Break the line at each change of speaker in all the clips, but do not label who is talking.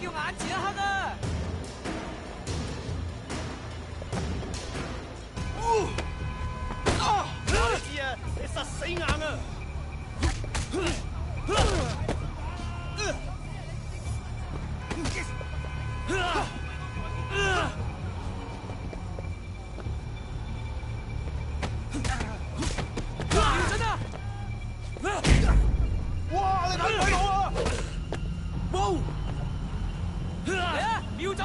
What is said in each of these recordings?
用眼前一刻啊！
你知啊，你實死硬啊！哇！你睇唔睇到啊？冇！
嚟啊！瞄準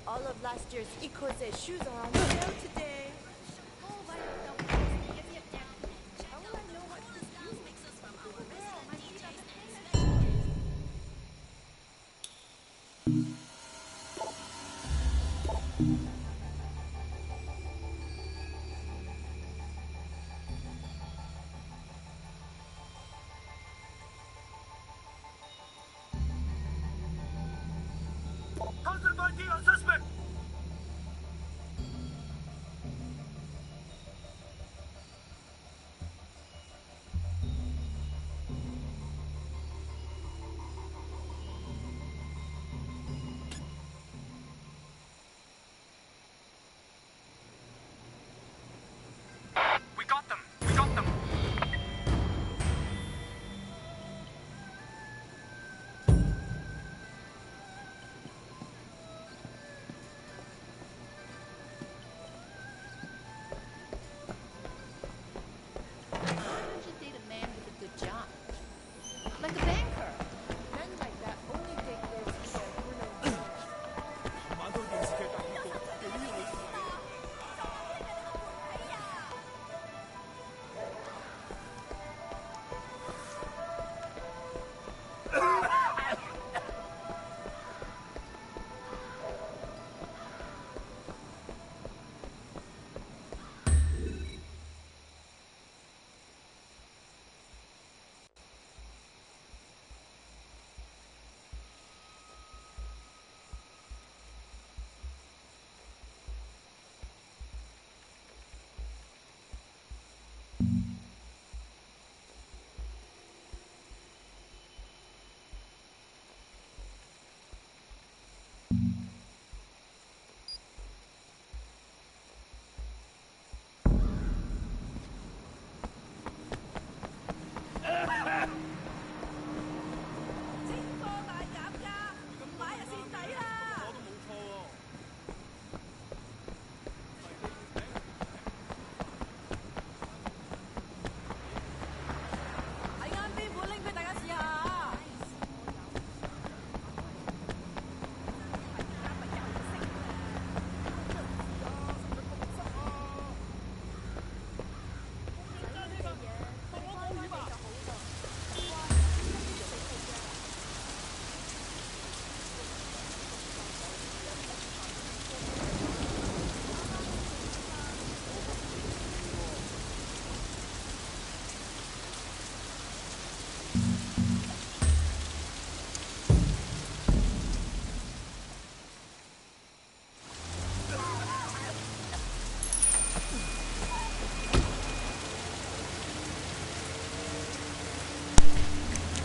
！All
of last year's Ikoze shoes are on sale today. How will I know what to do?
Concentrate on suspect!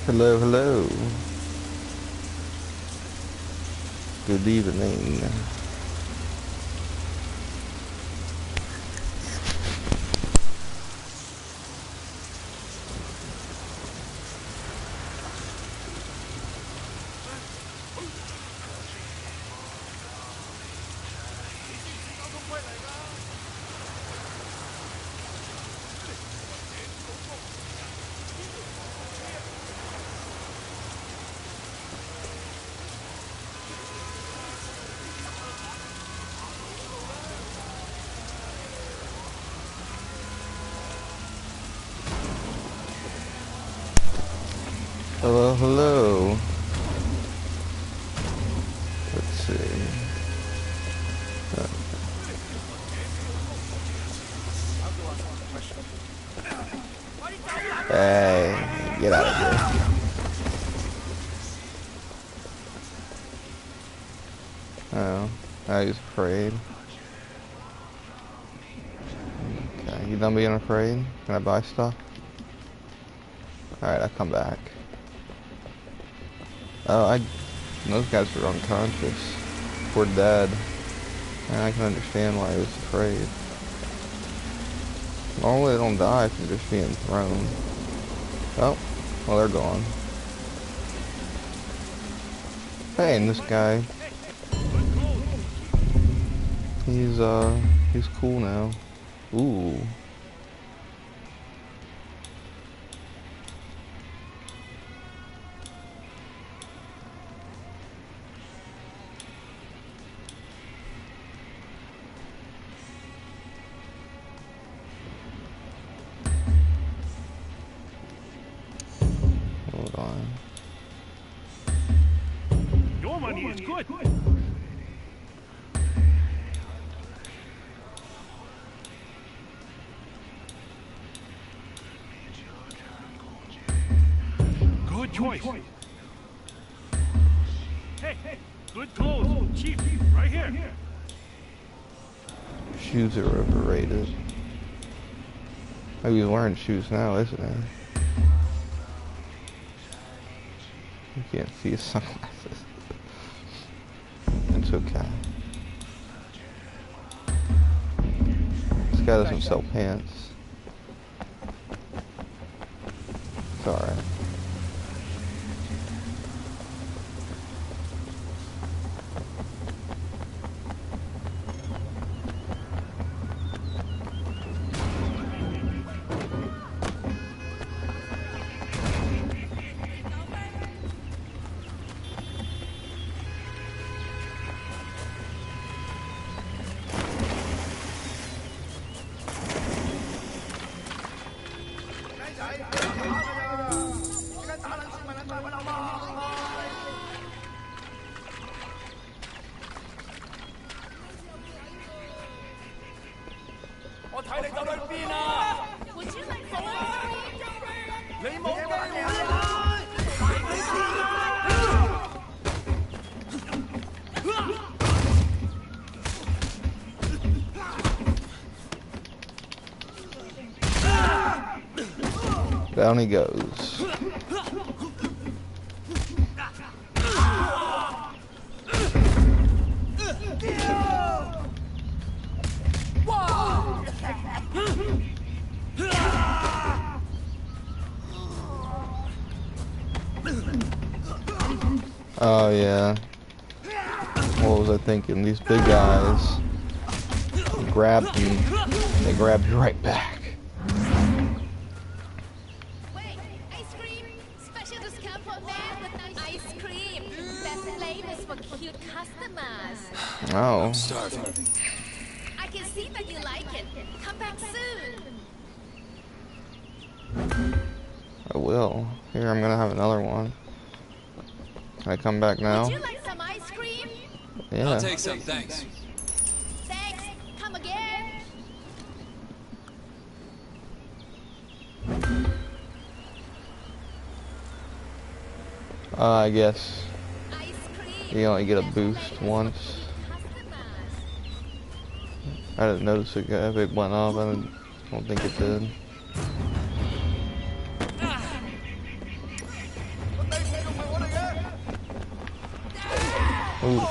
Hello, hello. Good evening. Hello, hello. Let's see. Hey, get out of here. Oh, now he's afraid. Okay, you done being afraid? Can I buy stuff? Alright, I'll come back. Oh, those guys were unconscious. Poor dead. And I can understand why he was afraid. Normally they don't die if they're just being thrown. Oh, well they're gone. Hey, and this guy, he's cool now. Ooh. Hold on.
Your money is good. Good choice. Hey, good clothes. Cheap, right here.
Shoes are overrated. Maybe he's wearing shoes now, isn't he? You can't see his sunglasses. It's okay. This guy doesn't sell pants. It's alright. Down he goes. Oh yeah. What was I thinking? These big guys grab you. They grab you right back.
Wait, ice cream! Special discount for men with nice ice cream! Best flavors for cute customers!
Oh.
Starving.
I can see that you like it! Come back soon!
I will. Here, I'm gonna have another one. Can I come back now?
Would you like some ice cream?
Yeah.
I'll take some, thanks.
Thanks! Come again!
I guess
Ice cream!
you only get a
Best
boost
flavors for
once.
cute customers.
I didn't notice it, if it went up. I don't think it did. Ooh.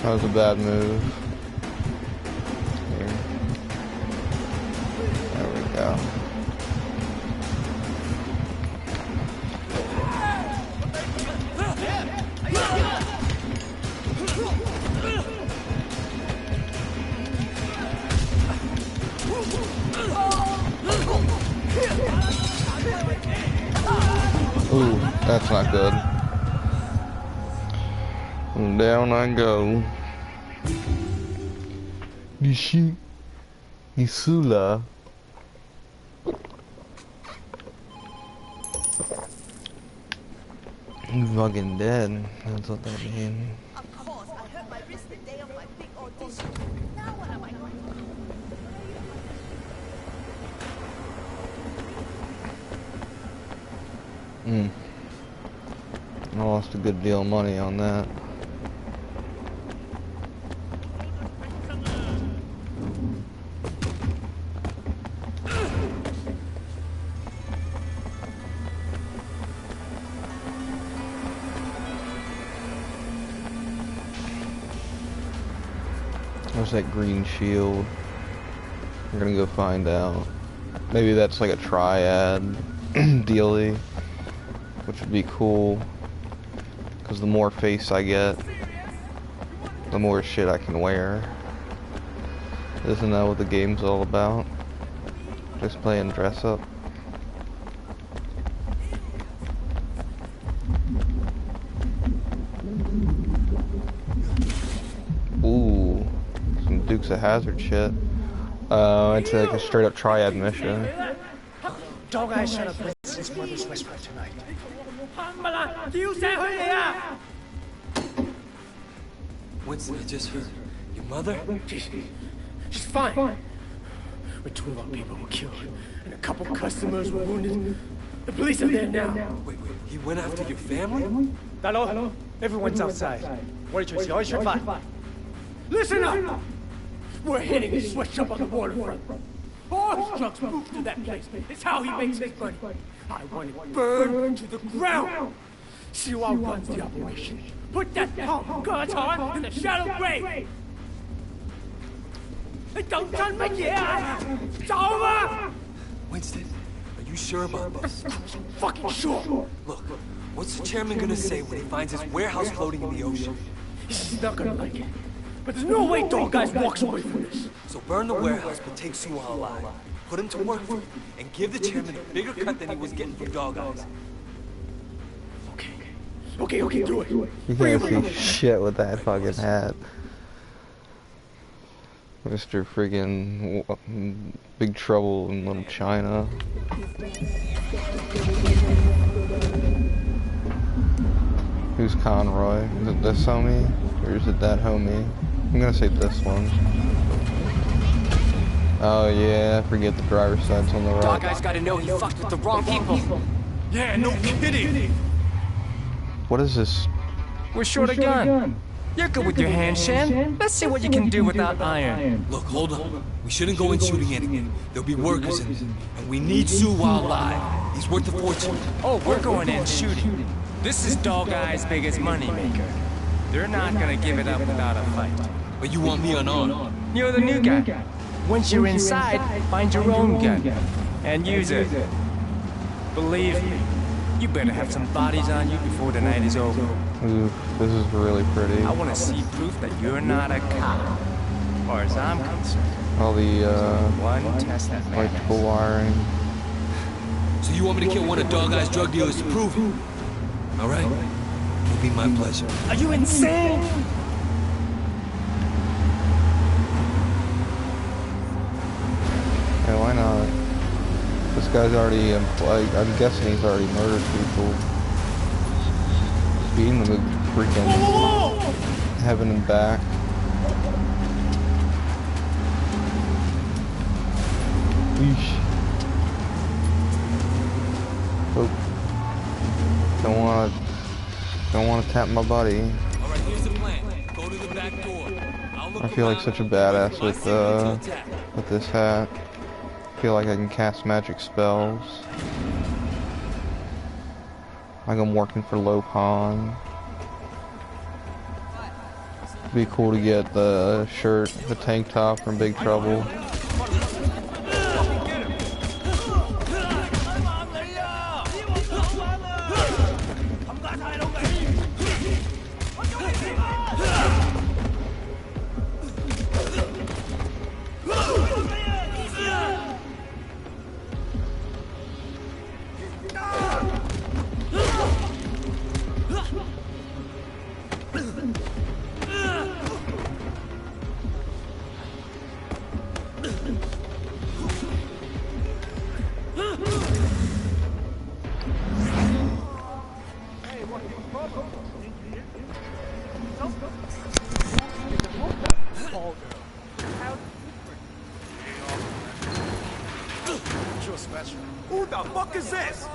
That was a bad move. Here. There we go. Ooh, that's not good. And down I go. Isula. You fucking dead. That's what that means.
Of course, I hurt my wrist the day of my big audition. Now what am I going to do?
I lost a good deal of money on that. There's that green shield. We're gonna go find out. Maybe that's like a triad dealie, which would be cool. Because the more face I get, the more shit I can wear. Isn't that what the game's all about? Just playing dress up. Ooh, some Dukes of Hazzard shit. It's like a straight up triad mission.
Dog Eyes shut up Princess Mother's Whisper tonight.
Winston, I just heard. Your mother?
She's fine. But 2 of our people were killed, and a couple customers were wounded. The police are there now.
Wait, he went after your family?
Hello? Everyone's outside. Listen up! We're hitting a sweatshop on the waterfront. All trucks move to that place. It's how he makes his money. I want it burned to the ground. See who runs the operation. Put that punk guards on in the shallow grave. Don't tell me, yeah! It's over!
Winston, are you sure about this?
I'm fucking sure.
Look, what's the chairman gonna say when he finds his warehouse floating in the ocean?
He's not gonna like it. But there's no way Dog Eyes walks away from this.
So burn the warehouse, but take Suha alive. Put him to work for you, and give the chairman a bigger cut than he was getting from Dog Eyes.
Okay, do it.
You can't see shit with that fucking hat. Mr. Friggin' Big Trouble in Little China. Who's Conroy? Is it this homie? Or is it that homie? I'm gonna say this one. Oh yeah, I forget the driver's side's on the right.
Dog Guy's gotta know he fucked with the wrong people.
Yeah, no kidding.
What is this?
We're short a gun. You're good with your hands, Shan. Let's see what you can do without iron.
Look, hold on. We shouldn't go in shooting anything. There'll be workers in it. And we need Sue while alive. He's worth a fortune.
Oh, we're going in shooting. This is Dog Eye's biggest moneymaker. They're not gonna give it up without a fight.
But you want me unarmed?
You're the new guy. Once you're inside, find your own gun. And use it. Believe me, you better have some bodies on you before the night is over.
Ooh, this is really pretty.
I want to see proof that you're not a cop. As far as I'm concerned.
All the
One test that man.
electrical wiring.
So you want me to kill one of Dog Eye's drug dealers to prove it? All right. It'll be my pleasure.
Are you insane?
Yeah, why not? This guy's already, I'm guessing he's already murdered people. Beating them with freaking heaven and back. Yeesh. Oh. Don't wanna tap my buddy.
All right, here's the plan. Go to the back door. I'll look
I feel like
around.
such a badass
Find something to attack.
with this hat. I feel like I can cast magic spells. Like I'm working for Lopon. It'd be cool to get the shirt, the tank top from Big Trouble.
Who the fuck is this?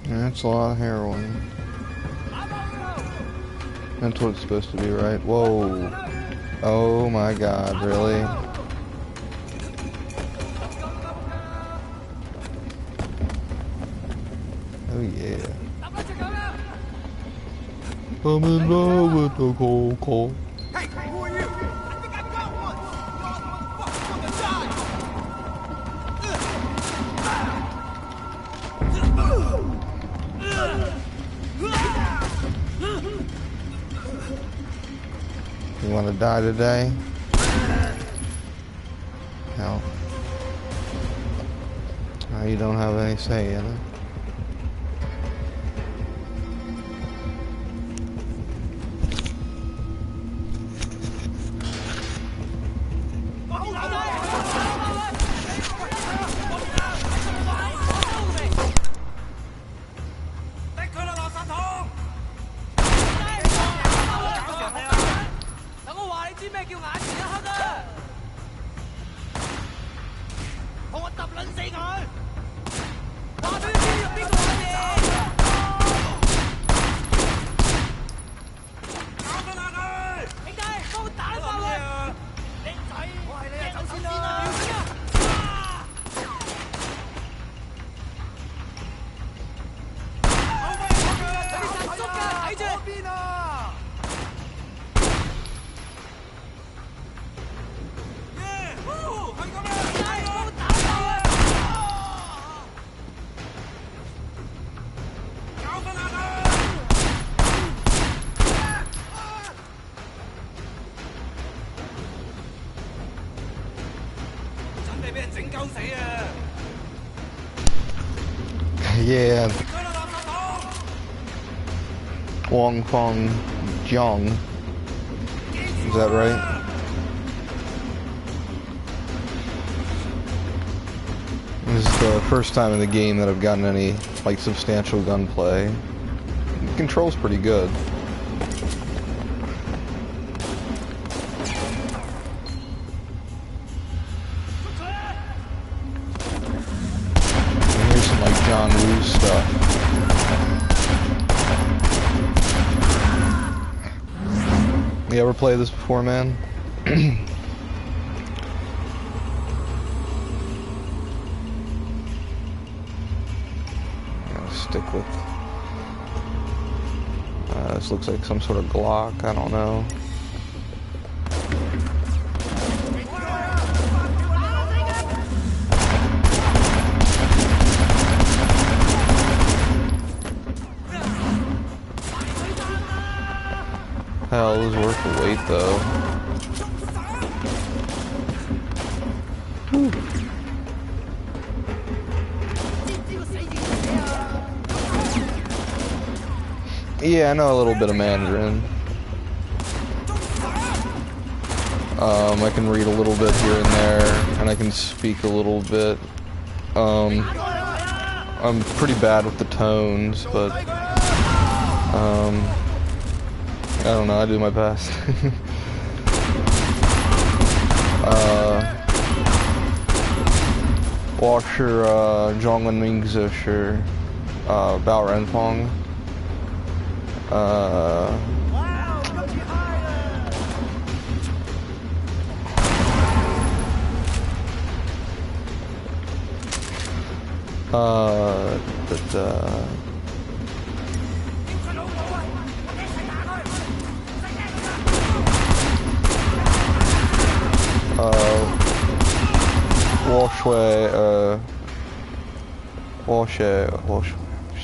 That's a lot of heroin. That's what it's supposed to be, right? Whoa. Oh my god, really? Oh yeah. I'm in love with the cold. Hey, who are you? I think I've got one. Fuck on the side.
You want to die today? No. You don't have any say in it. Yeah. Wong Fong Jiang. Is that right? This is the first time in the game that I've gotten any, like, substantial gunplay. The control's pretty good. And here's some, like, John Woo stuff. You ever played this before, man? Stick with this looks like some sort of Glock, I don't know. Hell, it was worth the wait though. Whew. Yeah, I know a little bit of Mandarin. I can read a little bit here and there, and I can speak a little bit. I'm pretty bad with the tones, but I don't know, I do my best. Washer, Zhongwen Mingzi, sure. Bao Renfong.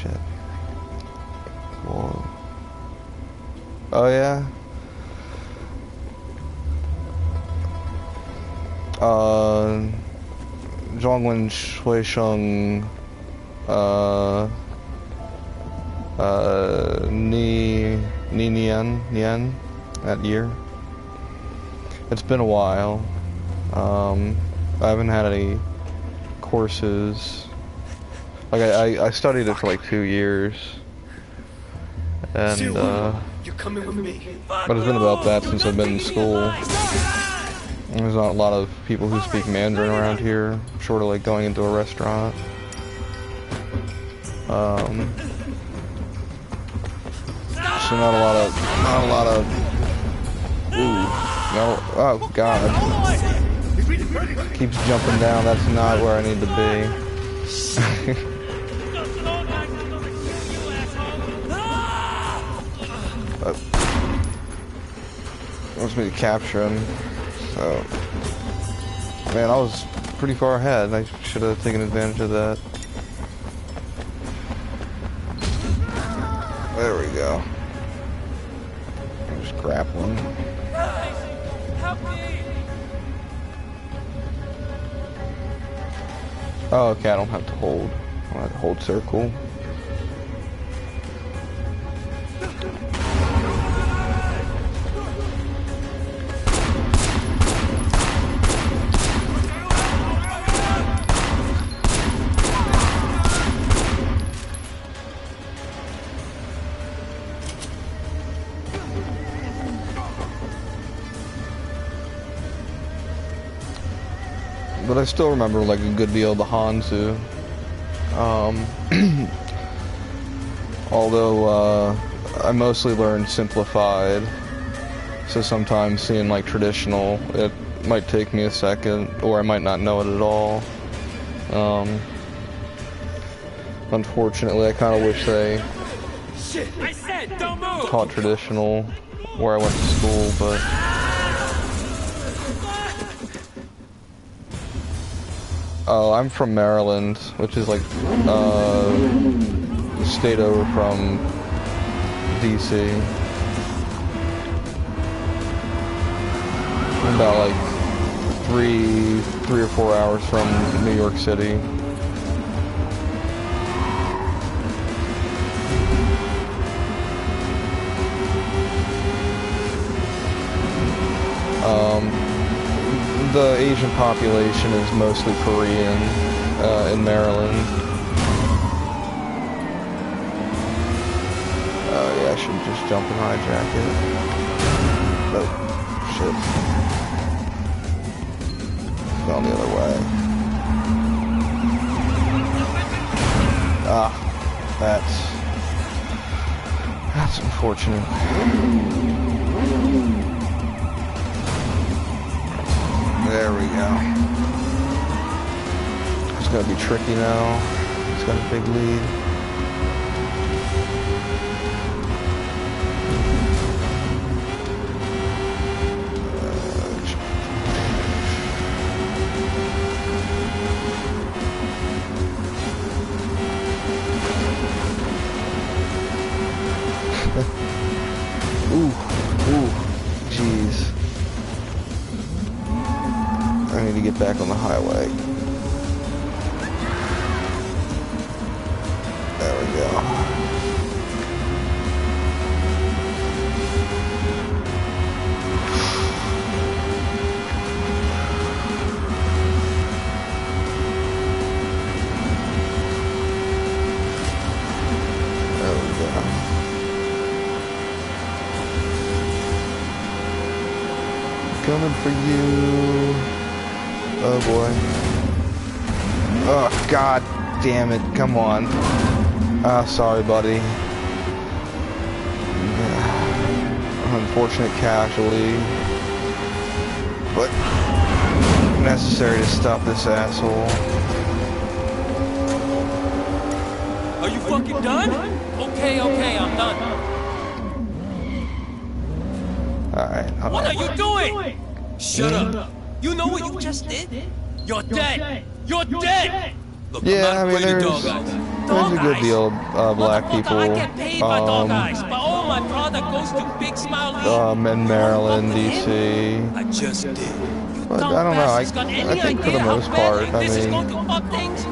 shit. Whoa. Oh yeah. Zhongwen Shuisheng Nian that year. It's been a while. I haven't had any courses. Like I studied it for like 2 years. And
you're coming with me.
but it's been about that since I've been in school. There's not a lot of people who speak Mandarin around here, short of like going into a restaurant. So not a lot of. Ooh, no! Oh God! Keeps jumping down. That's not where I need to be. Wants me to capture him. So, man, I was pretty far ahead. I should have taken advantage of that. There we go. Just grappling. Oh, okay, I don't have to hold. I have to hold circle. But I still remember like a good deal of the Hanzu. Although I mostly learned simplified, so sometimes seeing like traditional, it might take me a second, or I might not know it at all. Unfortunately, I kind of wish they taught traditional where I went to school, but oh, I'm from Maryland, which is like a state over from DC. About like three or 4 hours from New York City. The Asian population is mostly Korean in Maryland. Oh yeah, I should just jump and hijack it. Oh, shit. Gone the other way. Ah, that's unfortunate. There we go. It's gonna be tricky now. He's got a big lead. Ooh, jeez. I need to get back on the highway. There we go. There we go. Coming for you. Oh boy. Oh, god damn it. Come on. Ah, sorry, buddy. Unfortunate casualty. But necessary to stop this asshole.
Are you fucking done?
Okay, I'm done.
Alright.
What are you doing? Shut up. You know what you just did? You're dead. You're dead. Look,
Yeah,
I'm
I
not
mean,
afraid of
there's
dog eyes.
a good deal of black people
I get paid by dog eyes, but all my product goes to Big Smile Lee.
in Maryland, DC.
I just did.
But I don't know, I think for the most part, I
This is
mean,
going to fuck things.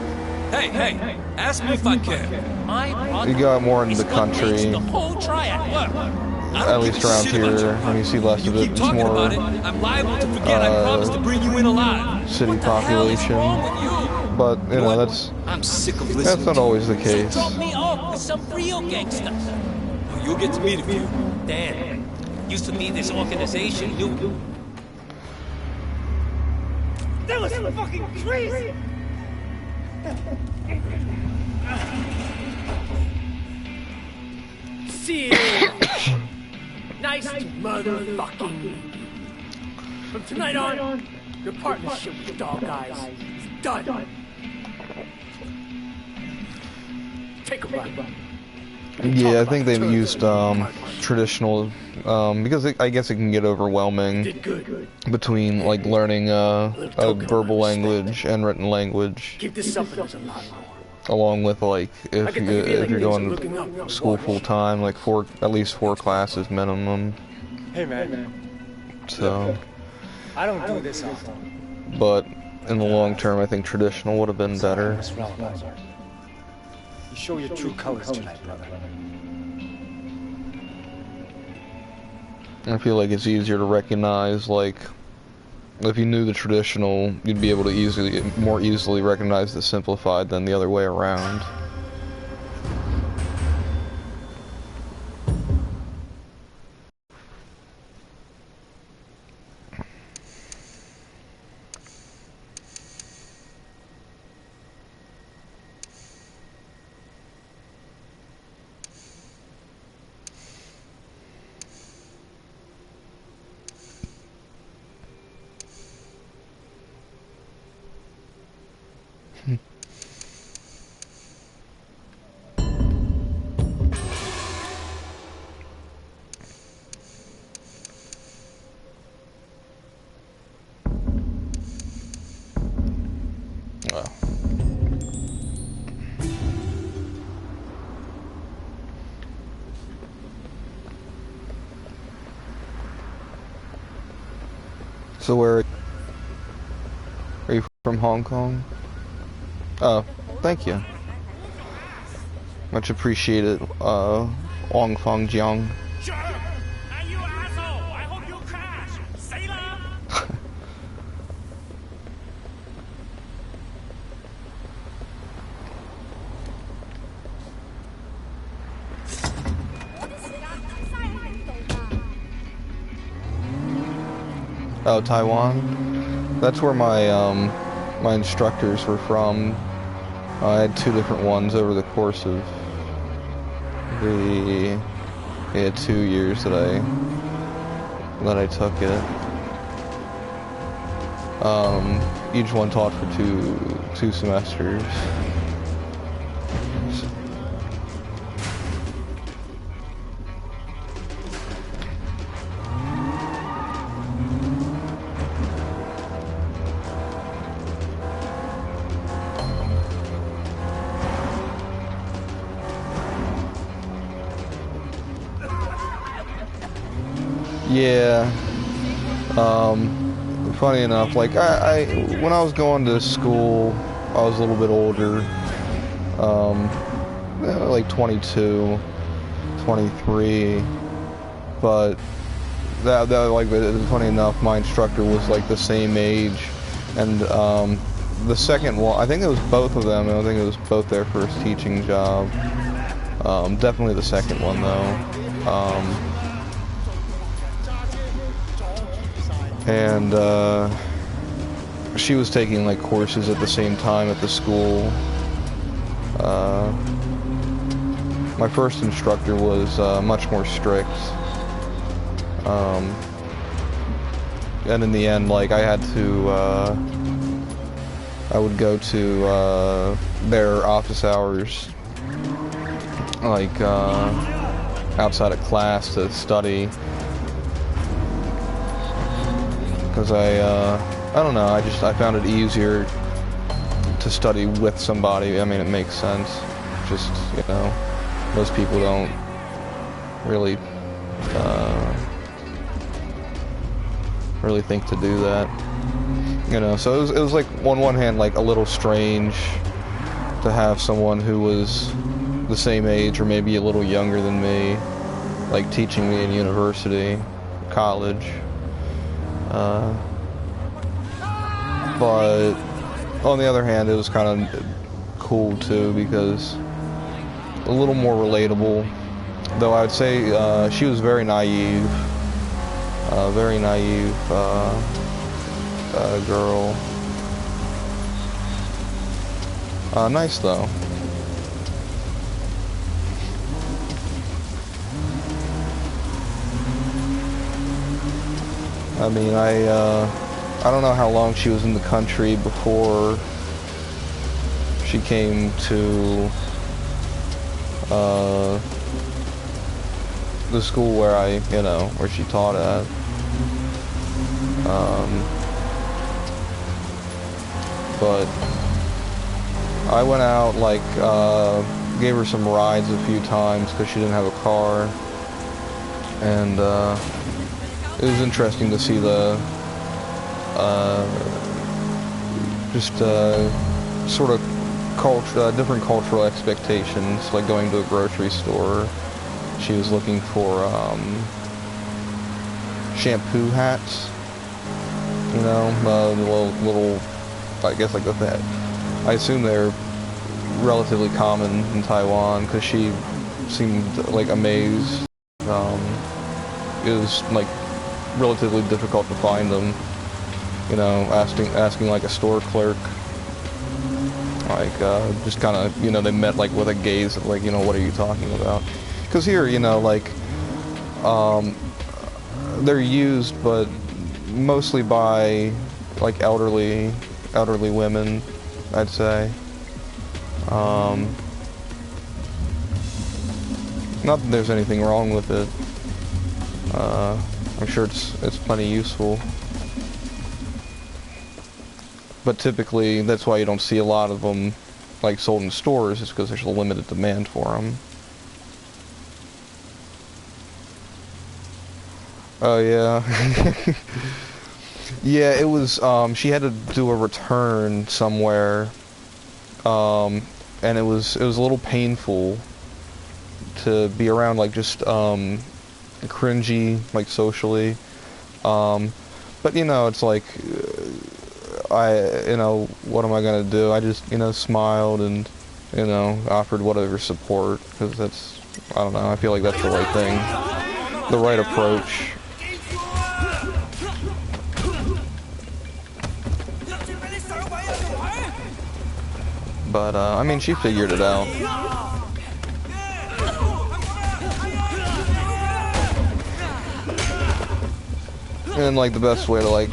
Hey, ask me if I care.
My product
you got more in
is
the
what makes
country,
the whole triad work.
I
at
don't
least
give a
around
shit about
here,
your
when you see less
You
of it,
keep
it's
talking about it,
more
I'm liable to forget I promised to bring you in alive.
city
What the hell is
population.
wrong with you?
But, you know,
what?
that's
I'm sick of listening.
not always the
So
case.
drop me off with some real gangsters.
Oh, you'll get to meet a few.
Damn. Used to be this organization, you.
That was fucking crazy! See you. Nice to motherfucking meet you. From tonight on, your partnership with Dog Eyes is done. Take a ride.
Yeah, I think they've used traditional because I guess it can get overwhelming
Did good.
between like learning a verbal language and written language,
Keep this up and there's a lot more.
along with like
I
if
get the feeling
you're
things are
going
looking up.
to school full time, like at least 4 classes minimum.
Hey, man.
So,
I don't do this often.
but in the long term, I think traditional would have been better.
Miss Relevancer. You show your true colors tonight, brother.
I feel like it's easier to recognize, like, if you knew the traditional, you'd be able to more easily recognize the simplified than the other way around. So where From Hong Kong? Oh, thank you. Much appreciated, Wong Fong Jiang.
Sure. And you asshole, I hope you crash. Say that.
Oh, Taiwan? That's where my, my instructors were from. I had 2 different ones over the course of the 2 years that I took it. Each one taught for two semesters. Yeah. Funny enough, like I when I was going to school, I was a little bit older. Like 22, 23. But that like funny enough, my instructor was like the same age, and the second one, I think it was both of them. I think it was both their first teaching job. Definitely the second one though. And she was taking like courses at the same time at the school. My first instructor was much more strict. And in the end, like I had to, I would go to their office hours, like outside of class to study. Because I don't know, I found it easier to study with somebody. I mean, it makes sense. Just, you know, most people don't really think to do that. You know, so it was like on one hand like a little strange to have someone who was the same age or maybe a little younger than me, like teaching me in university, college. But on the other hand, it was kind of cool too because a little more relatable. Though I would say she was very naive, girl. Nice though. I mean, I don't know how long she was in the country before she came to the school where where she taught at. But I went out, like, gave her some rides a few times because she didn't have a car, and it was interesting to see the sort of different cultural expectations, like going to a grocery store. She was looking for shampoo hats, you know, little, I guess like that. I assume they're relatively common in Taiwan because she seemed like amazed. It was like relatively difficult to find them, you know, asking like a store clerk, like just kind of, you know, they met like with a gaze of like, you know, what are you talking about? Because here, you know, like they're used, but mostly by like elderly women, I'd say. Not that there's anything wrong with it. I'm sure it's plenty useful. But typically, that's why you don't see a lot of them like sold in stores, is because there's a limited demand for them. Oh yeah. Yeah, it was, she had to do a return somewhere, and it was a little painful to be around, like, just, cringy, like, socially, but, you know, it's like, you know, what am I gonna do? I just, you know, smiled and, you know, offered whatever support, because that's, I don't know, I feel like that's the right thing, the right approach. But, I mean, she figured it out. And, like, the best way to, like,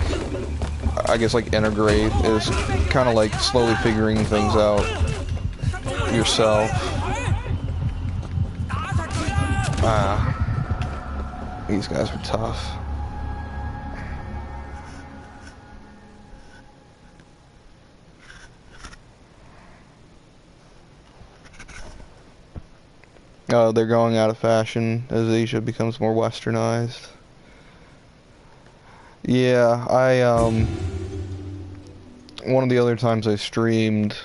I guess, like, integrate is kind of, like, slowly figuring things out yourself. These guys are tough. They're going out of fashion as Asia becomes more westernized. Yeah, one of the other times I streamed,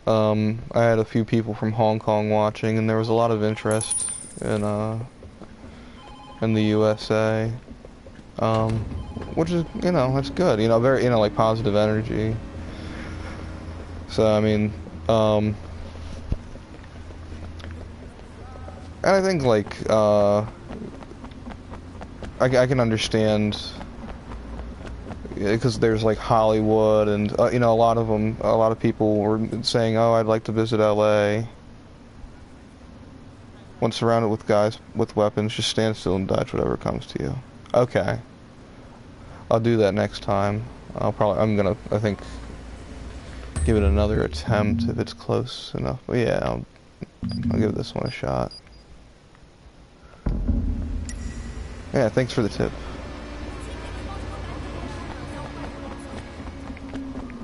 I had a few people from Hong Kong watching, and there was a lot of interest in the USA, which is, you know, that's good, you know, very, you know, like, positive energy. So, I mean, and I think, like, I can understand, because there's, like, Hollywood, and, you know, a lot of people were saying, oh, I'd like to visit LA. When surrounded with guys with weapons, just stand still and dodge whatever comes to you. Okay. I'll do that next time. I think, give it another attempt if it's close enough. But yeah, I'll give this one a shot. Yeah, thanks for the tip.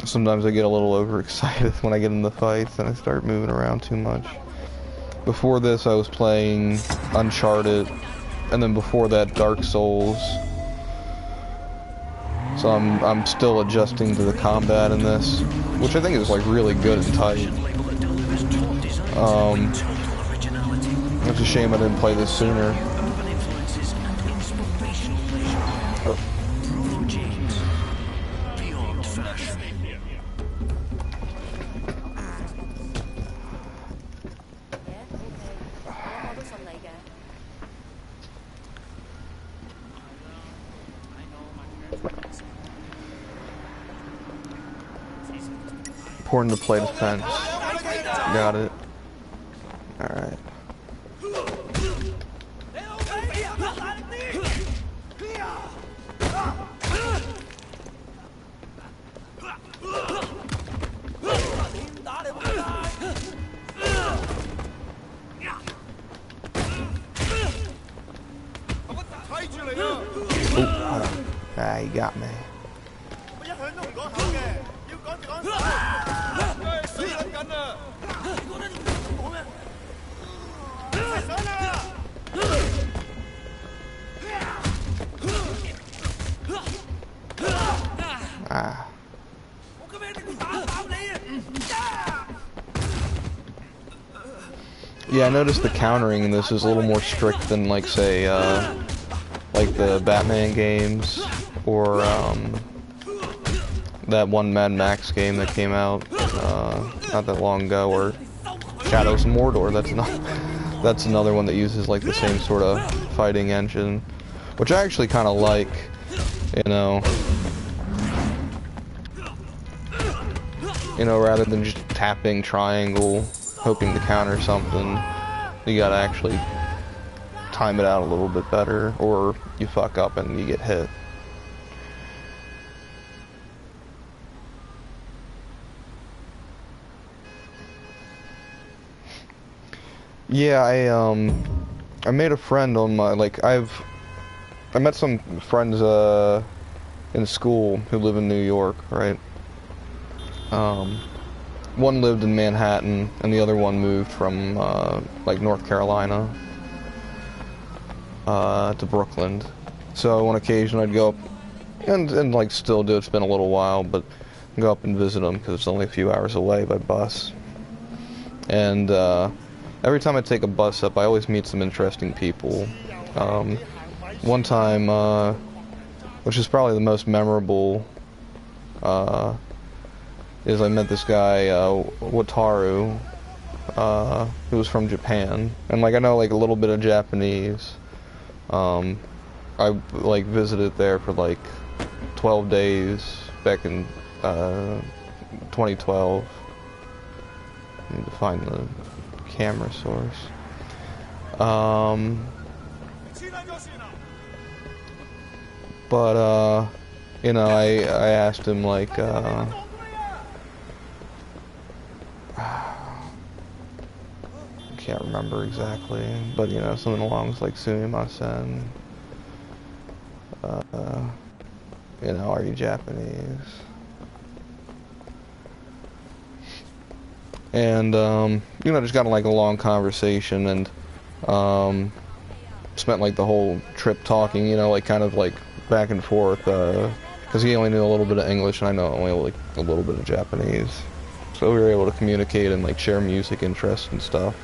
Sometimes I get a little overexcited when I get in the fights and I start moving around too much. Before this I was playing Uncharted, and then before that Dark Souls. So I'm still adjusting to the combat in this, which I think is, like, really good and tight. It's a shame I didn't play this sooner. Pouring to play defense. Got it. Alright. You got me. Yeah, I noticed the countering in this is a little more strict than, like, say, like the Batman games, or that one Mad Max game that came out not that long ago, or Shadows of Mordor. That's another one that uses, like, the same sort of fighting engine, which I actually kind of like, you know. You know, rather than just tapping triangle, hoping to counter something, you gotta actually time it out a little bit better, or you fuck up and you get hit. Yeah, I made a friend on my, like, I met some friends in school who live in New York, right? One lived in Manhattan, and the other one moved from, like, North Carolina, to Brooklyn. So on occasion I'd go up and like still do. It's been a little while, but go up and visit them because it's only a few hours away by bus. And every time I take a bus up, I always meet some interesting people. One time, which is probably the most memorable, is I met this guy, Wataru, who was from Japan, and like I know like a little bit of Japanese. I like visited there for like 12 days back in 2012. I need to find the camera source. But you know, I asked him like can't remember exactly, but you know, something along like sumimasen. You know, are you Japanese? And you know, just got like a long conversation, and spent like the whole trip talking, you know, like kind of like back and forth, because he only knew a little bit of English and I know only like a little bit of Japanese, so we were able to communicate and like share music interests and stuff.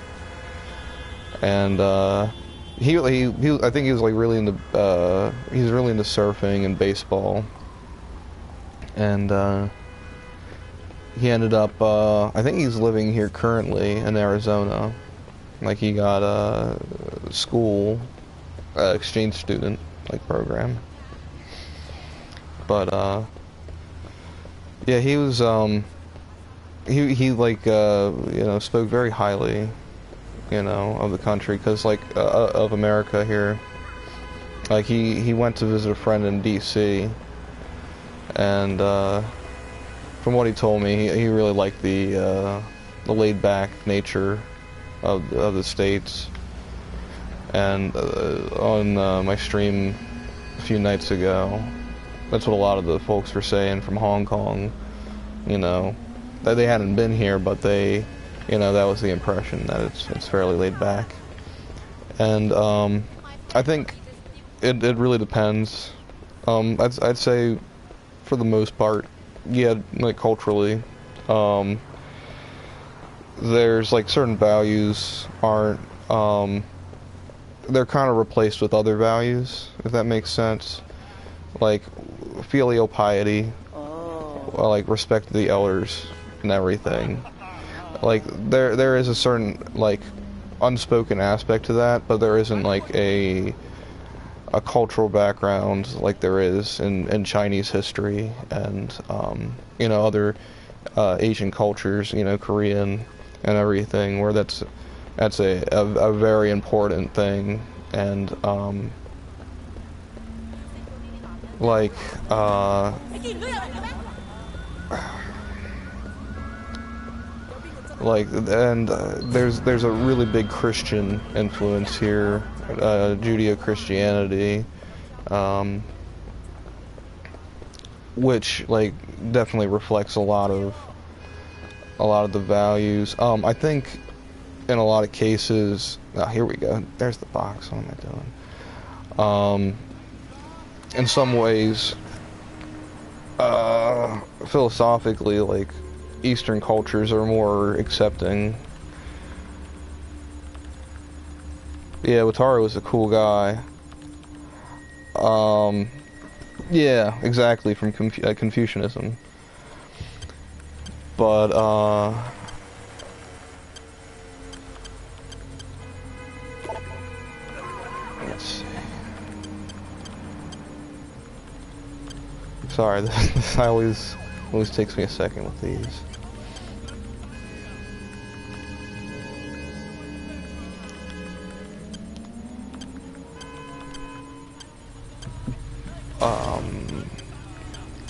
And he I think he was like really into he's really into surfing and baseball, and he ended up I think he's living here currently in Arizona. Like he got a school exchange student like program. But yeah, he was he like you know, spoke very highly, you know, of the country, because like of America here. Like he went to visit a friend in DC, and from what he told me, he really liked the laid back nature of the States. And on my stream a few nights ago, that's what a lot of the folks were saying from Hong Kong, you know, that they hadn't been here, but they, you know, that was the impression, that it's fairly laid back. And I think it really depends. I'd say for the most part, yeah, like culturally, there's like certain values aren't, they're kind of replaced with other values, if that makes sense. Like filial piety, like respect to the elders and everything. Like there is a certain like unspoken aspect to that, but there isn't like a cultural background like there is in Chinese history and you know, other Asian cultures, you know, Korean and everything, where that's a very important thing. And like and there's a really big Christian influence here, Judeo-Christianity, which like definitely reflects a lot of the values. I think in a lot of cases, here we go, there's the box, what am I doing? In some ways, philosophically, like Eastern cultures are more accepting. Yeah, Wataru was a cool guy. Yeah, exactly, from Confucianism. But let's see. Sorry, this always takes me a second with these.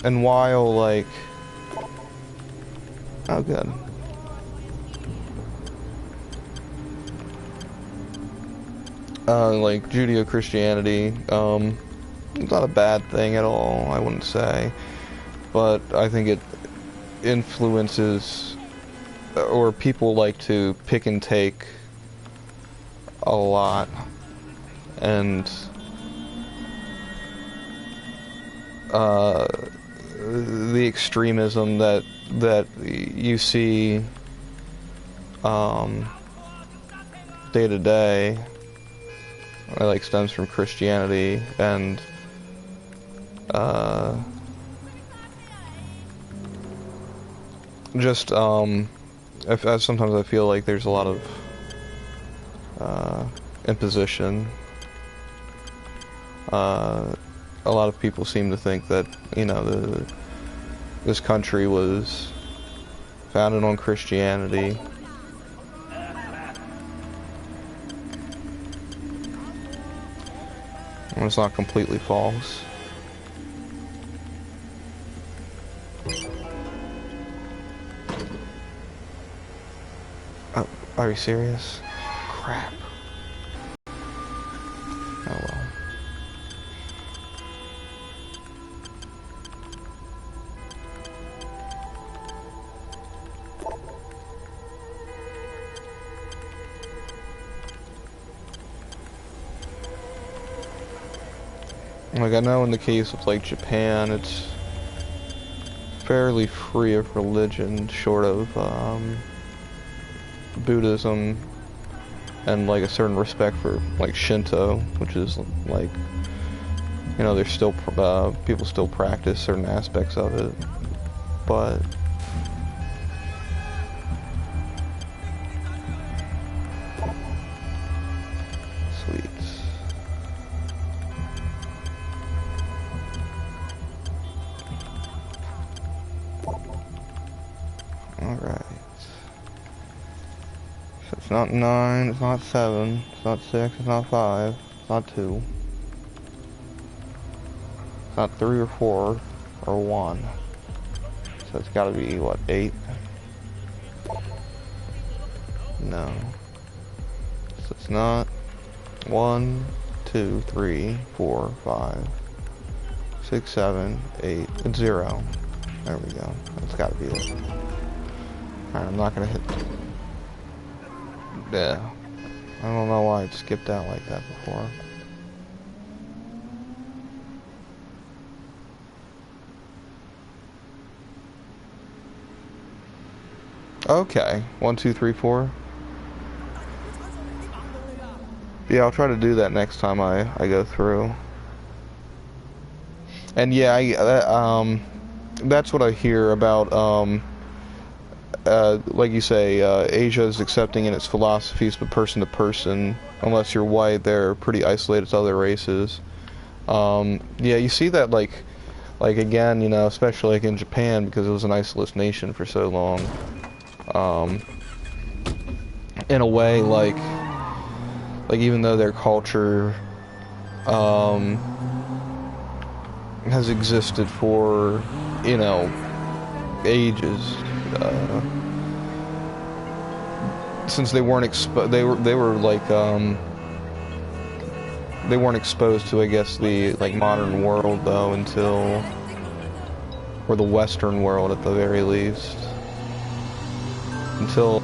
And while like, oh good. Like Judeo-Christianity, it's not a bad thing at all, I wouldn't say, but I think it influences, or people like to pick and take a lot, and the extremism that you see day to day, like stems from Christianity and just sometimes I feel like there's a lot of imposition. A lot of people seem to think that, you know, this country was founded on Christianity. And it's not completely false. Oh, are you serious? Crap. Oh well. Like, I know in the case of, like, Japan, it's fairly free of religion, short of, Buddhism, and, like, a certain respect for, like, Shinto, which is, like, you know, there's still, people still practice certain aspects of it, but... Sweet. Alright. So it's not 9, it's not 7, it's not 6, it's not 5, it's not 2. It's not 3 or 4 or 1. So it's gotta be, what, 8? No. So it's not 1, 2, 3, 4, 5, 6, 7, 8. It's 0. There we go. That's gotta be it. Alright, I'm not gonna hit... Yeah. I don't know why it skipped out like that before. Okay. 1, 2, 3, 4. Yeah, I'll try to do that next time I go through. And yeah, that's what I hear about, like you say, Asia is accepting in its philosophies, but person to person, unless you're white, they're pretty isolated to other races. Yeah, you see that, like again, you know, especially like in Japan, because it was an isolated nation for so long. In a way, like even though their culture, has existed for, you know, ages, since they weren't they were like they weren't exposed to, I guess, the like modern world though until, or the Western world at the very least, until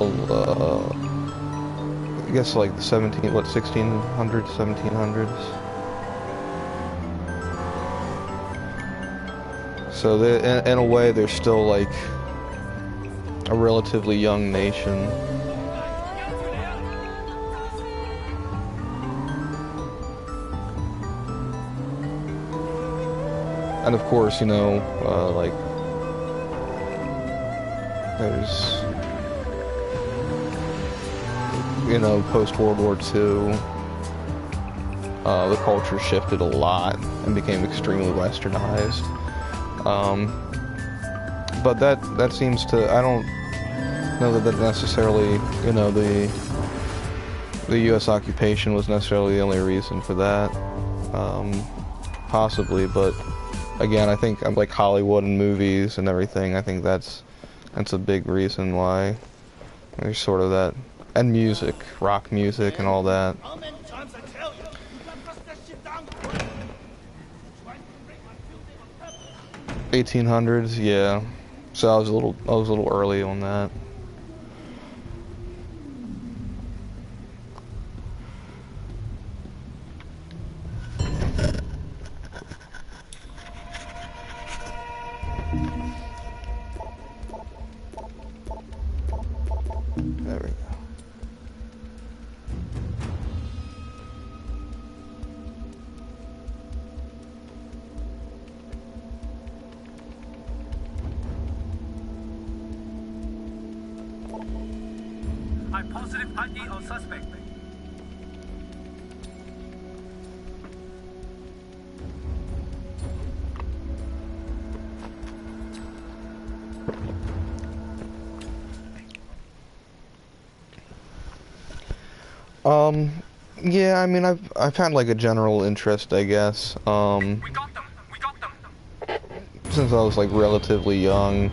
I guess like the 1600s, 1700s. So in a way, they're still like a relatively young nation. And of course, you know, like, there's, you know, post-World War II, the culture shifted a lot and became extremely westernized. But that seems to, I don't know that necessarily, you know, the U.S. occupation was necessarily the only reason for that. Possibly, but again, I think like Hollywood and movies and everything, I think that's a big reason why there's sort of that, and music, rock music and all that. 1800s, yeah. So I was a little early on that. There we go.
I'm positive ID on suspect.
Yeah, I mean, I've had like a general interest, I guess.
We got them. We got them.
Since I was like relatively young.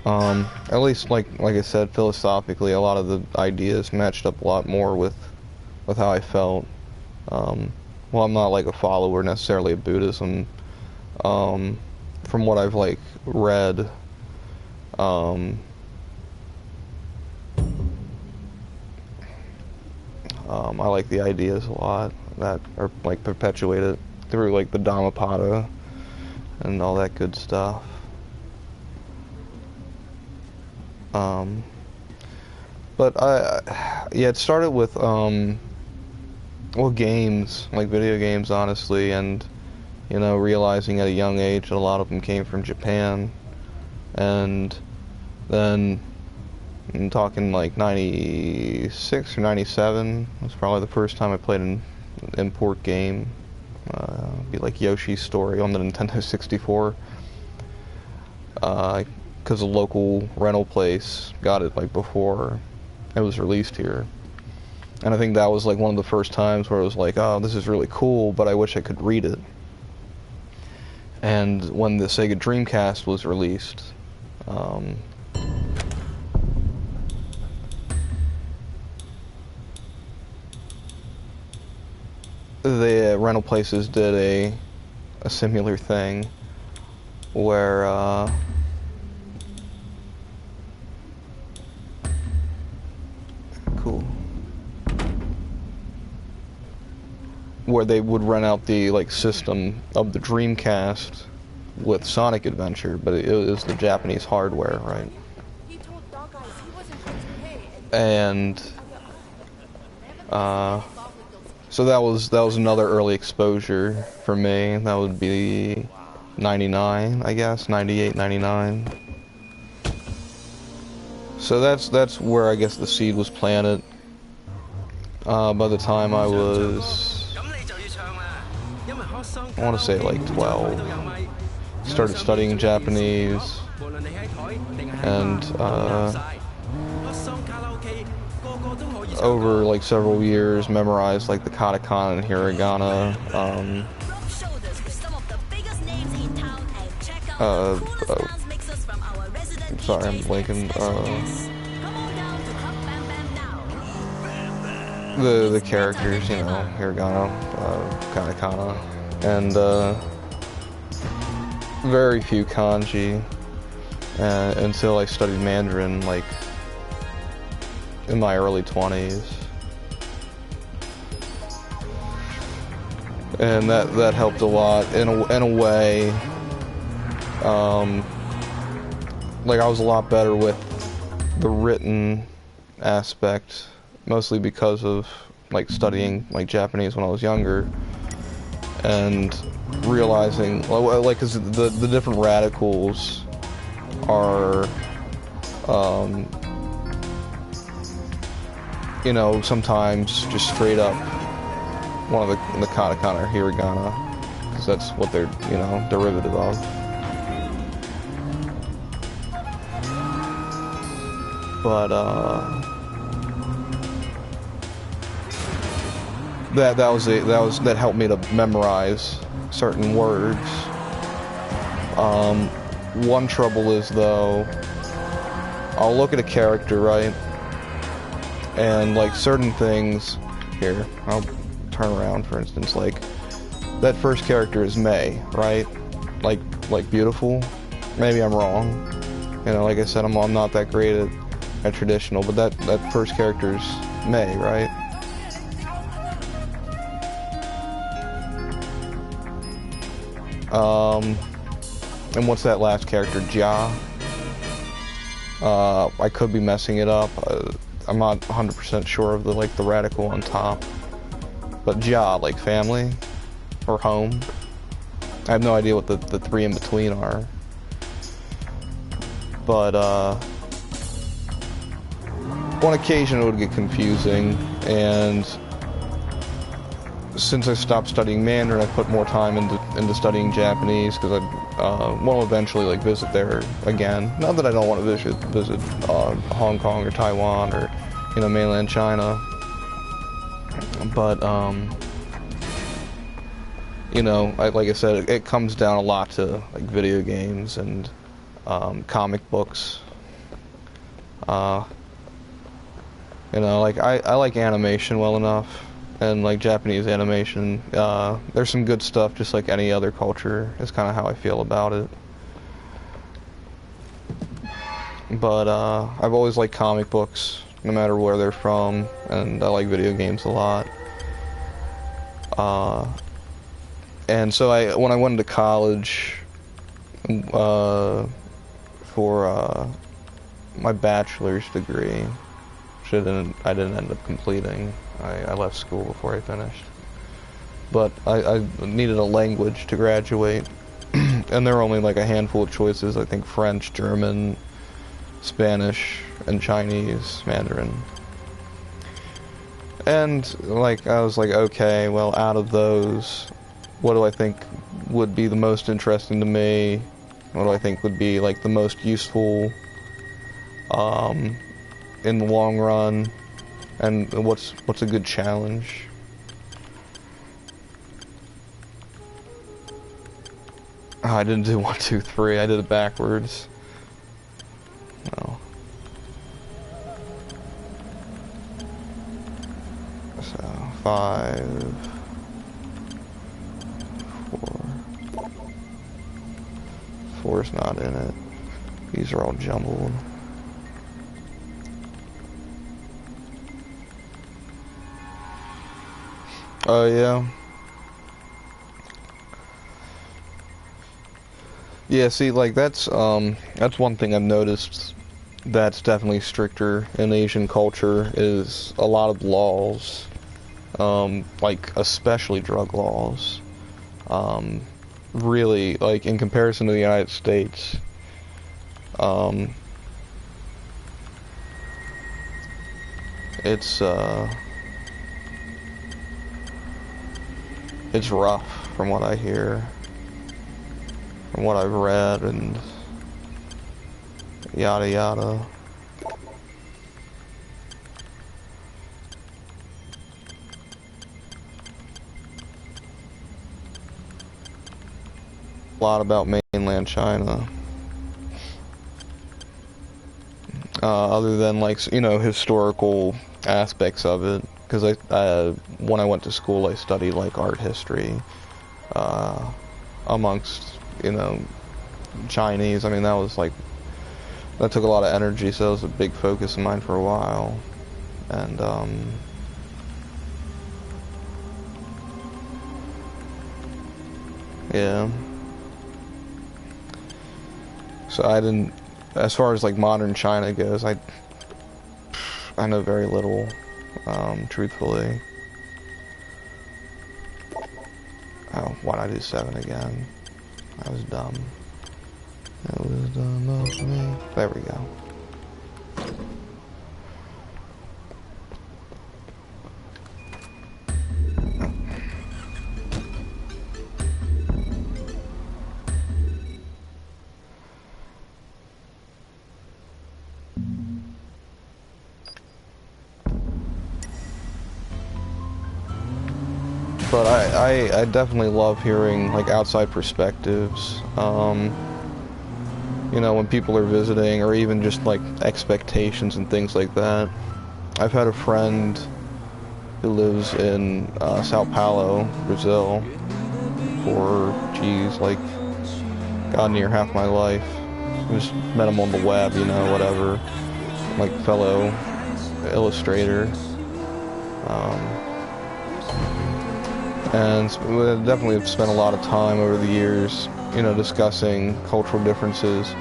At least like I said, philosophically, a lot of the ideas matched up a lot more with how I felt. Well, I'm not like a follower necessarily of Buddhism. From what I've like read, I like the ideas a lot that are like perpetuated through like the Dhammapada and all that good stuff. But yeah, it started with well, games, like video games, honestly, and you know, realizing at a young age that a lot of them came from Japan, and then I'm talking like 96 or 97 was probably the first time I played an import game. It'd be like Yoshi's Story on the Nintendo 64. Because a local rental place got it like before it was released here. And I think that was like one of the first times where it was like, oh, this is really cool, but I wish I could read it. And when the Sega Dreamcast was released, the rental places did a similar thing where where they would rent out the like system of the Dreamcast with Sonic Adventure, but it was the Japanese hardware, right?
He told Dog Eyes he wasn't going to pay,
And so that was another early exposure for me. That would be 99, I guess, 98, 99. So that's where I guess the seed was planted. By the time I was, I want to say like 12, started studying Japanese, and over like several years memorized like the katakana and hiragana. Sorry, I'm blanking. The characters, you know, hiragana, katakana, and very few kanji until I studied Mandarin, like in my early 20s, and that helped a lot in a way. Like I was a lot better with the written aspect, mostly because of like studying like Japanese when I was younger, and realizing like cause the different radicals are you know, sometimes just straight up one of the katakana or hiragana, because that's what they're, you know, derivative of. But that helped me to memorize certain words. One trouble is though, I'll look at a character, right, and like certain things, here, I'll turn around for instance, like that first character is Mei, right, like beautiful. Maybe I'm wrong, you know, like I said, I'm not that great at traditional, but that first character is Mei, right? And what's that last character, Jia? I could be messing it up. I'm not 100% sure of the like the radical on top. But ja, like family or home. I have no idea what the three in between are. But on occasion it would get confusing, and since I stopped studying Mandarin, I put more time into studying Japanese, because I want to eventually like visit there again. Not that I don't want to visit Hong Kong or Taiwan or, you know, mainland China, but you know, like I said, it comes down a lot to like video games and comic books. You know, like I like animation well enough, and like Japanese animation. There's some good stuff, just like any other culture. Is kind of how I feel about it. But I've always liked comic books, no matter where they're from, and I like video games a lot. And so when I went into college for my bachelor's degree, which I didn't end up completing. I left school before I finished. But I needed a language to graduate, and there were only like a handful of choices. I think French, German, Spanish, and Chinese, Mandarin. And like I was like, okay, well, out of those, what do I think would be the most interesting to me? What do I think would be like the most useful in the long run, and what's a good challenge? Oh, I didn't do 1, 2, 3. I did it backwards. No. So 5, 4. 4's not in it. These are all jumbled. Oh, yeah. Yeah, see, like, that's one thing I've noticed that's definitely stricter in Asian culture, is a lot of laws, like, especially drug laws, really, like, in comparison to the United States, it's rough from what I hear, from what I've read, and yada yada. A lot about mainland China. Other than, like, you know, historical aspects of it. Because when I went to school, I studied, like, art history, amongst, you know, Chinese. I mean, that took a lot of energy, so it was a big focus of mine for a while. And, yeah. So I didn't, as far as, like, modern China goes, I know very little. Truthfully. Oh, why'd I do 7 again? That was dumb. That was dumb of me. There we go. But I definitely love hearing, like, outside perspectives. You know, when people are visiting, or even just, like, expectations and things like that. I've had a friend who lives in Sao Paulo, Brazil, for, geez, like, god near half my life. Just met him on the web, you know, whatever. Like, fellow illustrator. And we definitely have spent a lot of time over the years, you know, discussing cultural differences.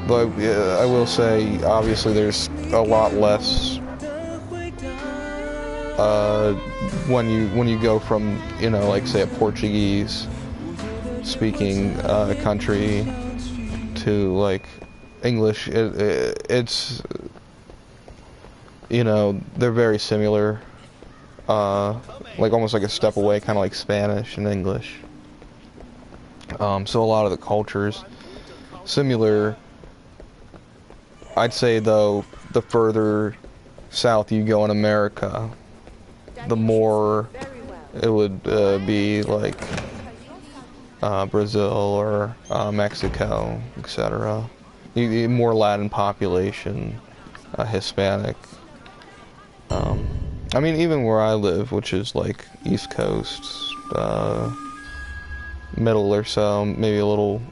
But I will say, obviously, there's a lot less when you go from, you know, like say a Portuguese speaking country to like English, it's, you know, they're very similar, like almost like a step away, kind of like Spanish and English. So a lot of the cultures similar. I'd say though, the further south you go in America, the more it would be like Brazil or Mexico, etc. More Latin population, Hispanic. I mean, even where I live, which is like East Coast, middle or so, maybe a little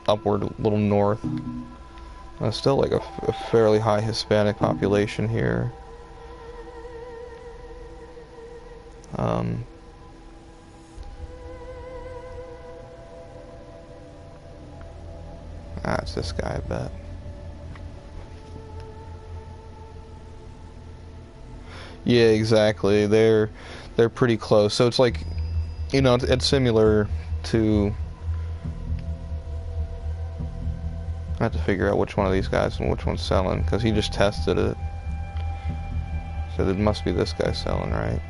upward, a little north. Still like a fairly high Hispanic population here. It's this guy, I bet. Yeah, exactly. They're pretty close. So it's like, you know, it's similar to. I have to figure out which one of these guys and which one's selling, because he just tested it. So it must be this guy selling, right?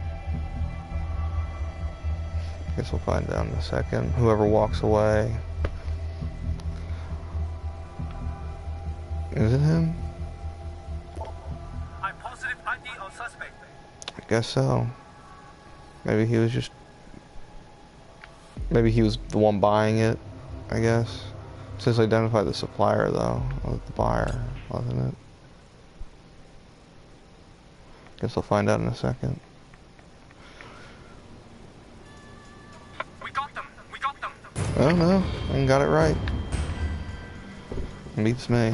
Guess we'll find out in a second. Whoever walks away. Is it him?
I'm positive ID on suspect.
I guess so. Maybe he was just... Maybe he was the one buying it, I guess. It says identify the supplier, though, of the buyer, wasn't it? Guess I'll find out in a second.
We got them! We got them!
Oh no, I got it right. Beats me.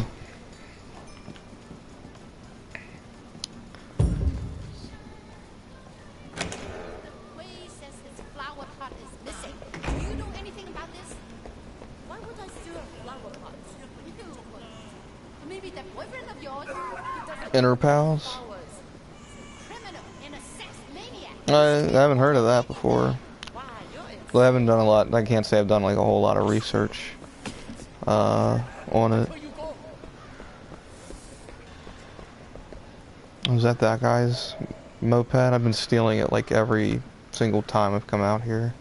Wei says his flower pot is missing. Do you know anything about this?
Why would I steal a flower pot?
You would. Maybe that boyfriend of yours.
Inner pals?
Flowers.
Criminal and a sex maniac.
I haven't heard of that before.
Wow, you're in.
Well, I haven't done a lot. I can't say I've done like a whole lot of research on it. Was that guy's moped? I've been stealing it like every single time I've come out here.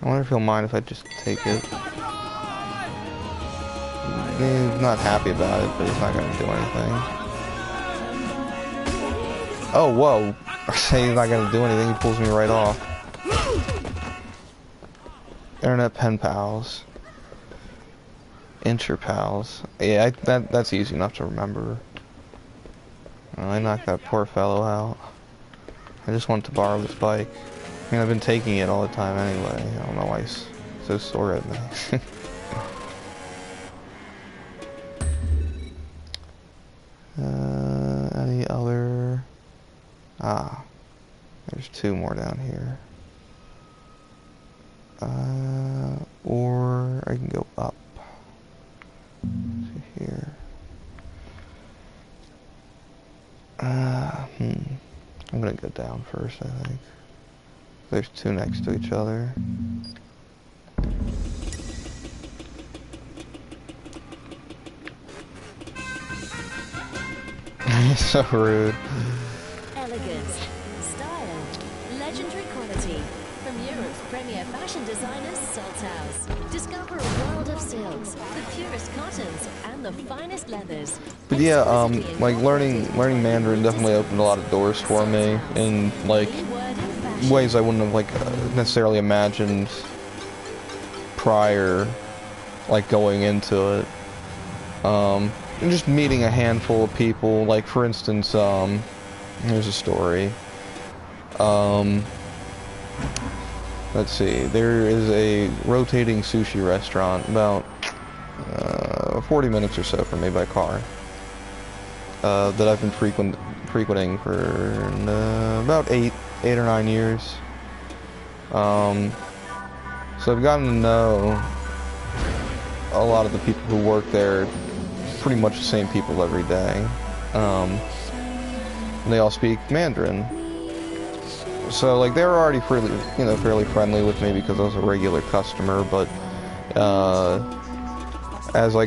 I wonder if he'll mind if I just take it. He's not happy about it, but he's not going to do anything. Oh, whoa. I say he's not going to do anything. He pulls me right off. Internet pen pals. Incher pals. Yeah, that's easy enough to remember. I knocked that poor fellow out. I just wanted to borrow this bike. I mean, I've been taking it all the time anyway. I don't know why he's so sore at me. Any other... Ah, there's two more down here. Or I can go up. Let's see here. I'm gonna go down first, I think. There's two next to each other. So rude.
Elegance, style, legendary quality. From Europe's premier fashion designers, Salthouse. Discover a world of silks, the purest cottons, and the finest leathers.
But yeah, like learning Mandarin definitely opened a lot of doors for me in like ways I wouldn't have like necessarily imagined prior, like going into it. And just meeting a handful of people, like for instance, here's a story. Let's see, there is a rotating sushi restaurant about 40 minutes or so from me by car that I've been frequenting for about 8 or 9 years. So I've gotten to know a lot of the people who work there, pretty much the same people every day. They all speak Mandarin. So like they were already fairly friendly with me because I was a regular customer, but as I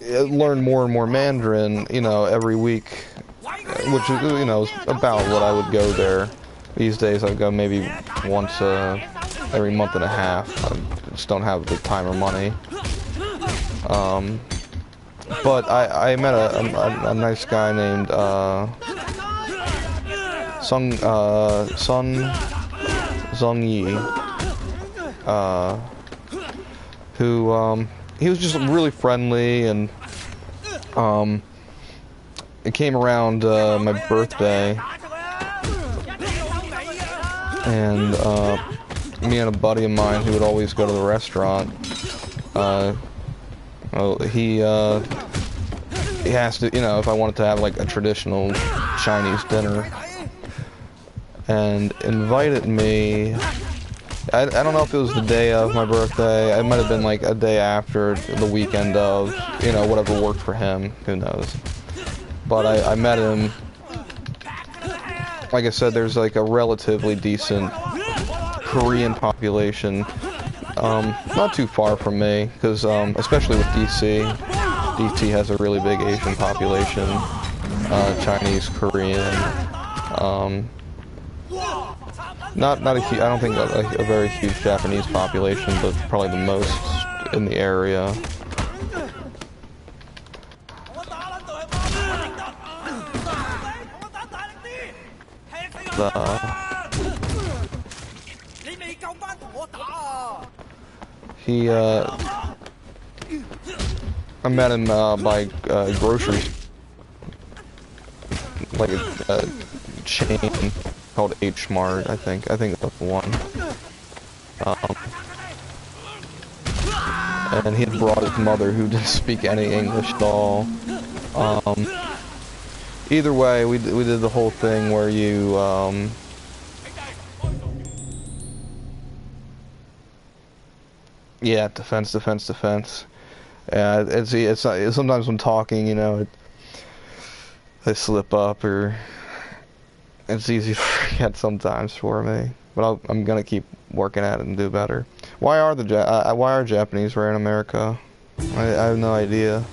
learned more and more Mandarin, every week, which is is about what I would go there. These days I go maybe once every month and a half. I just don't have the time or money. But I met a nice guy named Sun Zhongyi, who he was just really friendly, and it came around my birthday, and me and a buddy of mine who would always go to the restaurant, he has to, if I wanted to have like a traditional Chinese dinner, and invited me. I don't know if it was the day of my birthday. It might have been like a day after, the weekend of, whatever worked for him. Who knows? But I met him. Like I said, there's like a relatively decent Korean population, not too far from me, because especially with DC. DC has a really big Asian population, Chinese, Korean. Not a huge, I don't think a very huge Japanese population, but probably the most in the area. I met him by groceries, like a chain called H Mart, I think that's the one. And he had brought his mother, who didn't speak any English at all. Either way, we did the whole thing where you yeah, defense. Yeah, it's not, sometimes when talking, I slip up, or it's easy to forget sometimes for me. But I'm gonna keep working at it and do better. Why are Japanese rare in America? I have no idea.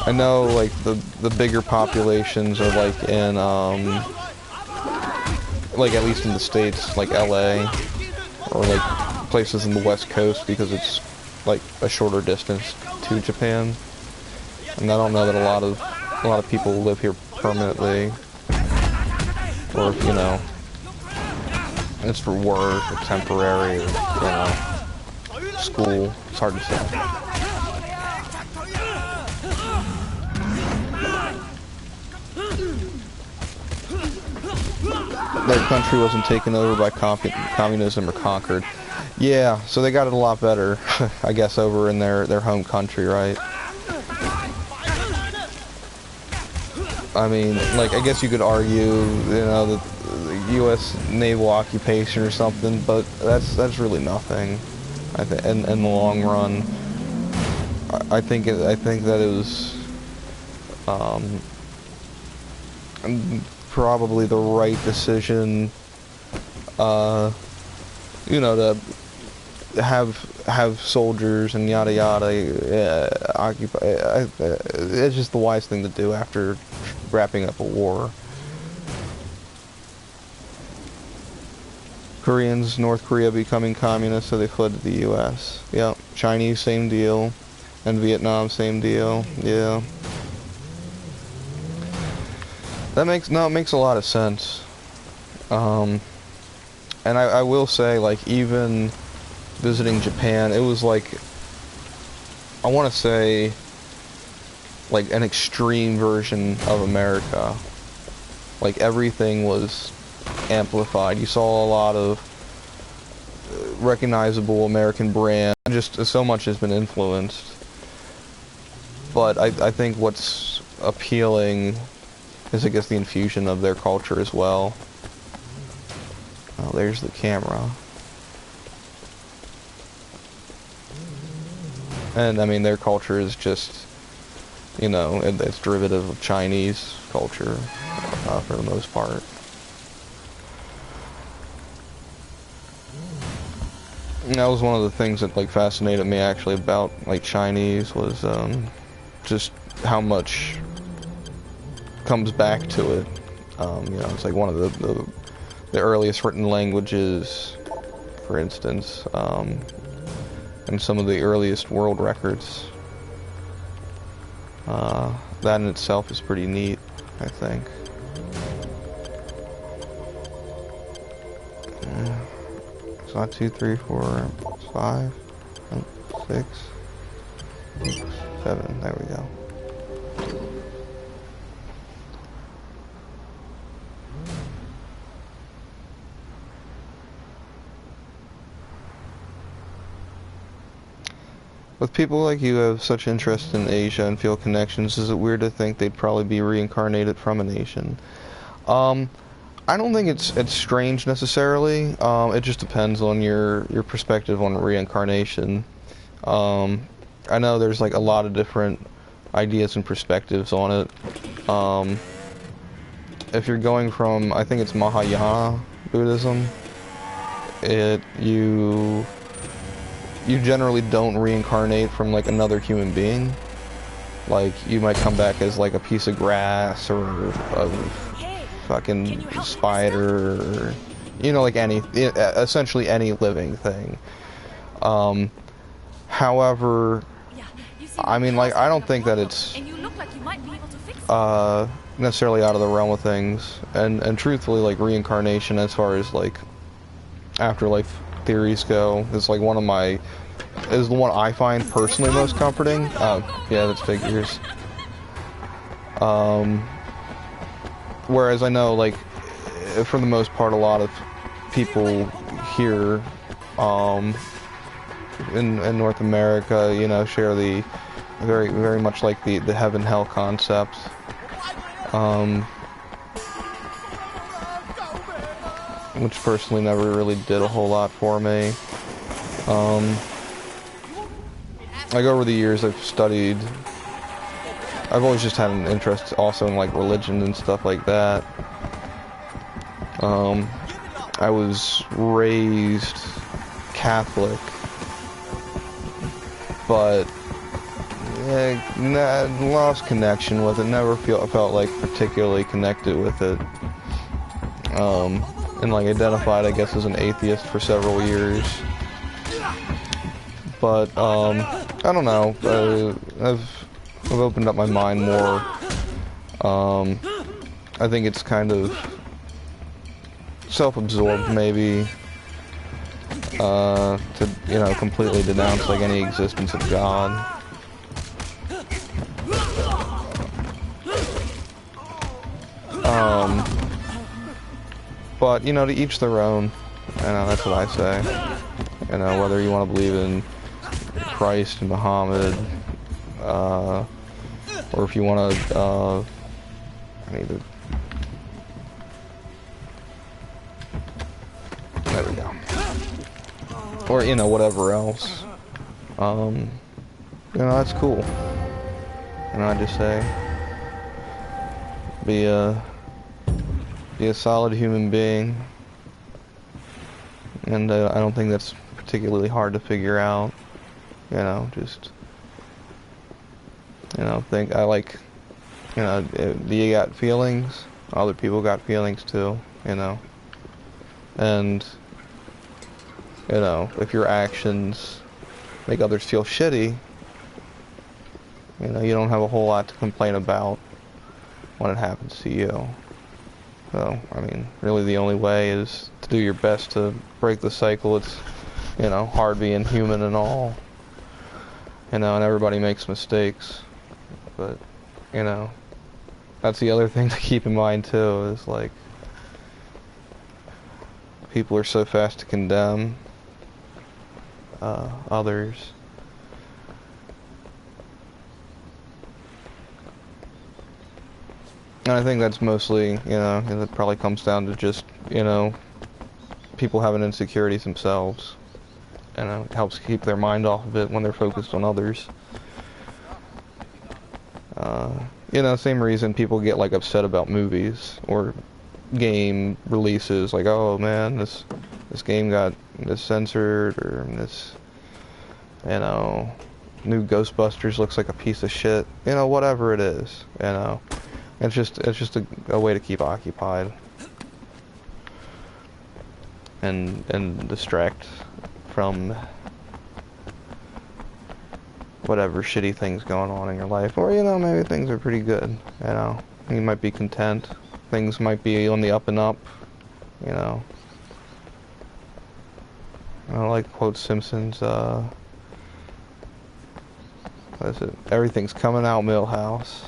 I know like the bigger populations are like in like at least in the States, like LA, or like places in the West Coast, because it's like a shorter distance to Japan. And I don't know that a lot of people live here permanently, or it's for work or temporary, or school. It's hard to say. Their country wasn't taken over by communism or conquered. Yeah, so they got it a lot better, I guess, over in their home country, right? I mean, like, I guess you could argue, the U.S. naval occupation or something, but that's really nothing. I think, in the long run, I think that it was probably the right decision, to have soldiers and yada yada occupy. It's just the wise thing to do after wrapping up a war. Koreans, North Korea becoming communist, so they fled to the U.S. Yep. Chinese, same deal. And Vietnam, same deal. Yeah. It makes a lot of sense. And I will say, like, even visiting Japan, it was like, I want to say, like an extreme version of America. Like, everything was amplified. You saw a lot of recognizable American brands. Just so much has been influenced. But I think what's appealing is, I guess, the infusion of their culture as well. Oh, there's the camera. And I mean, their culture is just, you know, it's derivative of Chinese culture for the most part. And that was one of the things that like fascinated me actually about like Chinese was just how much comes back to it. You know, it's like one of the earliest written languages, for instance, and some of the earliest world records. That in itself is pretty neat, I think. It's not 2, 3, 4, 5, 6, 7. There we go. With people like you who have such interest in Asia and feel connections, is it weird to think they'd probably be reincarnated from an Asian? I don't think it's strange necessarily. It just depends on your perspective on reincarnation. I know there's like a lot of different ideas and perspectives on it. If you're going from, I think it's Mahayana Buddhism, you generally don't reincarnate from like another human being. Like you might come back as like a piece of grass or a fucking spider, or, you know, like essentially any living thing. However, I mean, like, I don't think that it's necessarily out of the realm of things, and truthfully, like, reincarnation as far as like afterlife theories go is like is the one I find personally most comforting. Yeah, that's figures. Whereas I know, like, for the most part, a lot of people here in North America, you know, share the very much like the heaven-hell concept. Which personally never really did a whole lot for me. Like over the years I've always just had an interest also in like religion and stuff like that. I was raised Catholic, but lost connection with it. Never felt like particularly connected with it. And like identified, I guess, as an atheist for several years. But I don't know. I've opened up my mind more. I think it's kind of self-absorbed, maybe, to, you know, completely denounce like any existence of God. But, you know, to each their own. You know, that's what I say. You know, whether you want to believe in Christ and Muhammad, or if you want to, I need to... There we go. Or, you know, whatever else. You know, that's cool. And I just say, be a solid human being, and I don't think that's particularly hard to figure out. You know, just, you know, think I like, you know, you got feelings, other people got feelings too, you know, and, you know, if your actions make others feel shitty, you know, you don't have a whole lot to complain about when it happens to you. So, I mean, really the only way is to do your best to break the cycle. It's, you know, hard being human and all. You know, and everybody makes mistakes. But, you know, that's the other thing to keep in mind too, is like, people are so fast to condemn others. And I think that's mostly, you know, it probably comes down to just, you know, people having insecurities themselves. You know, it helps keep their mind off of it when they're focused on others. You know, same reason people get like upset about movies or game releases, like, oh man, this game got this censored, or this, you know, new Ghostbusters looks like a piece of shit. You know, whatever it is, you know, it's just a way to keep occupied and distract from whatever shitty things going on in your life. Or, you know, maybe things are pretty good, you know, you might be content, things might be on the up and up, you know. I like to quote Simpsons, what is it? Everything's coming out, Milhouse.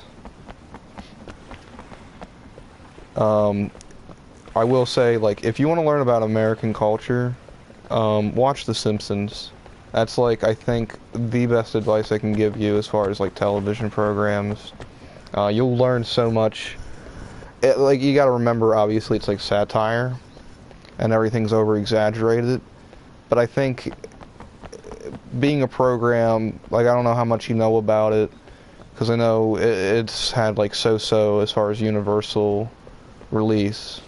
I will say, like, if you want to learn about American culture, watch The Simpsons. That's, like, I think, the best advice I can give you as far as, like, television programs. You'll learn so much. Like, you gotta remember, obviously, it's, like, satire, and everything's over-exaggerated. But I think, being a program, like, I don't know how much you know about it, because I know it's had, like, so-so as far as universal release.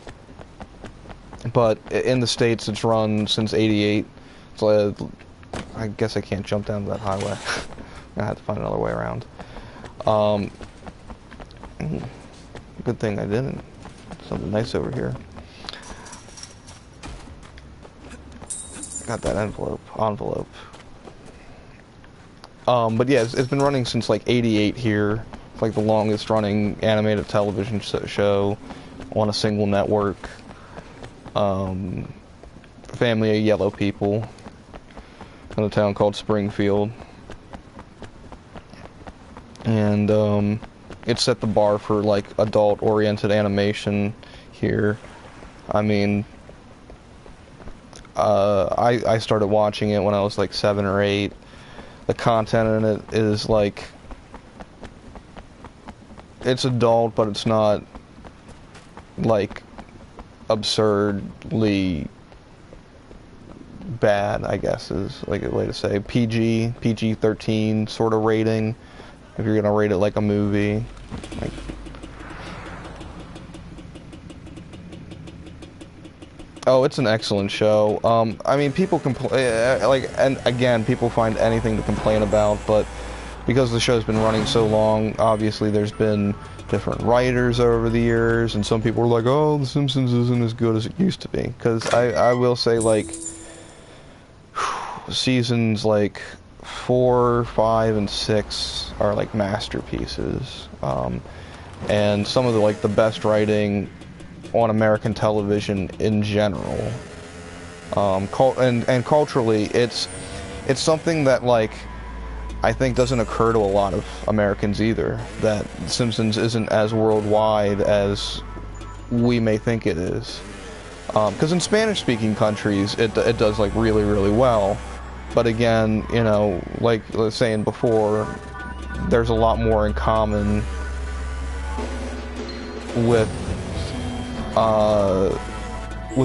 But in the States, it's run since '88. So I guess I can't jump down that highway. I have to find another way around. Good thing I didn't. Something nice over here. Got that envelope. But yeah, it's been running since like '88 here. It's like the longest running animated television show on a single network. Family of yellow people in a town called Springfield. And it set the bar for like adult-oriented animation here. I mean, I started watching it when I was like 7 or 8. The content in it is like, it's adult, but it's not like absurdly bad, I guess is like a way to say. PG-13 sort of rating, if you're gonna rate it like a movie. Like, oh, it's an excellent show. I mean, people complain, like, and again, people find anything to complain about, but because the show's been running so long, obviously there's been different writers over the years, and some people were like, oh, The Simpsons isn't as good as it used to be. Because I will say, like, seasons like 4, 5, and 6 are like masterpieces. And some of the, like, the best writing on American television in general. And culturally, it's something that, like, I think doesn't occur to a lot of Americans either, that Simpsons isn't as worldwide as we may think it is. Because in Spanish-speaking countries, it does, like, really, really well. But again, you know, like I was saying before, there's a lot more in common with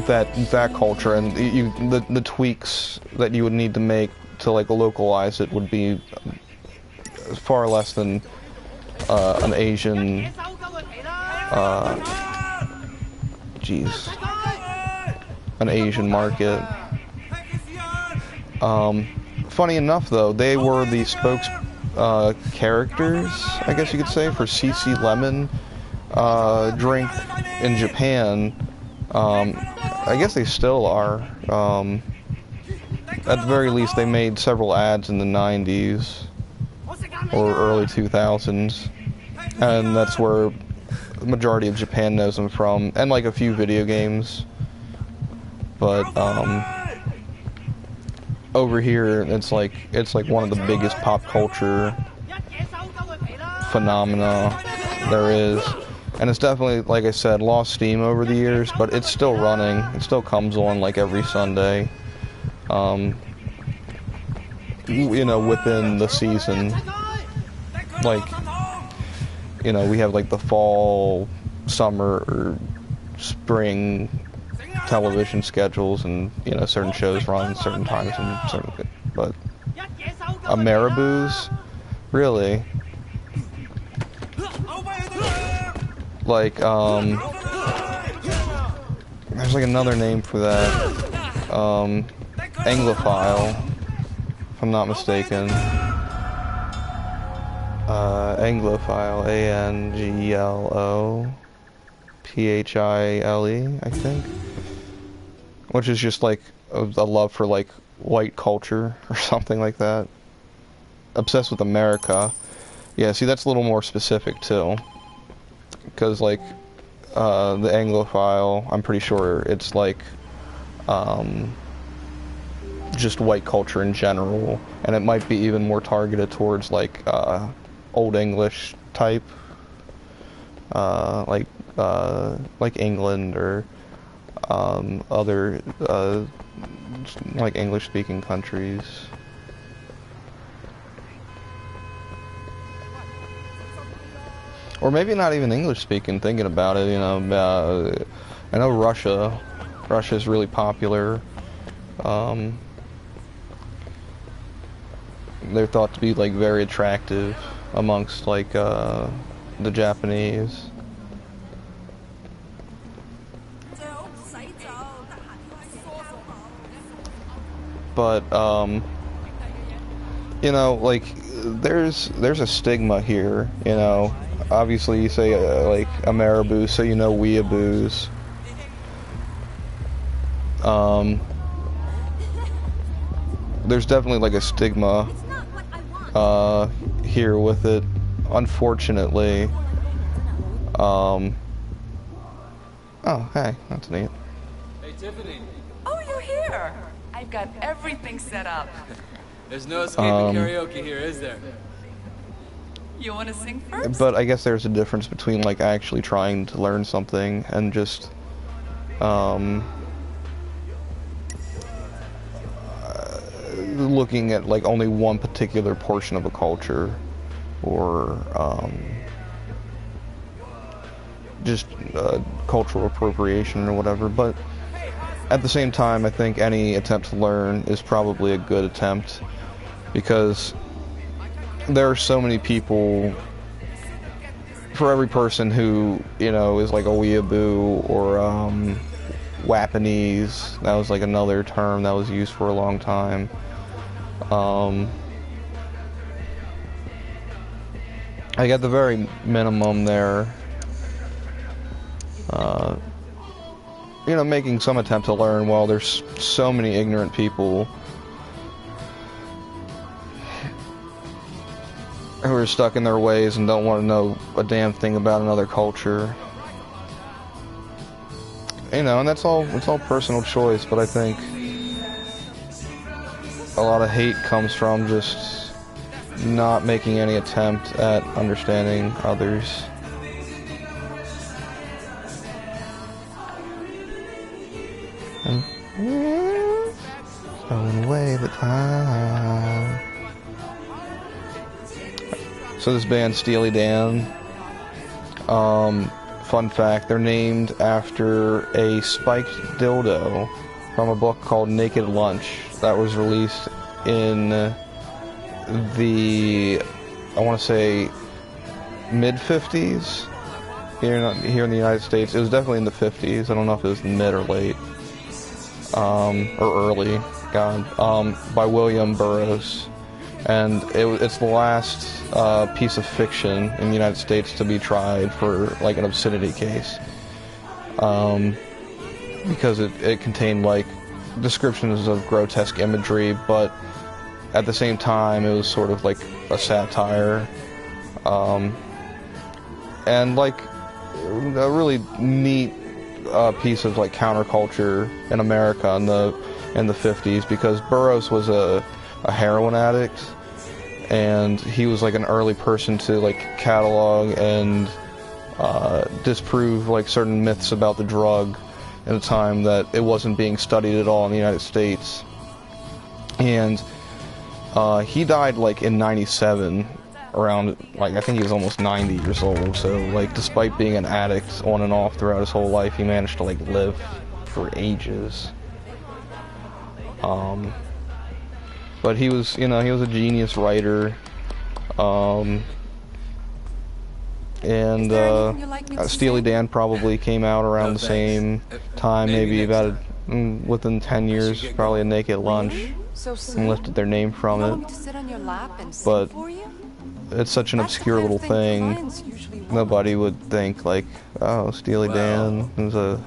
that culture, and the tweaks that you would need to make to like localize it would be far less than an Asian an Asian market. Funny enough, though, they were the spokes characters, I guess you could say, for CC Lemon drink in Japan. I guess they still are. At the very least, they made several ads in the 90s or early 2000s, and that's where the majority of Japan knows them from, and like a few video games. But over here, it's like one of the biggest pop culture phenomena there is. And it's definitely, like I said, lost steam over the years, but it's still running. It still comes on like every Sunday. You know, within the season. Like, you know, we have like the fall, summer, or spring television schedules, and, you know, certain shows run certain times and certain, but Marabou's, really? like, there's like another name for that. Anglophile, if I'm not mistaken. Anglophile, ANGLOPHILE, I think. Which is just like a love for like white culture or something like that. Obsessed with America. Yeah, see, that's a little more specific too. Because like, the Anglophile, I'm pretty sure it's like, just white culture in general, and it might be even more targeted towards like Old English type, like England or other like English-speaking countries. Or maybe not even English-speaking. Thinking about it, you know, I know Russia is really popular. They're thought to be like very attractive amongst like the Japanese. But you know, like there's a stigma here, you know. Obviously you say like Ameriboo, so you know weeaboos. There's definitely like a stigma here with it, unfortunately. Oh, hey, that's neat.
Hey, Tiffany.
Oh, you're here. I've got everything set up.
There's no escaping karaoke here, is there?
You want to sing first?
But I guess there's a difference between like actually trying to learn something and just looking at like only one particular portion of a culture, or just cultural appropriation or whatever. But at the same time, I think any attempt to learn is probably a good attempt, because there are so many people. For every person who, you know, is like a weeaboo or Wapanese, that was like another term that was used for a long time. Like at the very minimum there, you know, making some attempt to learn while there's so many ignorant people who are stuck in their ways and don't want to know a damn thing about another culture. You know, and it's all personal choice, but I think a lot of hate comes from just not making any attempt at understanding others. And throwing away the time. So this band, Steely Dan, fun fact, they're named after a spiked dildo from a book called Naked Lunch that was released in the, I want to say, mid-50s here in the United States. It was definitely in the 50s. I don't know if it was mid or late, or early, by William Burroughs. And it's the last piece of fiction in the United States to be tried for like an obscenity case, because it contained like descriptions of grotesque imagery, but at the same time it was sort of like a satire, and like a really neat piece of like counterculture in America in the 50s, because Burroughs was a heroin addict, and he was like an early person to like catalog and disprove like certain myths about the drug at a time that it wasn't being studied at all in the United States. And he died like in 97, around, like, I think he was almost 90 years old. So like, despite being an addict on and off throughout his whole life, he managed to like live for ages. But he was, you know, he was a genius writer. and Steely Dan probably came out around the same time, maybe about within 10 years, probably a Naked Lunch, and lifted their name from it. But it's such an obscure little thing. Nobody would think like, oh, Steely Dan is a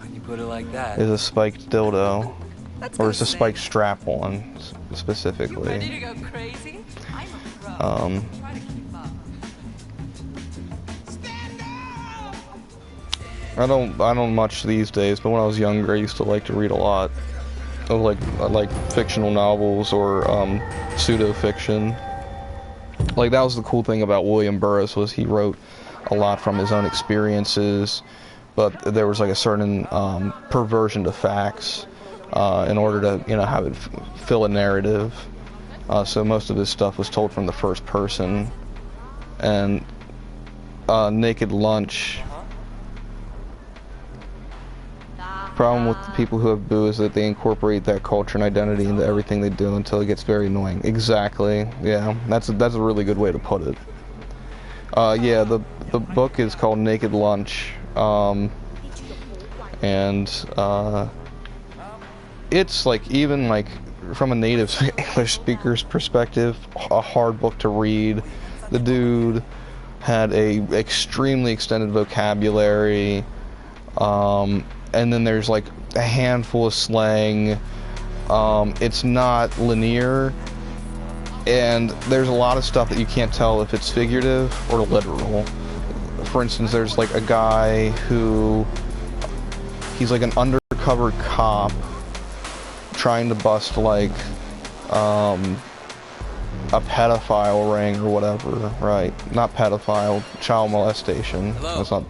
spiked dildo, or it's a spiked strap-on specifically. I don't much these days, but when I was younger, I used to like to read a lot of like fictional novels or pseudo-fiction. Like, that was the cool thing about William Burroughs, was he wrote a lot from his own experiences, but there was like a certain perversion to facts in order to, you know, have it fill a narrative. So most of his stuff was told from the first person. And Naked Lunch, problem with the people who have Boo is that they incorporate that culture and identity into everything they do until it gets very annoying. Exactly. Yeah, that's a really good way to put it. Yeah, the book is called Naked Lunch, and it's like, even like from a native English speaker's perspective, a hard book to read. The dude had a extremely extended vocabulary. And then there's like a handful of slang. It's not linear, and there's a lot of stuff that you can't tell if it's figurative or literal. For instance, there's like a guy who, he's like an undercover cop trying to bust like a pedophile ring or whatever, right? Not pedophile, child molestation. That's not,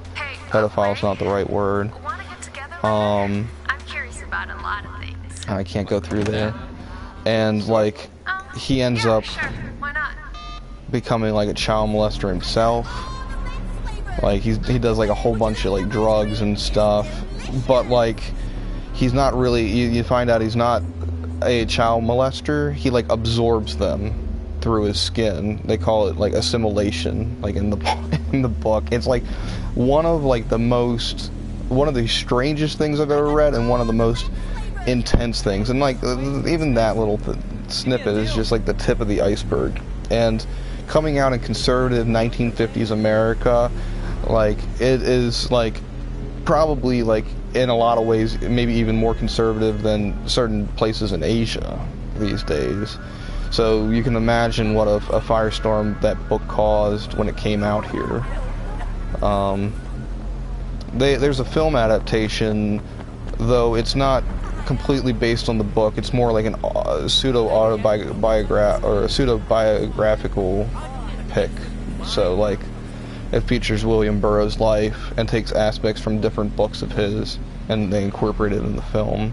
pedophile's not the right word. I'm curious about a lot of things. I can't go through there. And like, he ends up becoming like a child molester himself. Like, he does like a whole bunch of like drugs and stuff, but like, he's not really, you find out he's not a child molester. He like absorbs them through his skin. They call it like assimilation, like in the book. It's like one of the strangest things I've ever read, and one of the most intense things. And like, even that little snippet is just like the tip of the iceberg. And coming out in conservative 1950s America, like, it is like probably like in a lot of ways maybe even more conservative than certain places in Asia these days. So you can imagine what a firestorm that book caused when it came out here. There's a film adaptation, though it's not completely based on the book. It's more like a pseudo-biographical pick. So like, it features William Burroughs' life and takes aspects from different books of his, and they incorporate it in the film.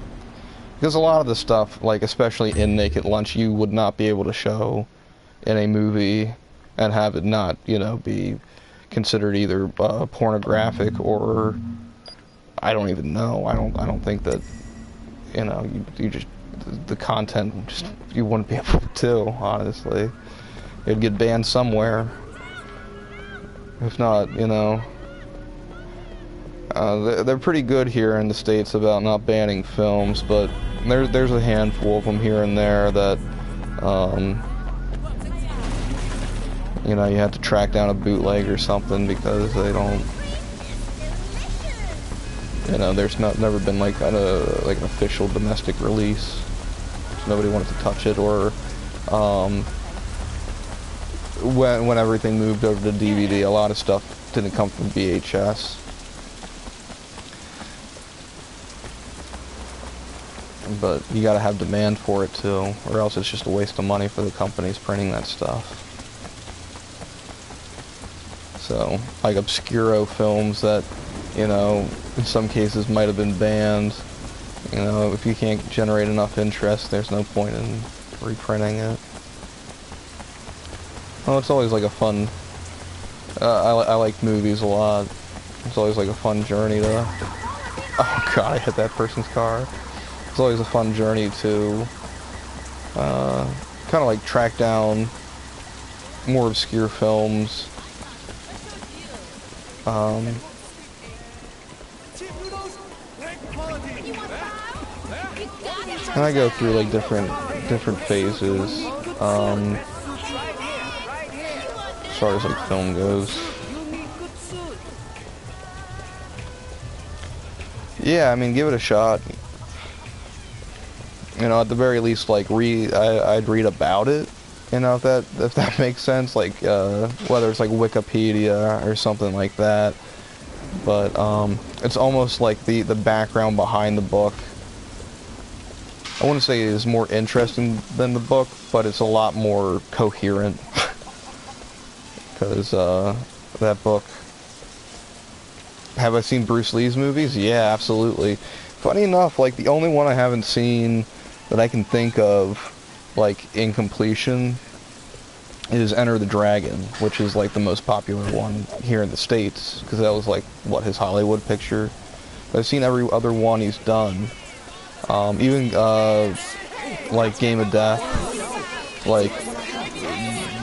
Because a lot of the stuff, like especially in Naked Lunch, you would not be able to show in a movie and have it not, you know, be considered either pornographic or, I don't even know. I don't think that, you know, you just, the content, just, you wouldn't be able to, honestly. It'd get banned somewhere. If not, you know, they're pretty good here in the States about not banning films, but there's a handful of them here and there that, you know, you have to track down a bootleg or something because they don't, you know, there's never been like an official domestic release. Nobody wanted to touch it, or when everything moved over to DVD, a lot of stuff didn't come from VHS. But you gotta have demand for it too, or else it's just a waste of money for the companies printing that stuff. So, like obscuro films that, you know, in some cases might have been banned, you know, if you can't generate enough interest, there's no point in reprinting it. Well, it's always like a fun, I like movies a lot. It's always like a fun journey to, oh god, I hit that person's car. It's always a fun journey to kind of like track down more obscure films And I go through like different phases. As far as like film goes. Yeah, I mean, give it a shot. You know, at the very least, like I'd read about it. You know, if that makes sense. Like whether it's like Wikipedia or something like that. But it's almost like the background behind the book. I wouldn't say it is more interesting than the book, but it's a lot more coherent. Because that book. Have I seen Bruce Lee's movies? Yeah, absolutely. Funny enough, like the only one I haven't seen that I can think of, like in completion, is Enter the Dragon, which is like the most popular one here in the States, because that was like what his Hollywood picture. But I've seen every other one he's done. Even like Game of Death, like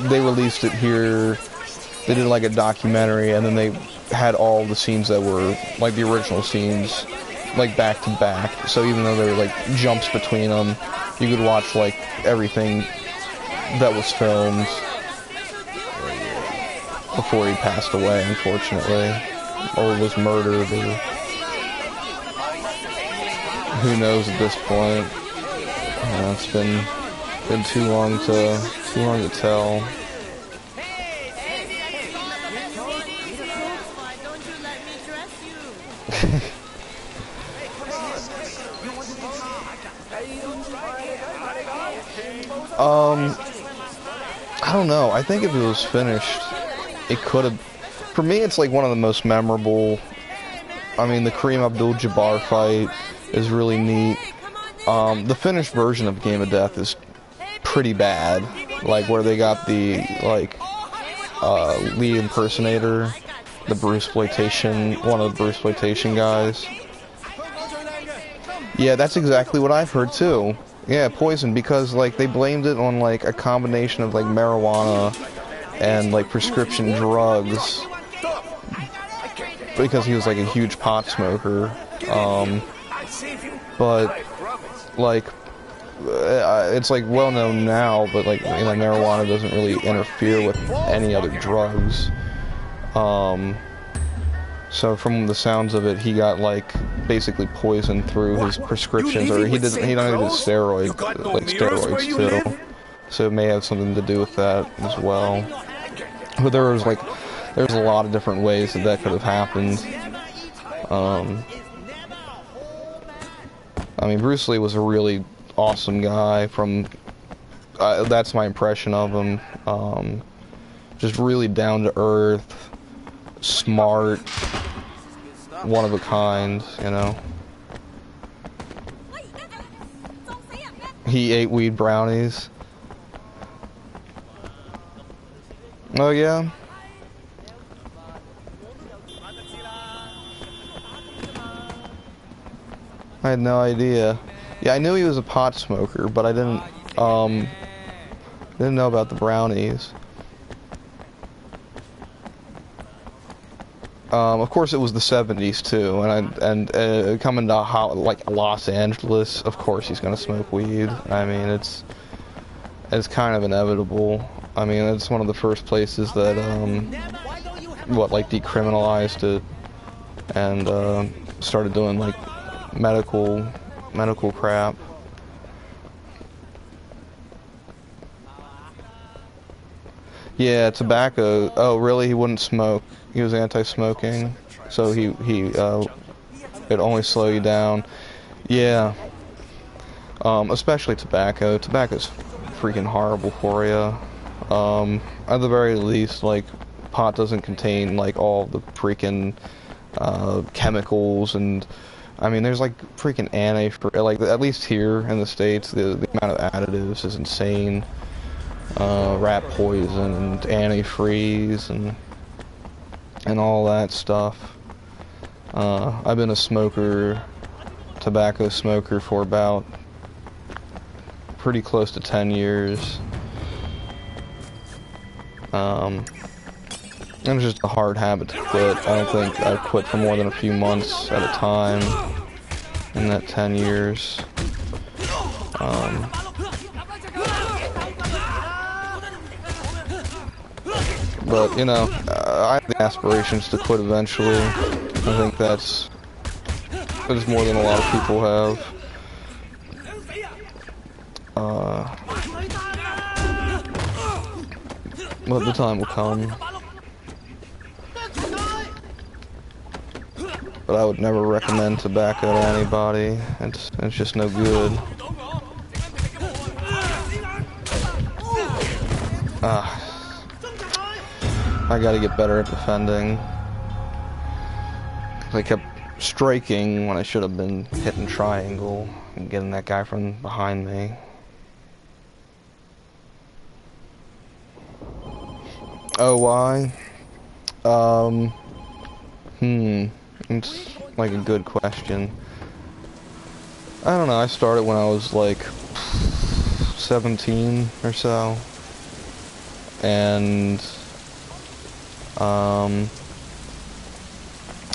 they released it here. They did like a documentary, and then they had all the scenes that were like the original scenes, like back to back. So even though there were like jumps between them, you could watch like everything that was filmed before he passed away, unfortunately, or was murdered, or who knows at this point. It's been too long to tell. I don't know. I think if it was finished, it could have. For me, it's like one of the most memorable. I mean, the Kareem Abdul-Jabbar fight is really neat. The finished version of Game of Death is pretty bad. Like where they got the Lee impersonator, the Bruceploitation, one of the Bruceploitation guys. Yeah, that's exactly what I've heard too. Yeah, poison, because like they blamed it on like a combination of like marijuana and like prescription drugs, because he was like a huge pot smoker. But like it's like well known now, but like, you know, marijuana doesn't really interfere with any other drugs. So from the sounds of it, he got like basically poisoned through his prescriptions, or he don't even do steroids too. So it may have something to do with that as well. But there's a lot of different ways that could have happened. I mean, Bruce Lee was a really awesome guy. That's my impression of him. Just really down to earth, smart, one of a kind, you know. He ate weed brownies. Oh yeah? I had no idea. Yeah, I knew he was a pot smoker, but I didn't know about the brownies. Of course, it was the 70s too, and coming to like Los Angeles, of course he's gonna smoke weed. I mean, it's kind of inevitable. I mean, it's one of the first places that like decriminalized it and started doing like medical crap. Yeah, tobacco. Oh, really? He wouldn't smoke. He was anti-smoking, so it'd only slow you down. Yeah. Especially tobacco. Tobacco's freaking horrible for you. At the very least, like, pot doesn't contain like all the freaking chemicals, and I mean, there's like freaking like at least here in the States, the amount of additives is insane. Rat poison and antifreeze and all that stuff. I've been a tobacco smoker for about pretty close to 10 years. And it's just a hard habit to quit. I don't think I've quit for more than a few months at a time in that 10 years. But, you know, I have the aspirations to quit eventually. I think that's more than a lot of people have. But the time will come. But I would never recommend tobacco to anybody. It's just no good. I gotta get better at defending. I kept striking when I should have been hitting triangle and getting that guy from behind me. Oh, why? It's like a good question. I don't know, I started when I was like 17 or so. And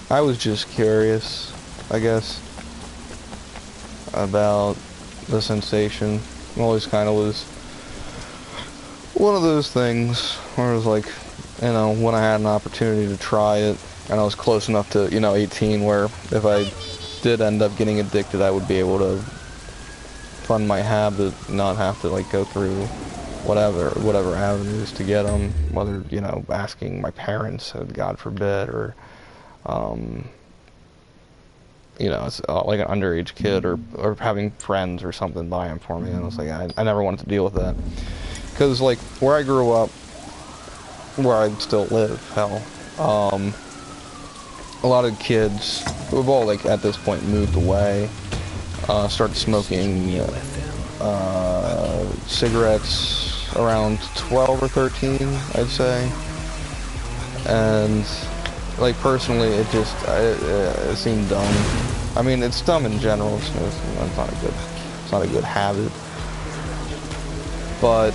I was just curious, I guess, about the sensation. Always kind of was one of those things where it was like, you know, when I had an opportunity to try it, and I was close enough to, you know, 18, where if I did end up getting addicted, I would be able to fund my habit, not have to, like, go through whatever avenues to get them, whether, you know, asking my parents, God forbid, or, you know, it's like an underage kid, or having friends or something buy them for me, and I was like, I never wanted to deal with that. Because, like, where I grew up, where I still live, hell, a lot of kids, we've all, like, at this point moved away, started smoking cigarettes around 12 or 13, I'd say. And, like, personally, it just, it seemed dumb. I mean, it's dumb in general, it's not a good habit. But,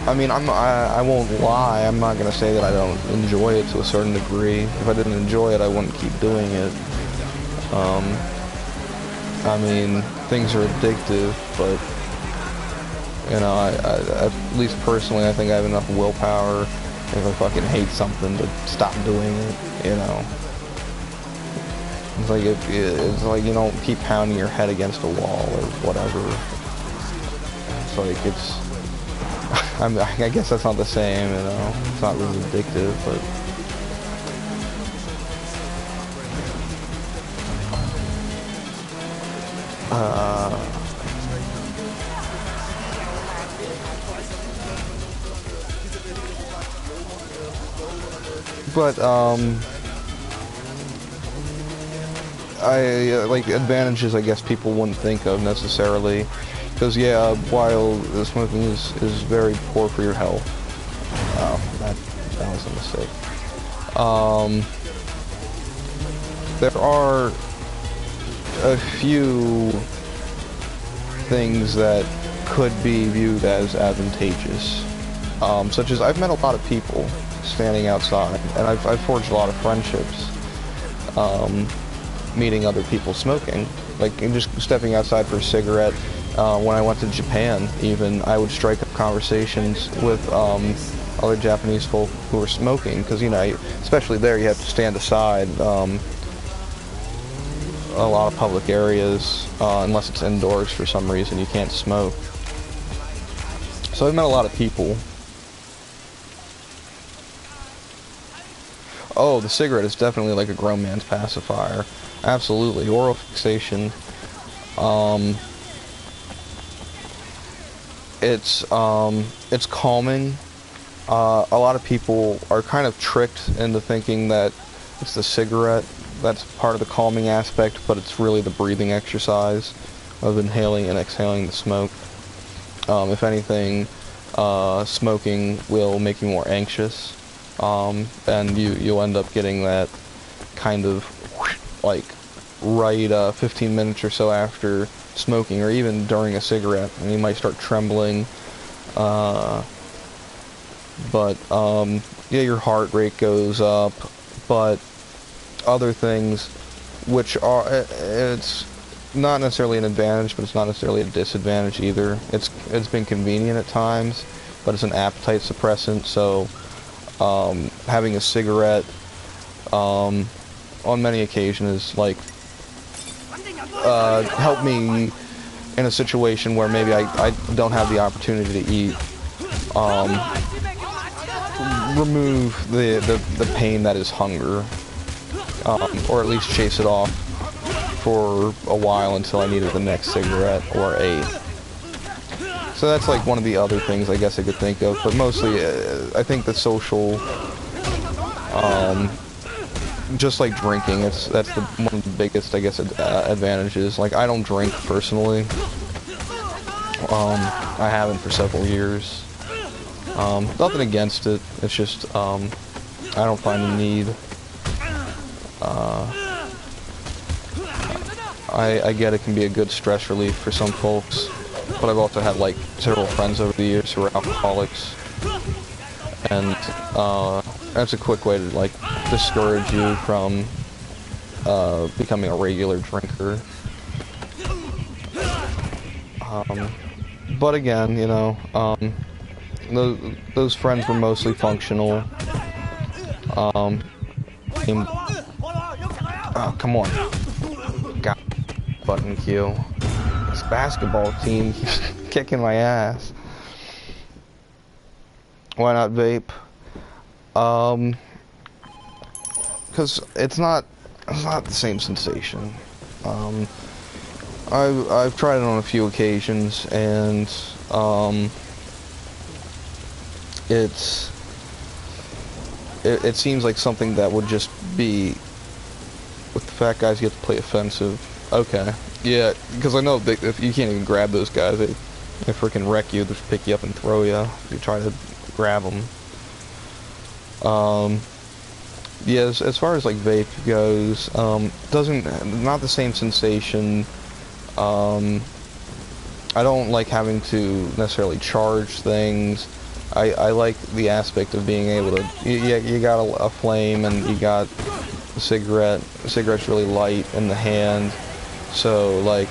I mean, I won't lie, I'm not gonna say that I don't enjoy it to a certain degree. If I didn't enjoy it, I wouldn't keep doing it. I mean, things are addictive, but, you know, at least personally, I think I have enough willpower if I fucking hate something to stop doing it, you know. It's like you don't keep pounding your head against a wall or whatever. It's like I guess that's not the same, you know. It's not really addictive, but like advantages I guess people wouldn't think of necessarily, because yeah, while smoking is very poor for your health. Oh, that was a mistake. There are a few things that could be viewed as advantageous, such as I've met a lot of people standing outside, and I've forged a lot of friendships, meeting other people smoking, like just stepping outside for a cigarette. When I went to Japan, even, I would strike up conversations with other Japanese folk who were smoking, because, you know, especially there, you have to stand aside a lot of public areas, unless it's indoors for some reason, you can't smoke. So I've met a lot of people. Oh, the cigarette is definitely like a grown man's pacifier. Absolutely. Oral fixation. It's calming. A lot of people are kind of tricked into thinking that it's the cigarette that's part of the calming aspect, but it's really the breathing exercise of inhaling and exhaling the smoke. If anything, smoking will make you more anxious, and you'll end up getting that kind of like right 15 minutes or so after smoking, or even during a cigarette, and you might start trembling. But yeah, your heart rate goes up, but other things which are, it's not necessarily an advantage, but it's not necessarily a disadvantage either. It's been convenient at times, but it's an appetite suppressant, so having a cigarette on many occasions like helped me in a situation where maybe I don't have the opportunity to eat, remove the pain that is hunger, or at least chase it off for a while until I needed the next cigarette or ate. So that's like one of the other things I guess I could think of, but mostly I think the social, just like drinking, that's one of the biggest, I guess, advantages. Like, I don't drink personally. I haven't for several years. Nothing against it. It's just I don't find the need. I get it can be a good stress relief for some folks, but I've also had like several friends over the years who are alcoholics, and that's a quick way to like discourage you from becoming a regular drinker. But again, you know, those friends were mostly functional. Oh, come on. Got button Q. This basketball team kicking my ass. Why not vape? Because it's not the same sensation. I've tried it on a few occasions, and it seems like something that would just be, with the fat guys, you have to play offensive. Okay, yeah, because I know if you can't even grab those guys, they freaking wreck you. They just pick you up and throw you if you try to grab them. Yeah, as far as like vape goes, not the same sensation. I don't like having to necessarily charge things. I like the aspect of being able to, you got a flame and you got a cigarette. The cigarette's really light in the hand, so like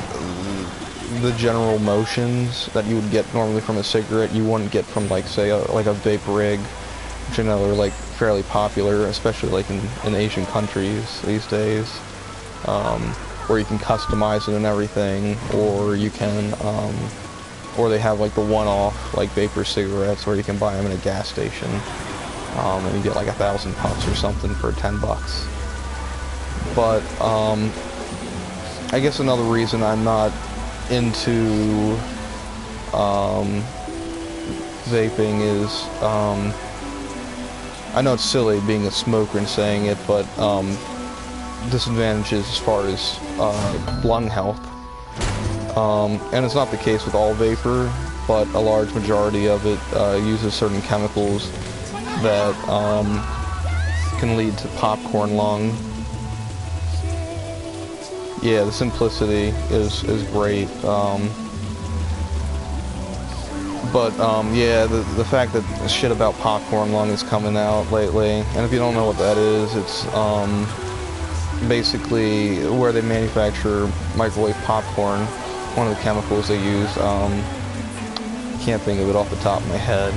the general motions that you would get normally from a cigarette, you wouldn't get from like, say, like a vape rig, which I know are like fairly popular, especially like in Asian countries these days, where you can customize it and everything, or you can, or they have like the one-off like vapor cigarettes where you can buy them in a gas station, and you get like 1,000 puffs or something for $10. But I guess another reason I'm not into vaping is, I know it's silly being a smoker and saying it, but disadvantages as far as lung health. And it's not the case with all vapor, but a large majority of it uses certain chemicals that can lead to popcorn lung. Yeah, the simplicity is great. Yeah, the fact that the shit about popcorn lung is coming out lately, and if you don't know what that is, it's basically where they manufacture microwave popcorn. One of the chemicals they use, can't think of it off the top of my head,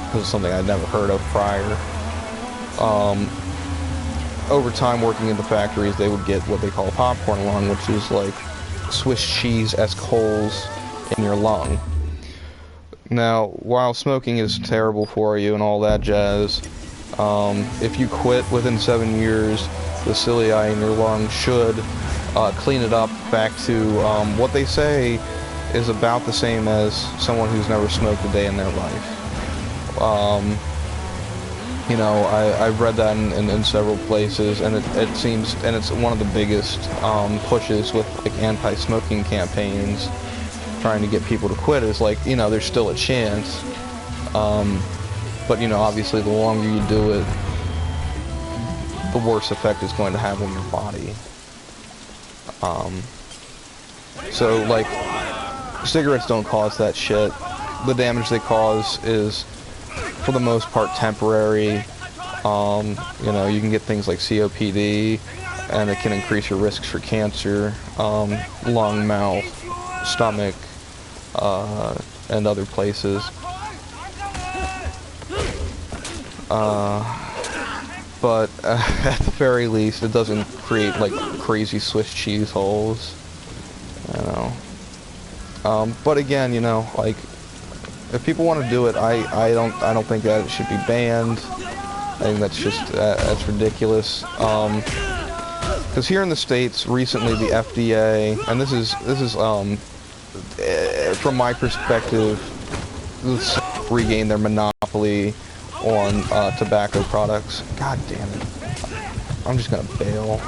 because it's something I'd never heard of prior. Over time working in the factories, they would get what they call popcorn lung, which is like Swiss cheese-esque holes in your lung. Now, while smoking is terrible for you and all that jazz, if you quit within 7 years, the cilia in your lung should clean it up back to what they say is about the same as someone who's never smoked a day in their life. You know, I've read that in several places, and it seems, and it's one of the biggest pushes with like anti-smoking campaigns, trying to get people to quit, is like, you know, there's still a chance, but you know, obviously the longer you do it, the worse effect it's going to have on your body. So like, cigarettes don't cause that shit. The damage they cause is for the most part, temporary. You know, you can get things like COPD, and it can increase your risks for cancer, lung, mouth, stomach, and other places. But at the very least, it doesn't create like crazy Swiss cheese holes. You know. But again, you know, like if people want to do it, I don't think that it should be banned. I think that's just that's ridiculous. Because here in the States, recently the FDA, and this is from my perspective, let's regain their monopoly on tobacco products. God damn it! I'm just gonna bail.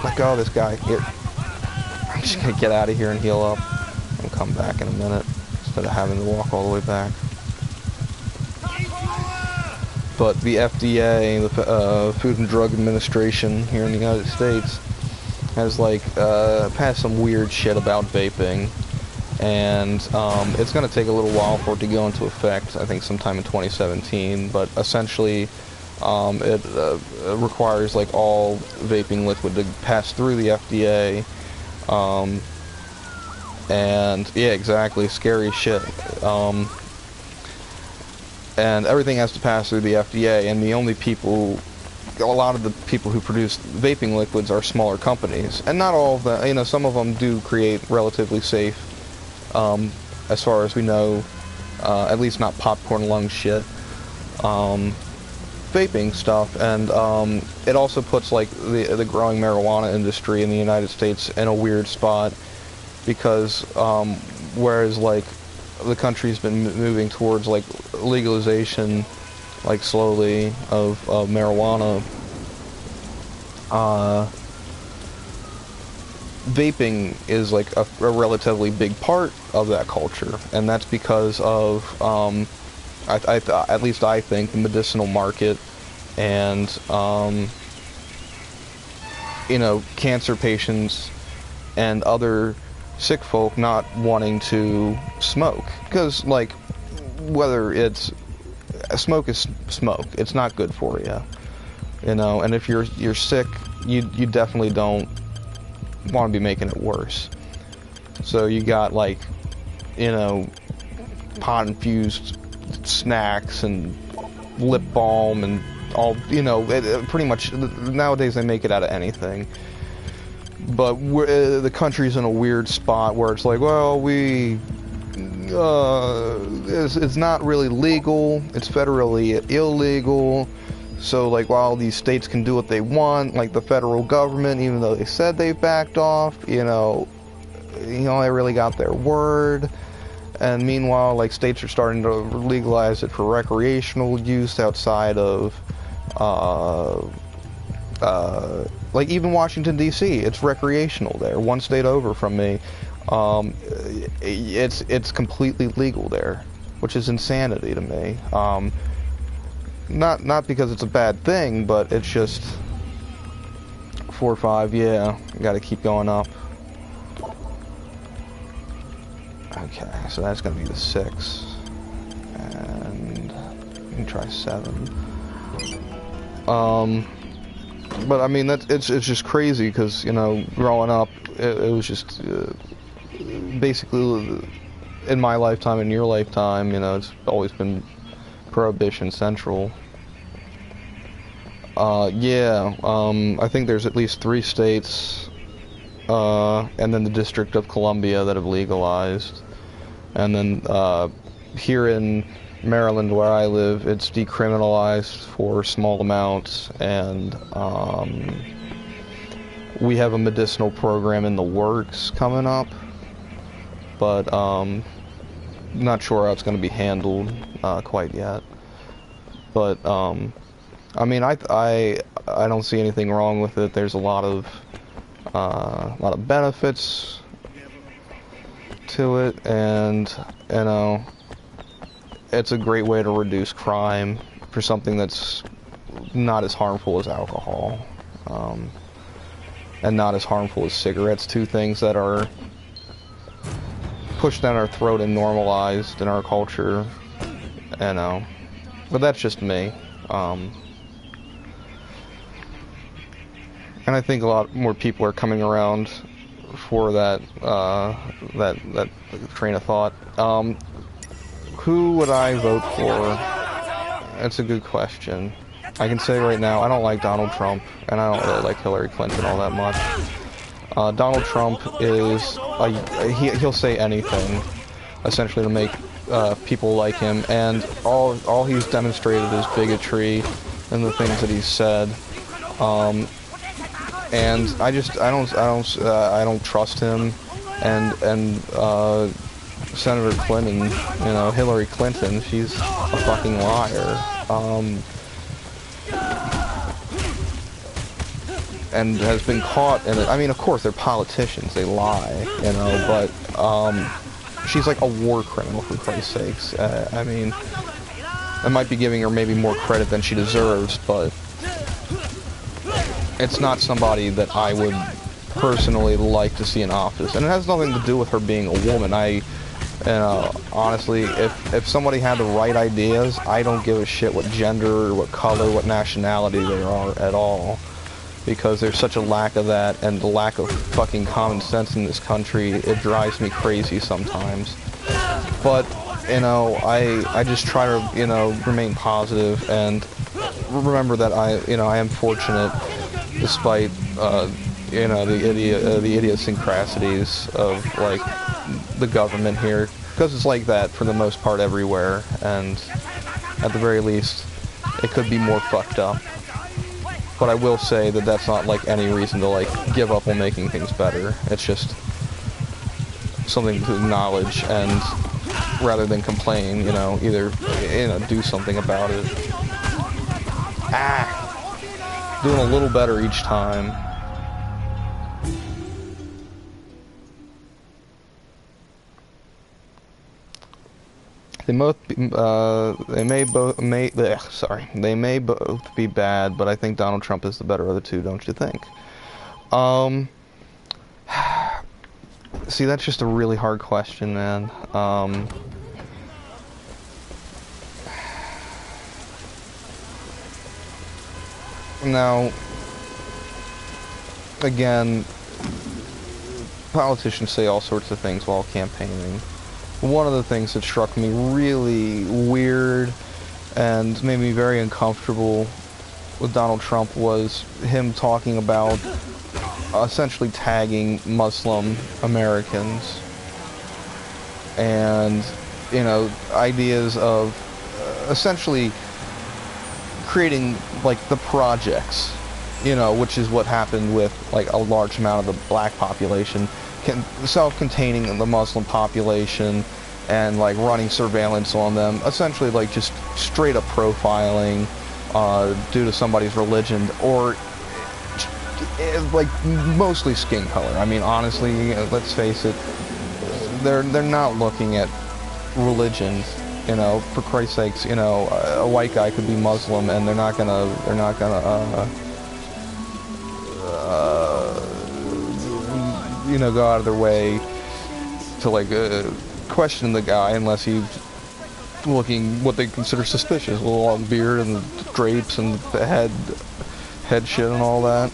Let go of this guy. Here. I'm just gonna get out of here and heal up, and come back in a minute instead of having to walk all the way back. But the FDA, the Food and Drug Administration here in the United States, has like passed some weird shit about vaping, and it's going to take a little while for it to go into effect. I think sometime in 2017. But essentially, it requires like all vaping liquid to pass through the FDA. And yeah, exactly, scary shit. And everything has to pass through the FDA, and the only people, a lot of the people who produce vaping liquids are smaller companies, and not all of them, you know, some of them do create relatively safe, as far as we know, at least not popcorn lung shit, vaping stuff, and it also puts like the growing marijuana industry in the United States in a weird spot, because whereas like the country's been moving towards like legalization, like slowly, of marijuana, vaping is like a relatively big part of that culture, and that's because of at least I think the medicinal market, and you know, cancer patients and other sick folk not wanting to smoke, because like whether it's smoke is smoke, it's not good for you, you know, and if you're sick, you definitely don't want to be making it worse. So you got like, you know, pot infused snacks and lip balm and all, you know, pretty much nowadays they make it out of anything. But the country's in a weird spot where it's like, well, it's not really legal, it's federally illegal, so like while these states can do what they want, like the federal government, even though they said they backed off, you know, they really got their word, and meanwhile, like states are starting to legalize it for recreational use outside of, like even Washington D.C., it's recreational there. One state over from me, it's completely legal there, which is insanity to me. Not because it's a bad thing, but it's just 4 or 5. Yeah, got to keep going up. Okay, so that's gonna be the 6, and we can try 7. But I mean, it's just crazy, because, you know, growing up, it was just basically in my lifetime, in your lifetime, you know, it's always been Prohibition Central. Yeah, I think there's at least 3 states, and then the District of Columbia that have legalized, and then here in Maryland, where I live, it's decriminalized for small amounts, and we have a medicinal program in the works coming up, but not sure how it's going to be handled quite yet. But I mean, I don't see anything wrong with it. There's a lot of benefits to it, and you know, it's a great way to reduce crime for something that's not as harmful as alcohol, and not as harmful as cigarettes, 2 things that are pushed down our throat and normalized in our culture, you know. But that's just me. And I think a lot more people are coming around for that that train of thought. Who would I vote for? That's a good question. I can say right now, I don't like Donald Trump, and I don't really like Hillary Clinton all that much. Donald Trump is, he'll say anything, essentially, to make people like him, and all he's demonstrated is bigotry and the things that he's said. And I don't trust him, and Senator Clinton, you know, Hillary Clinton, she's a fucking liar. And has been caught in it. I mean, of course, they're politicians, they lie, you know, but she's like a war criminal, for Christ's sakes. I mean, I might be giving her maybe more credit than she deserves, but it's not somebody that I would personally like to see in office. And it has nothing to do with her being a woman. Honestly, if somebody had the right ideas, I don't give a shit what gender, what color, what nationality they are at all. Because there's such a lack of that, and the lack of fucking common sense in this country, it drives me crazy sometimes. But, you know, I just try to, you know, remain positive and remember that I am fortunate, despite, you know, the idiosyncrasies of, like, the government here, because it's like that for the most part everywhere, and at the very least, it could be more fucked up. But I will say that that's not, like, any reason to, like, give up on making things better. It's just something to acknowledge, and rather than complain, you know, either, you know, do something about it. Doing a little better each time. They may both be bad, but I think Donald Trump is the better of the two, don't you think? See, that's just a really hard question, man. Now, again, politicians say all sorts of things while campaigning. One of the things that struck me really weird and made me very uncomfortable with Donald Trump was him talking about essentially tagging Muslim Americans and, you know, ideas of essentially creating, like, the projects, you know, which is what happened with, like, a large amount of the black population, self-containing the Muslim population and, like, running surveillance on them, essentially, like, just straight up profiling due to somebody's religion, or like mostly skin color. I mean, honestly, let's face it, they're not looking at religions. You know, for Christ's sakes, you know, a white guy could be Muslim, and they're not gonna you know, go out of their way to, like, question the guy unless he's looking what they consider suspicious, with a long beard and the drapes and the head shit and all that.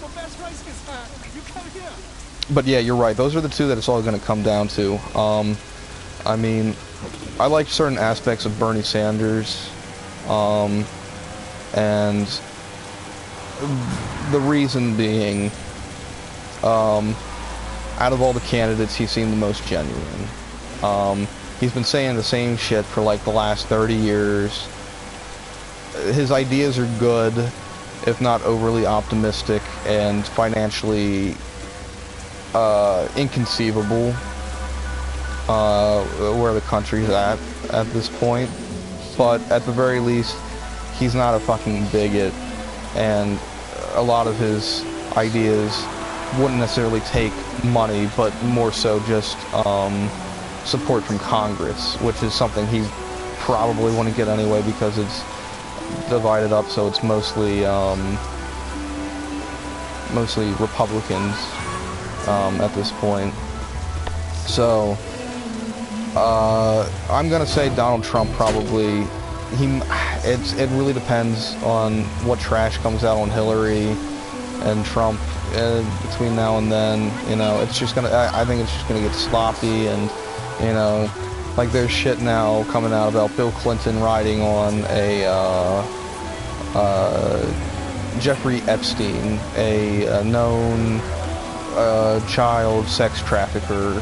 But yeah, you're right. Those are the two that it's all going to come down to. I mean, I like certain aspects of Bernie Sanders, and the reason being, out of all the candidates, he seemed the most genuine. He's been saying the same shit for, like, the last 30 years. His ideas are good, if not overly optimistic, and financially inconceivable where the country's at this point. But at the very least, he's not a fucking bigot, and a lot of his ideas wouldn't necessarily take money, but more so just support from Congress, which is something he probably wouldn't get anyway because it's divided up, so it's mostly Republicans at this point. So I'm gonna say Donald Trump probably it really depends on what trash comes out on Hillary and Trump between now and then. You know, it's just gonna. I think it's just gonna get sloppy, and you know, like there's shit now coming out about Bill Clinton riding on a Jeffrey Epstein, a known child sex trafficker.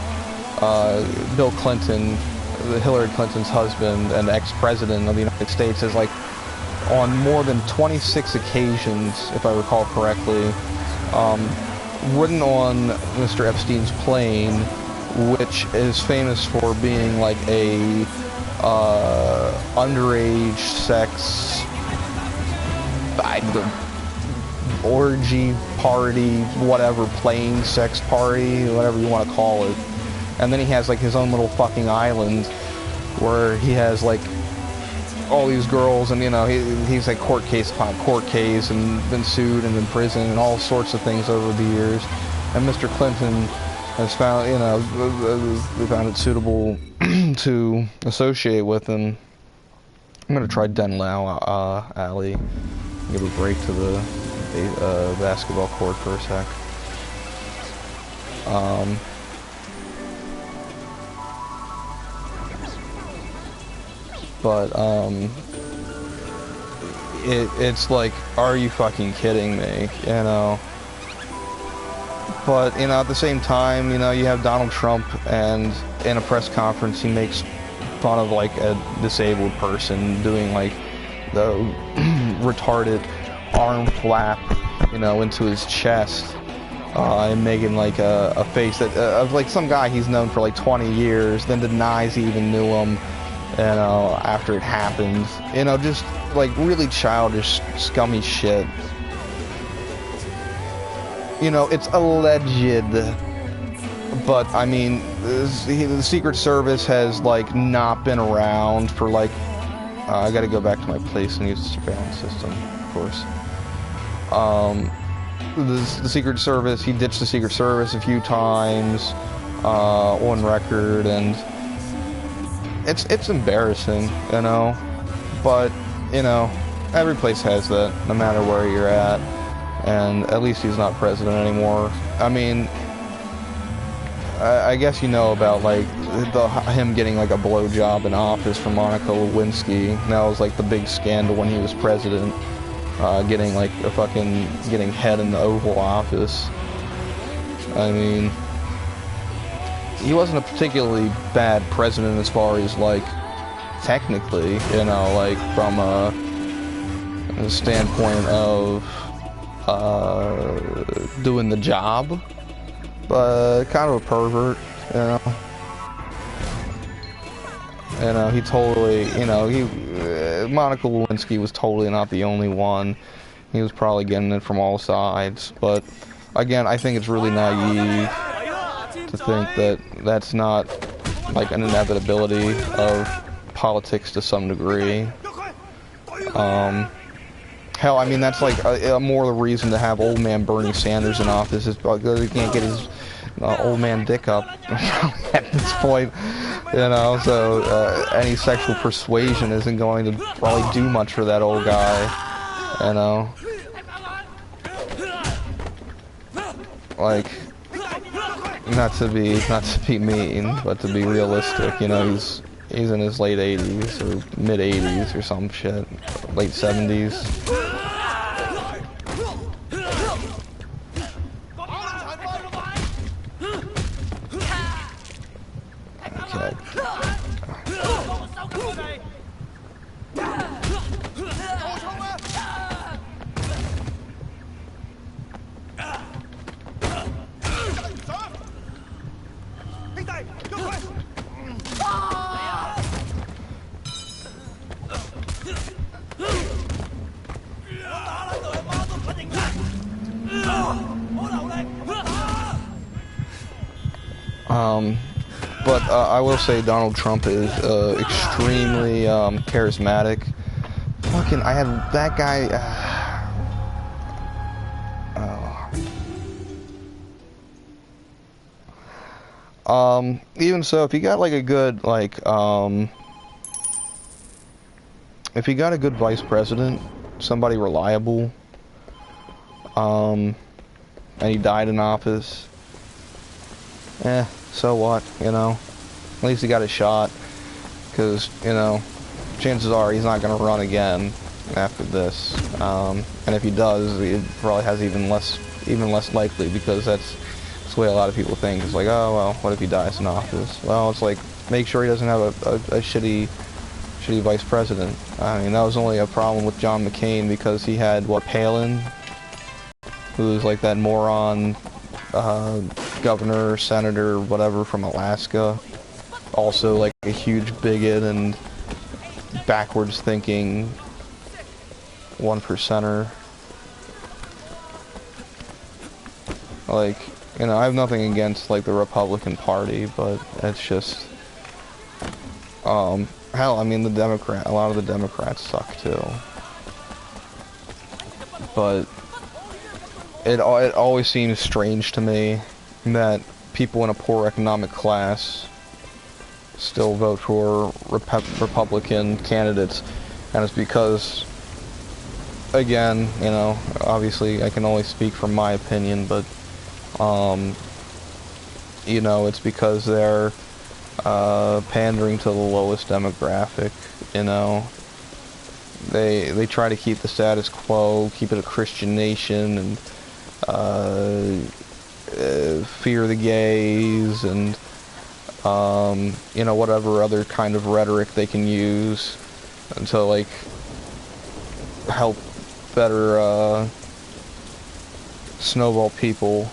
Bill Clinton, Hillary Clinton's husband and ex-president of the United States, has like on more than 26 occasions, if I recall correctly, ridden on Mr. Epstein's plane, which is famous for being like a underage sex orgy party, whatever, plane sex party, whatever you want to call it. And then he has like his own little fucking island where he has like all these girls, and you know, he's like court case upon court case, and been sued and in prison and all sorts of things over the years. And Mr. Clinton has found, you know, we found it suitable to associate with him. I'm gonna try Denlau Alley. Give a break to the basketball court for a sec. But it's like, are you fucking kidding me? You know. But you know, at the same time, you know, you have Donald Trump, and in a press conference, he makes fun of like a disabled person doing like the retarded arm flap, you know, into his chest, and making like a face that of like some guy he's known for like 20 years, then denies he even knew him, you know, after it happened. You know, just like really childish, scummy shit. You know, it's alleged, but I mean, the Secret Service has like not been around for like, I gotta go back to my place and use the surveillance system, of course. The Secret Service, he ditched the Secret Service a few times, on record, and it's embarrassing, you know, but, you know, every place has that, no matter where you're at, and at least he's not president anymore. I mean, I guess you know about, like, him getting, like, a blowjob in office from Monica Lewinsky. That was, like, the big scandal when he was president, getting, like, getting head in the Oval Office. I mean, he wasn't a particularly bad president as far as, like, technically, you know, like, from a standpoint of doing the job, but kind of a pervert, you know. You know, he totally, you know, Monica Lewinsky was totally not the only one. He was probably getting it from all sides, but again, I think it's really naive to think that that's not like an inevitability of politics to some degree. Hell, I mean, that's like more the reason to have old man Bernie Sanders in office is because he can't get his old man dick up at this point, you know, so any sexual persuasion isn't going to probably do much for that old guy, you know. Like, not to be mean, but to be realistic, you know, he's in his late 80s or mid 80s or some shit, late 70s. Okay. But I will say Donald Trump is extremely charismatic. Fucking, I had that guy. Even so, if you got like a good like if he got a good vice president, somebody reliable, and he died in office, so what, you know? At least he got a shot, because, you know, chances are he's not going to run again after this. And if he does, it probably has even less likely, because that's the way a lot of people think. It's like, oh, well, what if he dies in office? Well, it's like, make sure he doesn't have a shitty vice president. I mean, that was only a problem with John McCain because he had, Palin, who was like that moron governor, senator, whatever, from Alaska. Also like a huge bigot and backwards thinking one percenter. Like, you know, I have nothing against like the Republican Party, but it's just hell, I mean, a lot of the Democrats suck too. But it always seems strange to me that people in a poor economic class still vote for Republican candidates, and it's because, again, you know, obviously I can only speak from my opinion, but you know, it's because they're pandering to the lowest demographic. You know, they try to keep the status quo, keep it a Christian nation, and fear the gays, and you know, whatever other kind of rhetoric they can use to like help better snowball people,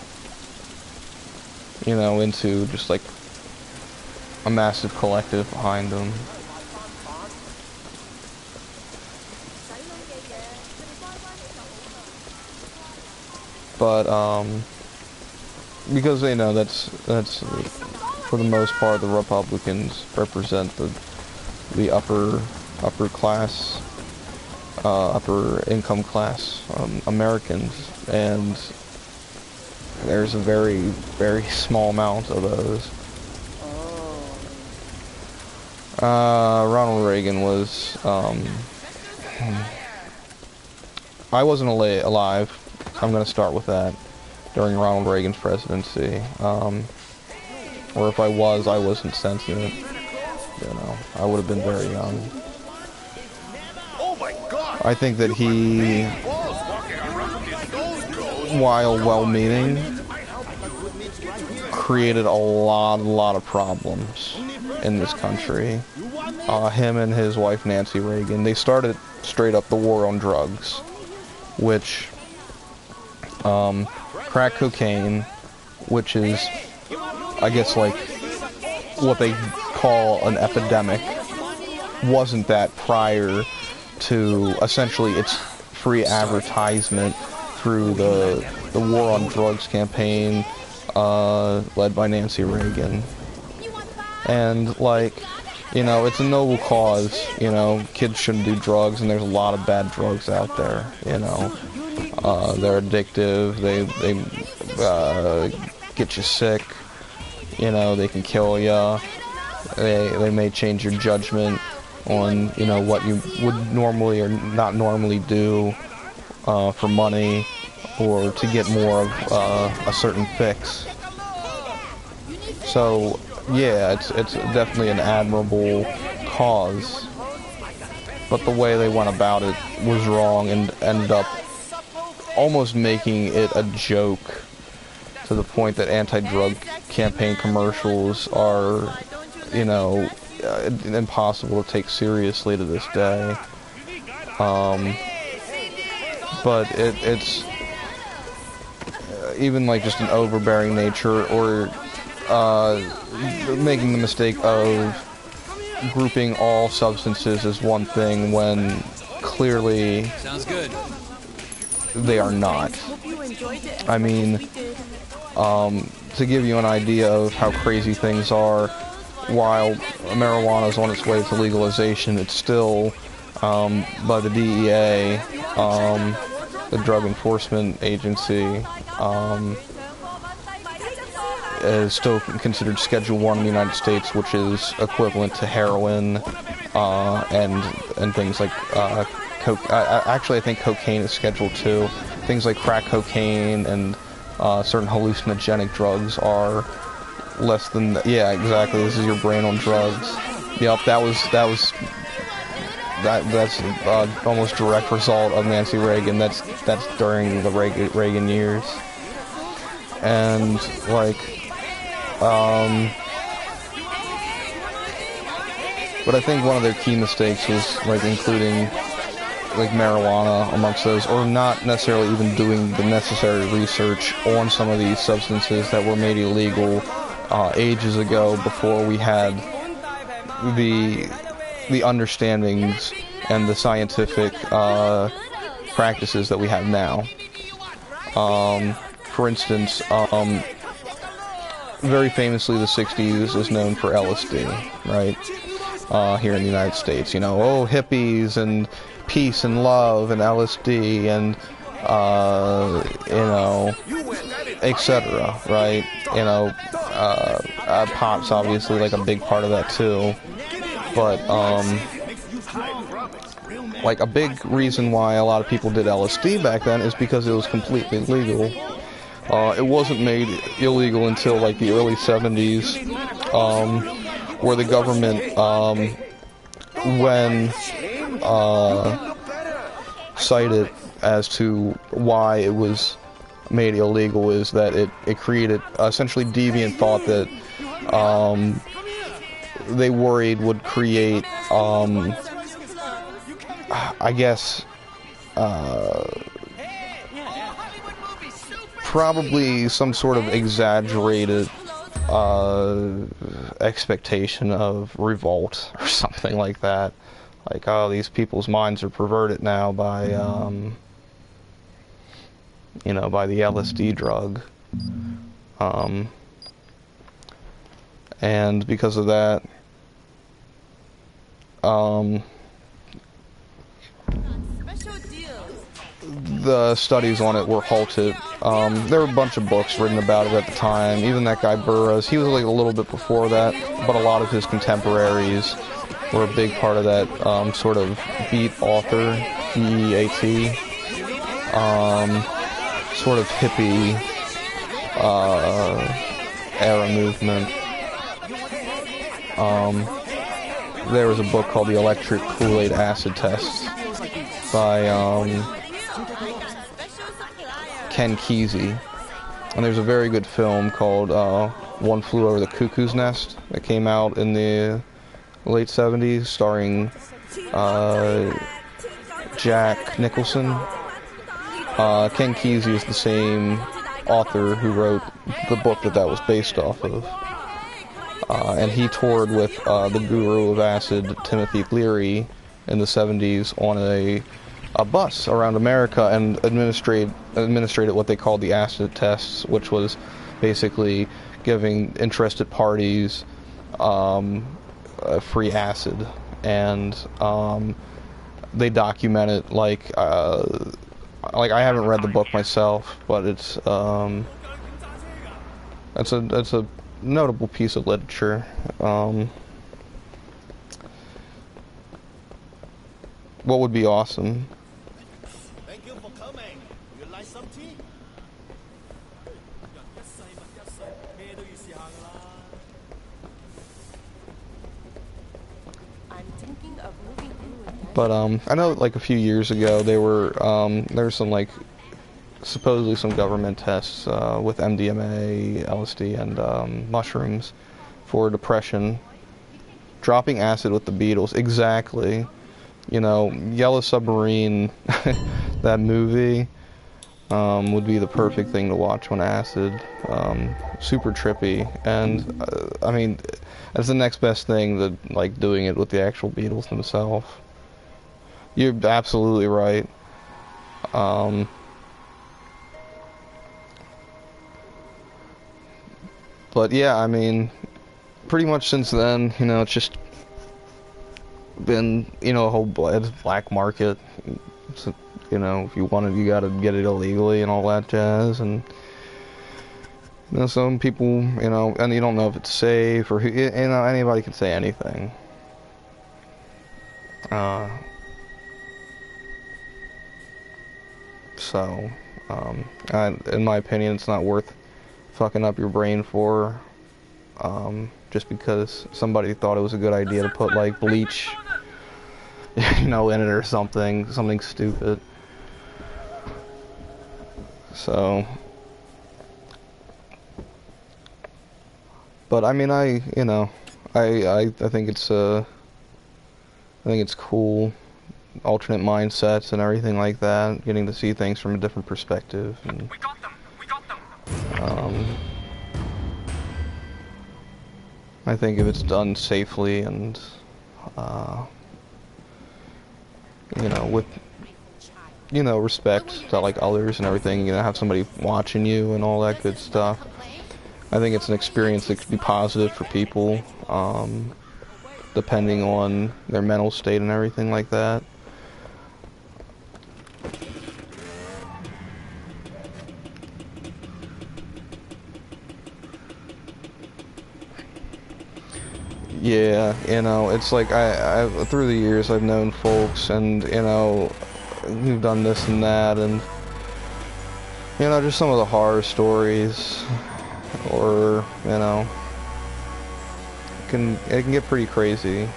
you know, into just like a massive collective behind them. But because they know that's for the most part the Republicans represent the upper class, upper income class Americans, and there's a very, very small amount of those. Ronald Reagan was, I wasn't alive. I'm going to start with that. During Ronald Reagan's presidency. Or if I wasn't sensitive. You know, I would have been very young. I think that he, while well-meaning, created a lot of problems in this country. Him and his wife Nancy Reagan, they started straight up the war on drugs, which crack cocaine, which is, I guess, like what they call an epidemic, wasn't that prior to essentially its free advertisement through the war on drugs campaign led by Nancy Reagan. And like, you know, it's a noble cause. You know, kids shouldn't do drugs, and there's a lot of bad drugs out there. You know, they're addictive. They get you sick. You know, they can kill you. They may change your judgment on, you know, what you would normally or not normally do for money or to get more of a certain fix. So yeah, it's definitely an admirable cause, but the way they went about it was wrong and ended up almost making it a joke, to the point that anti-drug campaign commercials are, you know, impossible to take seriously to this day. But it's even like just an overbearing nature, or making the mistake of grouping all substances as one thing when clearly
sounds good.
They are not. I mean, to give you an idea of how crazy things are, while marijuana is on its way to legalization, it's still, by the DEA, the Drug Enforcement Agency, is still considered Schedule 1 in the United States, which is equivalent to heroin and things like coke. Actually, I think cocaine is scheduled too. Things like crack cocaine and certain hallucinogenic drugs are less than. Yeah, exactly. This is your brain on drugs. Yep, that's almost direct result of Nancy Reagan. That's during the Reagan years, and like, but I think one of their key mistakes was like including like marijuana amongst those, or not necessarily even doing the necessary research on some of these substances that were made illegal ages ago, before we had the understandings and the scientific practices that we have now. For instance, very famously, the 60s is known for LSD, right? Here in the United States, you know, oh, hippies and peace and love and LSD and, you know, etc., right? You know, pop's obviously like a big part of that too. But, like, a big reason why a lot of people did LSD back then is because it was completely legal. It wasn't made illegal until, like, the early 70s, where the government, when cited as to why it was made illegal, is that it created essentially deviant thought that they worried would create, I guess, probably some sort of exaggerated expectation of revolt or something like that. Like, oh, these people's minds are perverted now by, you know, by the LSD drug. And because of that, the studies on it were halted. There were a bunch of books written about it at the time. Even that guy Burroughs, he was like a little bit before that, but a lot of his contemporaries were a big part of that sort of beat author, B-E-A-T, sort of hippie era movement. There was a book called The Electric Kool-Aid Acid Test by Ken Kesey, and there's a very good film called One Flew Over the Cuckoo's Nest that came out in the late 70s, starring Jack Nicholson. Ken Kesey is the same author who wrote the book that was based off of. And he toured with the guru of acid, Timothy Leary, in the 70s on a bus around America and administrated what they called the acid tests, which was basically giving interested parties free acid. And they documented, like I haven't read the book myself, but it's a notable piece of literature. What would be awesome?
Thank you for coming. You like some tea?
But I know like a few years ago there were some like supposedly some government tests with MDMA, LSD, and mushrooms for depression. Dropping acid with the Beatles, exactly. You know, Yellow Submarine, that movie, would be the perfect thing to watch on acid. Super trippy, and I mean, that's the next best thing to like doing it with the actual Beatles themselves. You're absolutely right. But yeah, I mean, pretty much since then, you know, it's just been, you know, a whole black market. So, you know, if you want it, you gotta get it illegally and all that jazz. And you know, some people, you know, and you don't know if it's safe or, you know, anybody can say anything. So, in my opinion, it's not worth fucking up your brain for, just because somebody thought it was a good idea to put, like, bleach, you know, in it or something stupid. So, but I mean, I think it's cool, alternate mindsets and everything like that, getting to see things from a different perspective. And, we got them. I think if it's done safely and, you know, with, you know, respect to, like, others and everything, you know, have somebody watching you and all that good stuff. I think it's an experience that could be positive for people, depending on their mental state and everything like that. Yeah, you know, it's like I through the years I've known folks and, you know, who've done this and that, and, you know, just some of the horror stories, or, you know, it can get pretty crazy.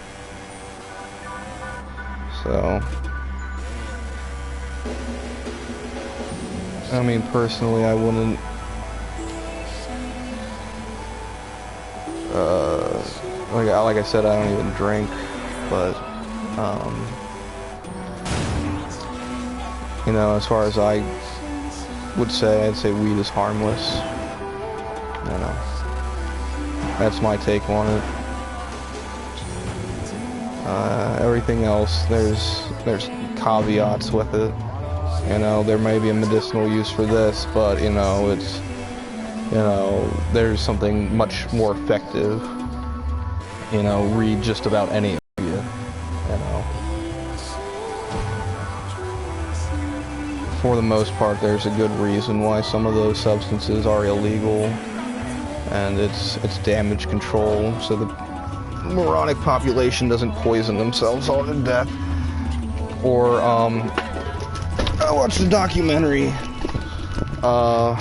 So, I mean, personally, I wouldn't, like I said, I don't even drink, but, you know, as far as I would say, I'd say weed is harmless. You know, that's my take on it. Everything else, there's caveats with it. You know, there may be a medicinal use for this, but, you know, it's, you know, there's something much more effective. You know, read just about any of you know. For the most part, there's a good reason why some of those substances are illegal, and it's damage control, so the moronic population doesn't poison themselves all to death. Or, I watched a documentary a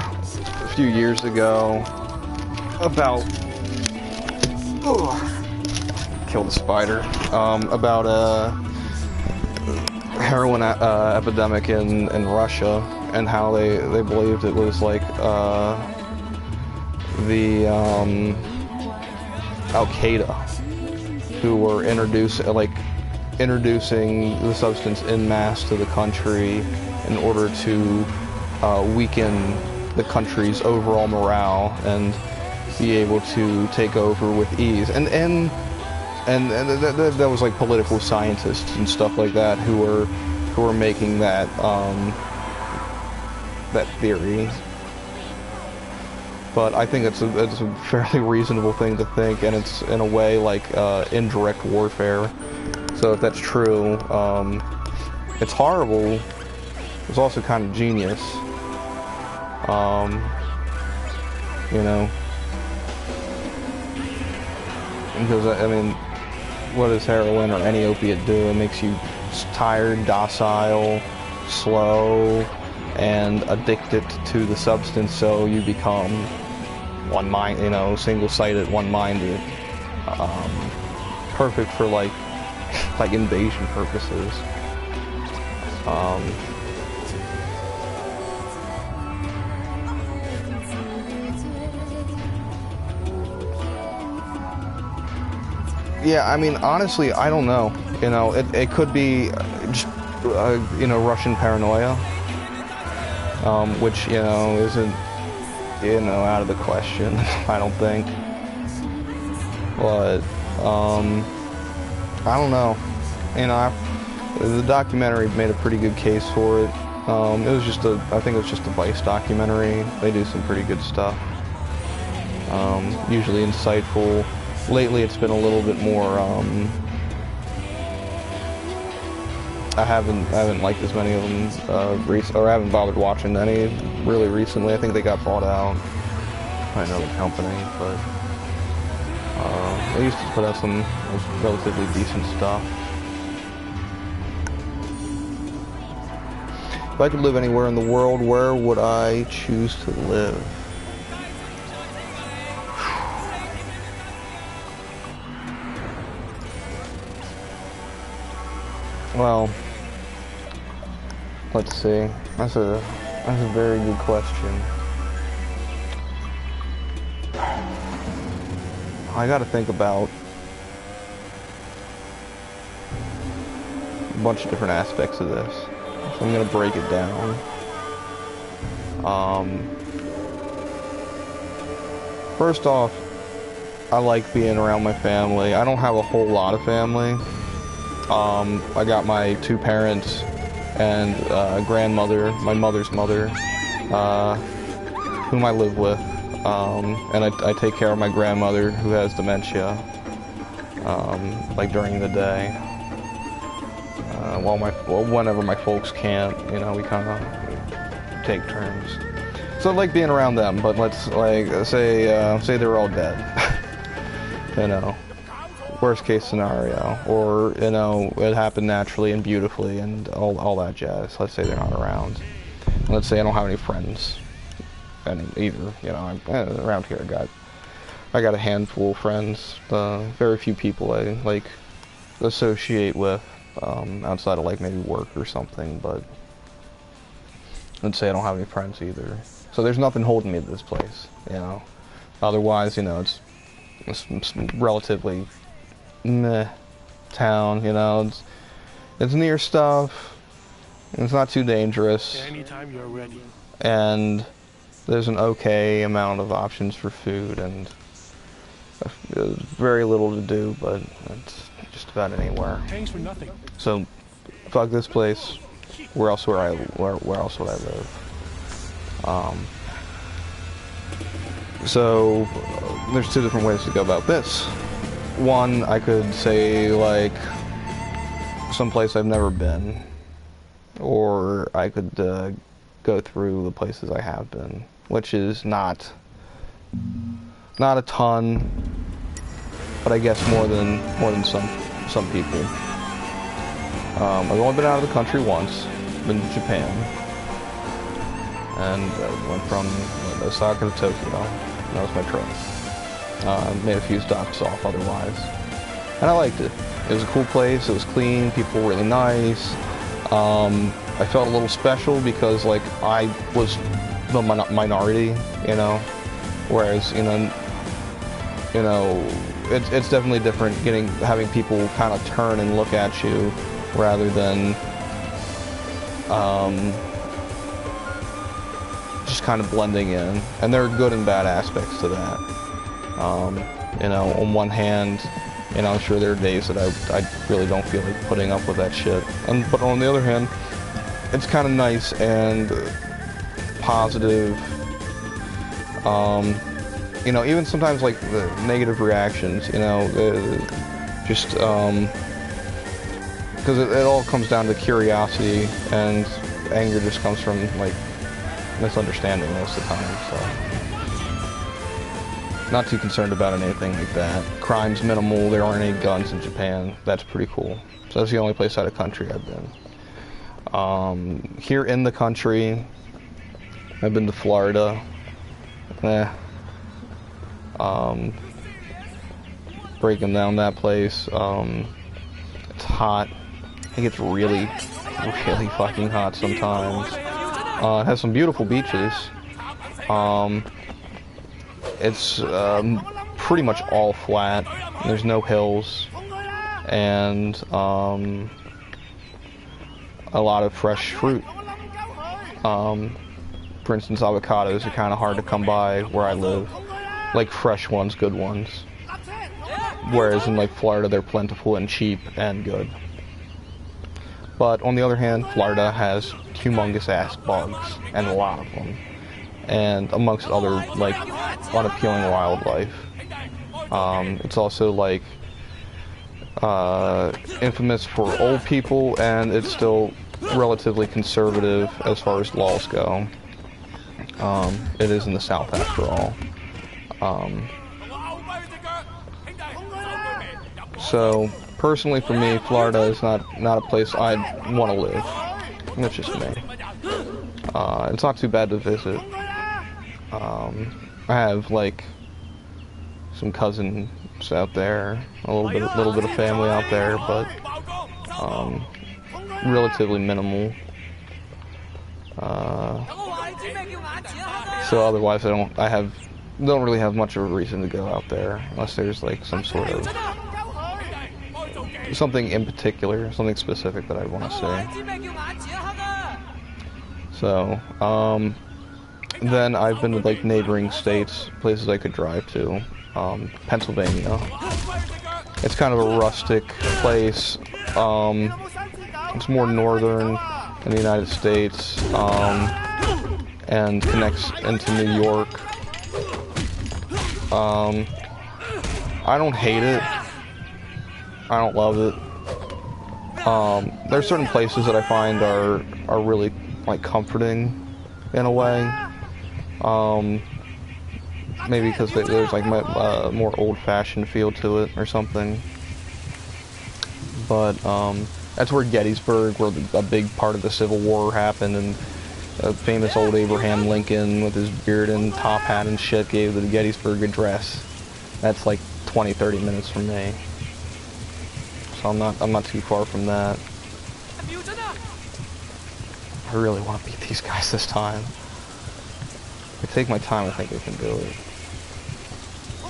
few years ago about killed a spider, about a heroin epidemic in Russia, and how they believed it was like the Al-Qaeda who were introducing the substance en masse to the country in order to weaken the country's overall morale and be able to take over with ease. And that was like political scientists and stuff like that who were making that that theory. But I think it's a fairly reasonable thing to think, and it's in a way like indirect warfare. So if that's true, it's horrible. It's also kind of genius. You know, because I mean, what does heroin or any opiate do? It makes you tired, docile, slow, and addicted to the substance, so you become one-minded, you know, single-sighted, one-minded. Perfect for like invasion purposes. Yeah, I mean, honestly, I don't know. You know, it could be just, you know, Russian paranoia, which, you know, isn't, you know, out of the question, I don't think. But, I don't know. You know, the documentary made a pretty good case for it. It was just I think it was just a Vice documentary. They do some pretty good stuff. Usually insightful. Lately it's been a little bit more, I haven't liked as many of them, or I haven't bothered watching any really recently. I think they got bought out by another company, but they used to put out some relatively decent stuff. If I could live anywhere in the world, where would I choose to live? Well, let's see. That's a very good question. I gotta think about a bunch of different aspects of this. So I'm gonna break it down. First off, I like being around my family. I don't have a whole lot of family. I got my 2 parents and a grandmother, my mother's mother, whom I live with. And I take care of my grandmother who has dementia, like during the day. Whenever my folks can't, you know, we kind of take turns. So I like being around them, but let's like say they're all dead. You know, worst case scenario, or you know, it happened naturally and beautifully and all that jazz. Let's say they're not around. Let's say I don't have any friends. Either, you know, around here I got a handful of friends, very few people I like associate with outside of like maybe work or something, but let's say I don't have any friends either. So there's nothing holding me to this place, you know. Otherwise, you know, it's relatively meh town, you know. It's near stuff. It's not too dangerous.
Anytime you're ready.
And there's an okay amount of options for food, and very little to do, but it's just about anywhere.
Thanks for nothing.
So, fuck this place. Where else would I live? So, there's 2 different ways to go about this. One, I could say like someplace I've never been, or I could go through the places I have been, which is not a ton, but I guess more than some people. I've only been out of the country once, been to Japan, and went from Osaka to Tokyo. That was my trip. Made a few stops off otherwise, and I liked it. It was a cool place. It was clean. People were really nice. I felt a little special because, like, I was the minority, you know, whereas, you know, it's definitely different having people kind of turn and look at you rather than just kind of blending in. And there are good and bad aspects to that. You know, on one hand, you know, I'm sure there are days that I really don't feel like putting up with that shit. But on the other hand, it's kind of nice and positive. You know, even sometimes like the negative reactions, you know, just because it all comes down to curiosity, and anger just comes from like misunderstanding most of the time. So not too concerned about anything like that. Crime's minimal. There aren't any guns in Japan. That's pretty cool. So that's the only place out of country I've been. Here in the country, I've been to Florida. Breaking down that place. It's hot. It gets really fucking hot sometimes. It has some beautiful beaches. It's pretty much all flat. There's no hills, and a lot of fresh fruit. For instance, avocados are kind of hard to come by where I live. Like fresh ones, good ones. Whereas in like Florida, they're plentiful and cheap and good. But on the other hand, Florida has humongous ass bugs, and a lot of them. And amongst other like unappealing wildlife. It's also like infamous for old people, and it's still relatively conservative as far as laws go. It is in the South after all. So personally for me, Florida is not a place I'd want to live. That's just me. It's not too bad to visit. I have like some cousins out there, a little bit of family out there, but relatively minimal. So otherwise, I don't really have much of a reason to go out there unless there's like some sort of something in particular, something specific that I want to say. So, then I've been to like neighboring states, places I could drive to. Pennsylvania. It's kind of a rustic place. It's more northern in the United States, and connects into New York. I don't hate it. I don't love it. There's certain places that I find are really like comforting in a way. Maybe because there's like more old-fashioned feel to it or something. But that's where Gettysburg, where a big part of the Civil War happened, and a famous old Abraham Lincoln with his beard and top hat and shit gave the Gettysburg Address. That's like 20-30 minutes from me. So I'm not too far from that. I really want to beat these guys this time. If I take my time, I think I can do it.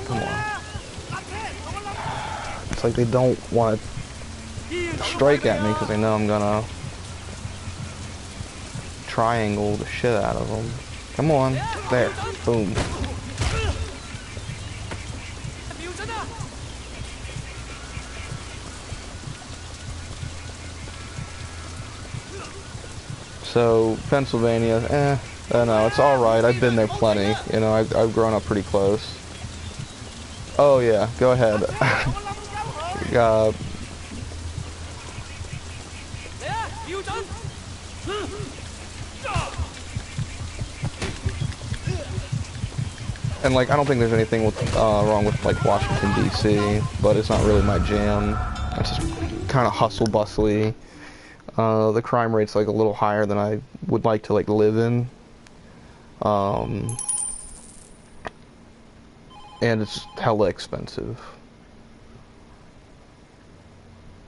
Come on. It's like they don't want to strike at me because they know I'm gonna triangle the shit out of them. Come on. There. Boom. So, Pennsylvania, I don't know, it's alright, I've been there plenty, you know, I've grown up pretty close. Oh yeah, go ahead. And like, I don't think there's anything wrong with like Washington D.C., but it's not really my jam. It's just kind of hustle-bustly. The crime rate's like a little higher than I would like to like live in. And it's hella expensive.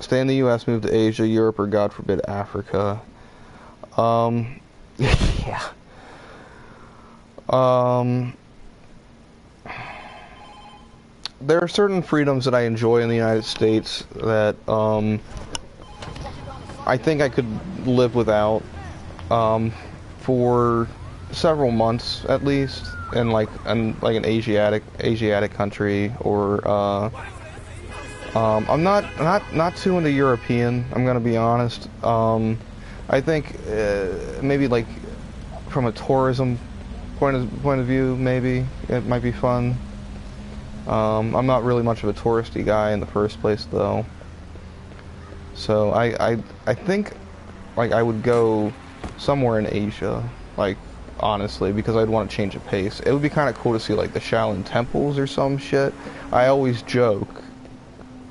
Stay in the US, move to Asia, Europe, or God forbid Africa. Yeah. There are certain freedoms that I enjoy in the United States that I think I could live without for several months at least, in like an Asiatic country, or I'm not too into European. I'm gonna be honest. I think maybe like from a tourism point of view, maybe it might be fun. I'm not really much of a touristy guy in the first place, though. So I think like I would go somewhere in Asia, like honestly, because I'd want to change the pace. It would be kind of cool to see like the Shaolin temples or some shit. I always joke,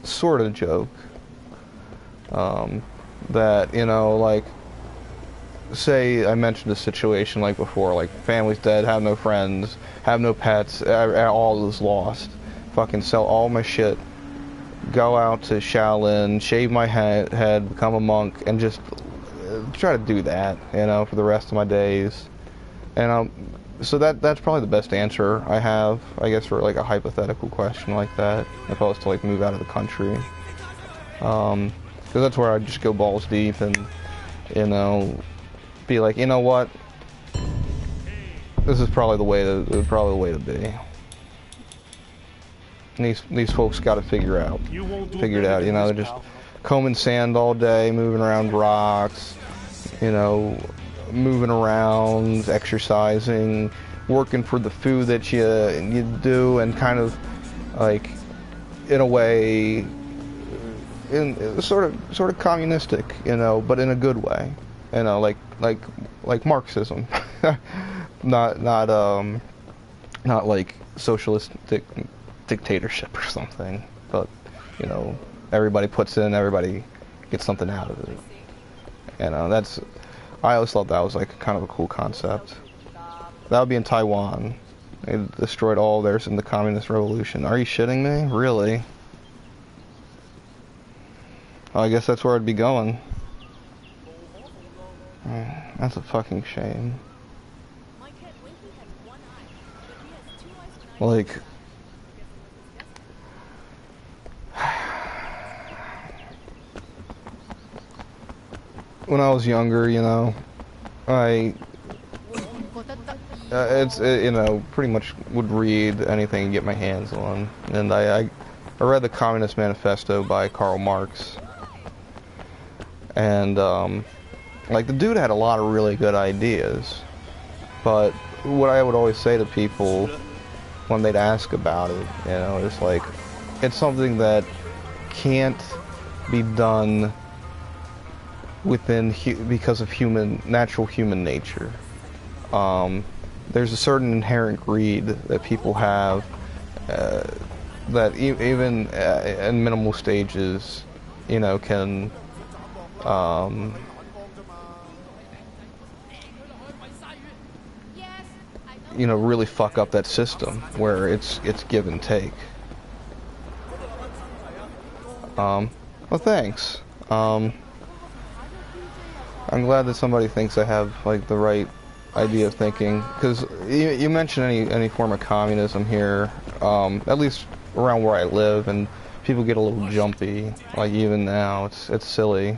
sort of joke, that, you know, like, say I mentioned a situation like before, like family's dead, have no friends, have no pets, all is lost. Fucking sell all my shit, go out to Shaolin, shave my head, become a monk, and just try to do that, you know, for the rest of my days. And so that's probably the best answer I have, I guess, for like a hypothetical question like that, if I was to like move out of the country. Because that's where I'd just go balls deep and, you know, be like, you know what, this is probably the way to be. And these folks got to figure it out, you know, they're just combing sand all day, moving around rocks, you know, moving around, exercising, working for the food that you do, and kind of like, in a way, in sort of communistic, you know, but in a good way, you know, like Marxism, not like socialistic dictatorship or something, but, you know, everybody puts in, everybody gets something out of it. You know, that's I always thought that was like kind of a cool concept. That would be in Taiwan. They destroyed all of theirs in the Communist Revolution. Are you shitting me? Really? Well, I guess that's where I'd be going. That's a fucking shame. Like... when I was younger, you know, you know, pretty much would read anything and get my hands on. And I read the Communist Manifesto by Karl Marx. And, like, the dude had a lot of really good ideas. But what I would always say to people when they'd ask about it, you know, is like, it's something that can't be done within because of natural human nature. There's a certain inherent greed that people have that even in minimal stages, you know, can you know, really fuck up that system where it's give and take. Well, thanks. I'm glad that somebody thinks I have, like, the right idea of thinking, because you mentioned any form of communism here, at least around where I live, and people get a little jumpy, like, even now. It's silly,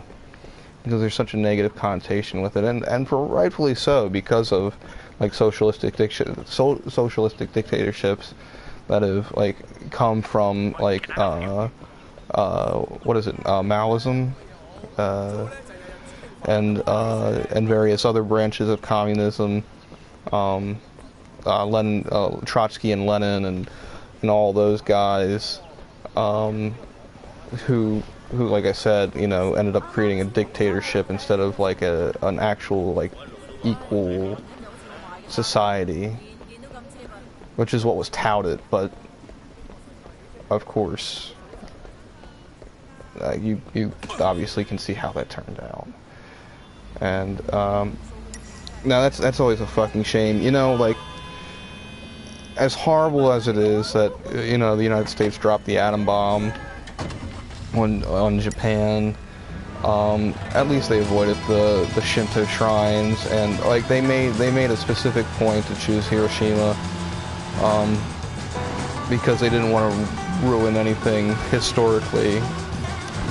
because there's such a negative connotation with it, and for rightfully so, because of, like, socialistic dictatorships that have, like, come from, like, what is it, Maoism, and various other branches of communism, Trotsky and Lenin and all those guys, who, like I said, you know, ended up creating a dictatorship instead of like an actual, like, equal society, which is what was touted. But of course, you obviously can see how that turned out. And now that's always a fucking shame, you know. Like, as horrible as it is that, you know, the United States dropped the atom bomb on Japan, at least they avoided the Shinto shrines, and, like, they made a specific point to choose Hiroshima, because they didn't want to ruin anything historically.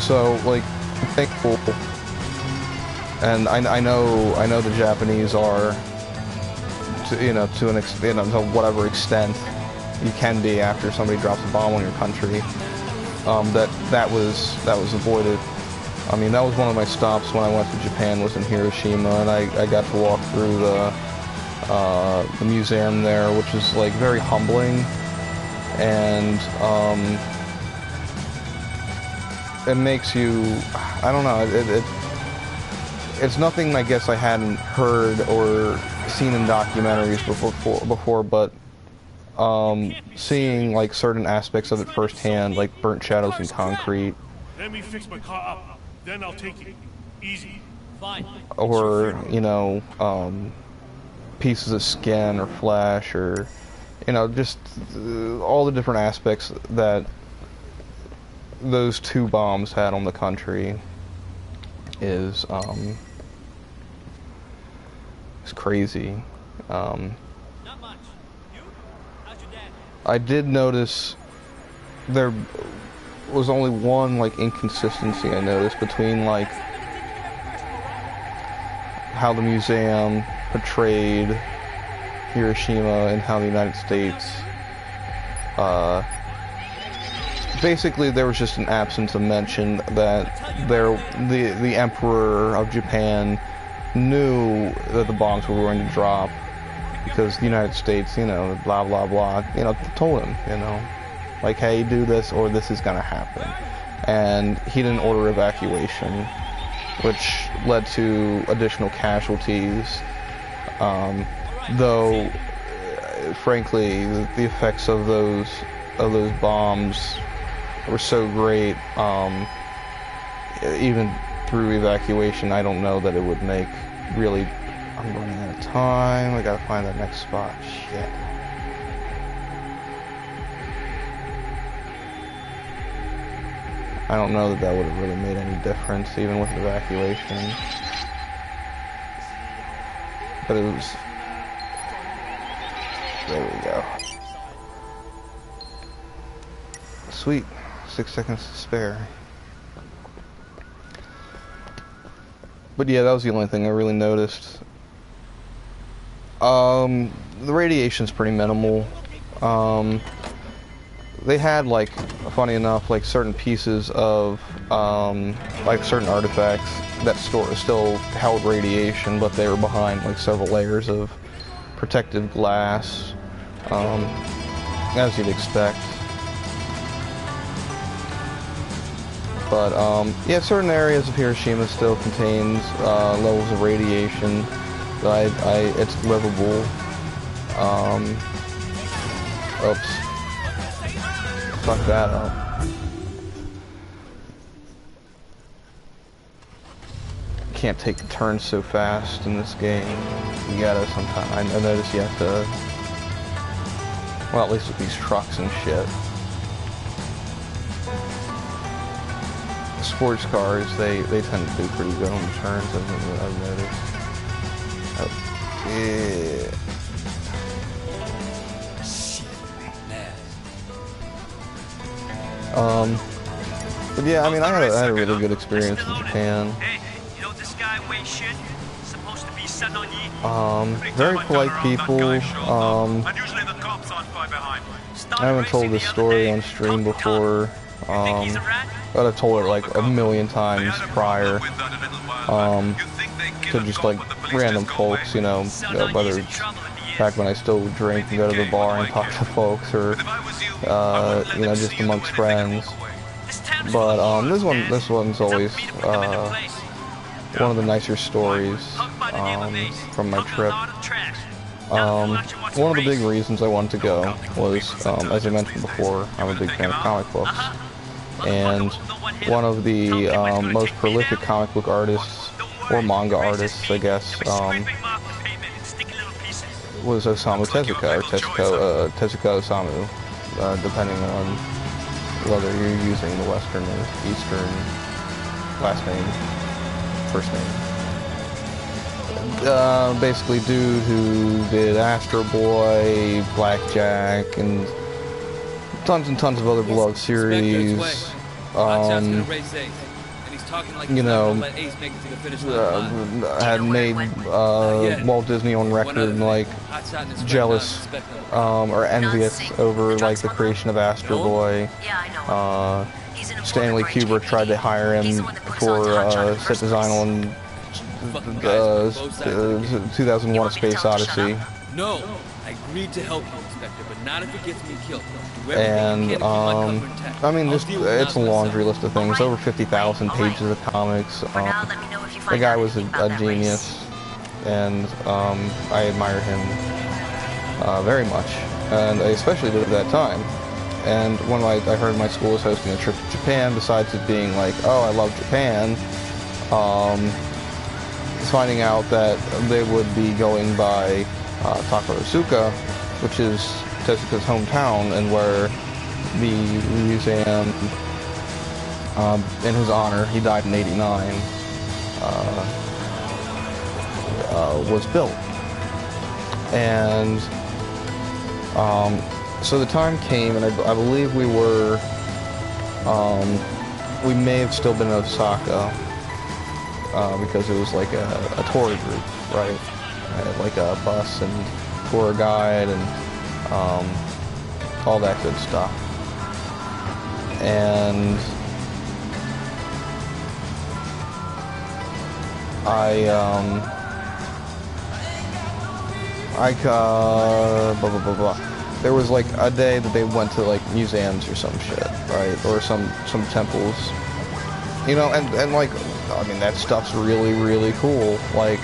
So, like, I'm thankful. And I know the Japanese are, to an extent, to whatever extent you can be after somebody drops a bomb on your country. That was avoided. I mean, that was one of my stops when I went to Japan, was in Hiroshima, and I got to walk through the museum there, which is, like, very humbling, and it makes you, I don't know, it's nothing, I guess, I hadn't heard or seen in documentaries before, but seeing, like, certain aspects of it firsthand, like burnt shadows in concrete.
Let me fix my car up, then I'll take it. Easy. Fine.
Or, you know, pieces of skin or flesh, or, you know, just all the different aspects that those two bombs had on the country is it's crazy.
Not much. You? How's your dad?
I did notice there was only one, like, inconsistency I noticed between, like, how the museum portrayed Hiroshima and how the United States, basically there was just an absence of mention that the Emperor of Japan knew that the bombs were going to drop, because the United States, you know, blah blah blah, you know, told him, you know, like, hey, do this or this is gonna happen. And he didn't order evacuation, which led to additional casualties, though frankly the effects of those bombs were so great, even through evacuation, I don't know that it would make really, I'm running out of time. I gotta find that next spot. Shit. I don't know that that would have really made any difference, even with evacuation. But it was... There we go. Sweet. 6 seconds to spare. But yeah, that was the only thing I really noticed. The radiation's pretty minimal. They had, like, funny enough, like certain pieces of, like certain artifacts that still held radiation, but they were behind like several layers of protective glass, as you'd expect. But yeah, certain areas of Hiroshima still contains levels of radiation. But it's livable. Oops. Fuck that up. Can't take the turns so fast in this game. You gotta sometimes. I notice you have to. Well, at least with these trucks and shit. Sports cars, they tend to do pretty good on the turns. I've noticed. Oh, yeah. But yeah, I mean, I had a really good experience in Japan. Very polite people. I haven't told this story on stream before. But I've told it like a million times prior. To just like random folks, you know, whether it's back when I still drink and go to the bar and talk to folks, or you know, just amongst friends. But this one's always one of the nicer stories from my trip. One of the big reasons I wanted to go was, as I mentioned before, I'm a big fan of comic books, and one of the most prolific comic book artists, or manga artists, I guess, was Osamu Tezuka, or Tezuka Osamu, depending on whether you're using the Western or Eastern last name, first name. Basically dude who did Astro Boy, Blackjack, and tons of other beloved series. You know, had made Walt Disney on record like jealous or envious over like the creation of Astro Boy. Stanley Kubrick tried to hire him for set design on 2001: A Space Odyssey.
No, I agreed to help you, Inspector, but not if it gets me killed.
And I mean, just it's a laundry list of things. Over 50,000 pages of comics. The guy was a genius, and I admire him very much, and I especially did at that time. And when I heard my school was hosting a trip to Japan, besides it being like, oh, I love Japan, finding out that they would be going by Takarazuka, which is Tezuka's hometown, and where the museum, in his honor, he died in '89, was built. And so the time came, and I believe we were, we may have still been in Osaka, because it was like a tour group, right? I had like a bus and tour guide and all that good stuff. And blah blah blah blah. There was like a day that they went to like museums or some shit, right? Or some temples. You know, and like, I mean, that stuff's really cool. Like,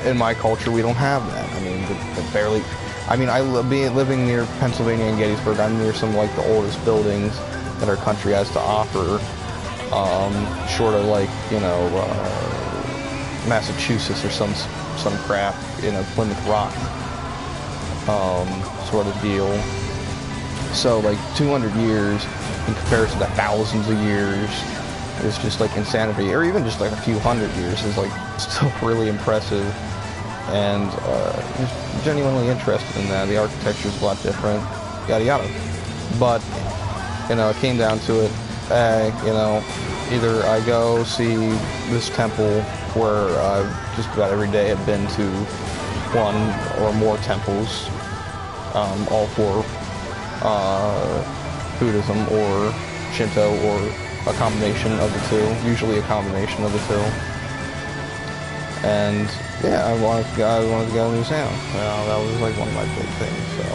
in my culture, we don't have that. I mean, barely. I mean, living near Pennsylvania and Gettysburg, I'm near some like the oldest buildings that our country has to offer. Short of like, you know, Massachusetts or some crap, you know, Plymouth Rock, sort of deal. So like 200 years in comparison to thousands of years is just like insanity, or even just like a few hundred years is like still really impressive, and just genuinely interested in that. The architecture is a lot different, yada yada. But you know, it came down to it. You know, either I go see this temple where just about every day I've been to one or more temples, all for Buddhism or Shinto, or a combination of the two, usually a combination of the two. And yeah, I wanted to go to New Zealand. That was like one of my big things. So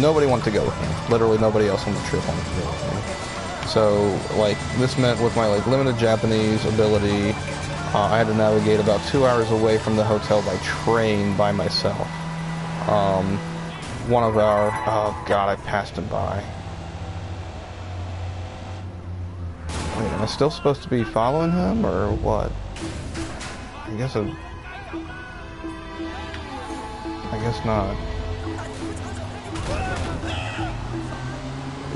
nobody wanted to go with me. Literally nobody else on the trip wanted to go with me. So like this meant with my like limited Japanese ability, I had to navigate about 2 hours away from the hotel by train by myself. One of our, oh god, I passed him by. Wait, am I still supposed to be following him, or what? I guess not.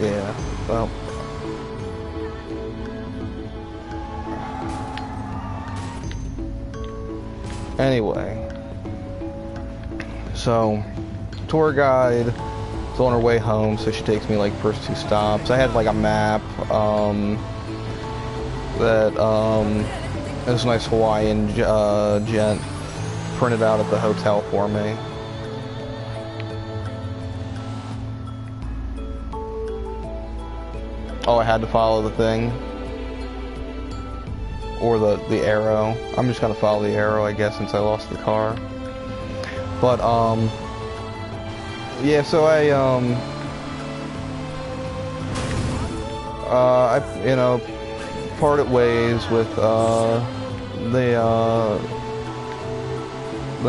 Yeah, well. Anyway. So, tour guide is on her way home, so she takes me like first 2 stops. I had like a map, that this nice Hawaiian gent printed out at the hotel for me. Oh, I had to follow the thing, or the arrow. I'm just gonna follow the arrow, I guess, since I lost the car. But yeah, so I you know, parted ways with the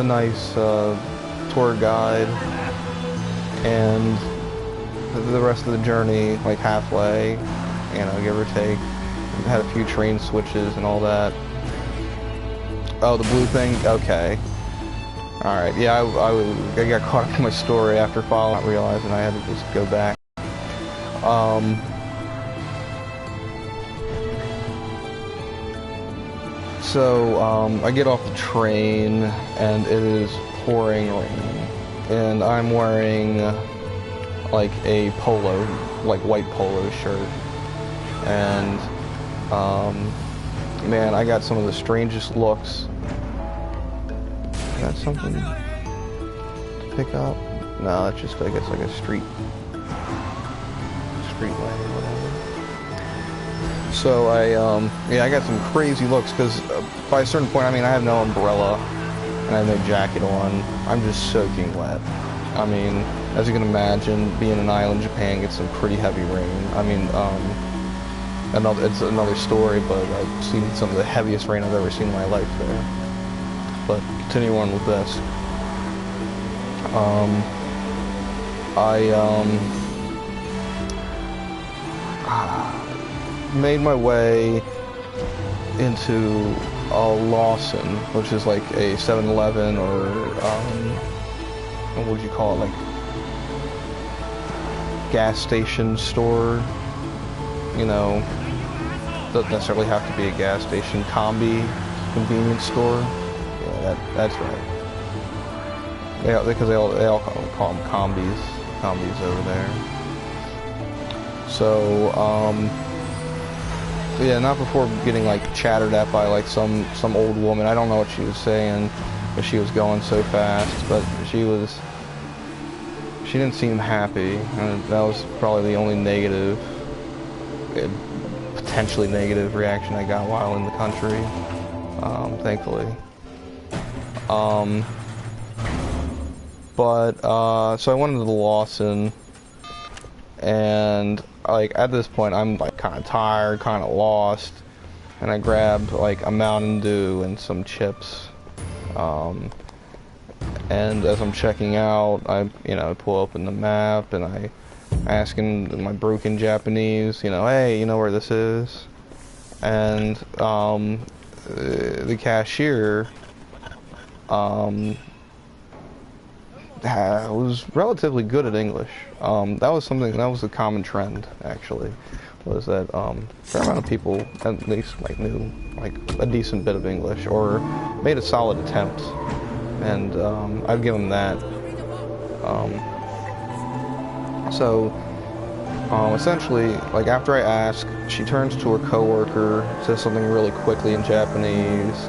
nice tour guide, and the rest of the journey, like halfway, you know, give or take, had a few train switches and all that. Oh, the blue thing? Okay. Alright, yeah, I got caught up in my story after following, not realizing I had to just go back. So, I get off the train, and it is pouring rain, and I'm wearing, like, a polo, like, white polo shirt, and, man, I got some of the strangest looks. Got something to pick up? No, that's just, I guess, like a street light or whatever. So yeah, I got some crazy looks, because by a certain point, I mean, I have no umbrella, and I have no jacket on. I'm just soaking wet. I mean, as you can imagine, being an island, Japan gets some pretty heavy rain. I mean, it's another story, but I've seen some of the heaviest rain I've ever seen in my life there. But continue on with this. Made my way into Lawson, which is like a 7-Eleven, or what would you call it, like gas station store, you know, doesn't necessarily have to be a gas station, convenience store. Yeah, that's right. Yeah, because they all call them combis over there. So, yeah, not before getting like chattered at by like some old woman. I don't know what she was saying, but she was going so fast. But she didn't seem happy, and that was probably the only negative, potentially negative reaction I got while in the country. Thankfully. So I went into the Lawson, and like at this point I'm like kind of tired, kind of lost, and I grabbed like a Mountain Dew and some chips. And as I'm checking out, I pull open the map, and I ask in my broken Japanese, hey, you know where this is? And the cashier was relatively good at English. That was a common trend, actually, was that a fair amount of people at least like knew like a decent bit of English or made a solid attempt, and I'd give them that. Essentially, like after I ask, she turns to her coworker, says something really quickly in Japanese,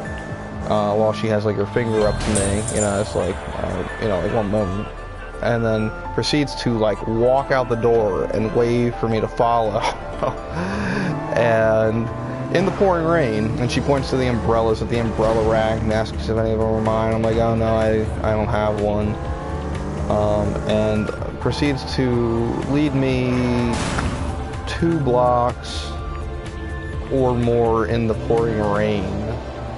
while she has like her finger up to me, it's like, like one moment, and then proceeds to like walk out the door and wave for me to follow, and in the pouring rain, and she points to the umbrellas at the umbrella rack and asks if any of them are mine. I'm like, oh no, I don't have one, and proceeds to lead me 2 blocks or more in the pouring rain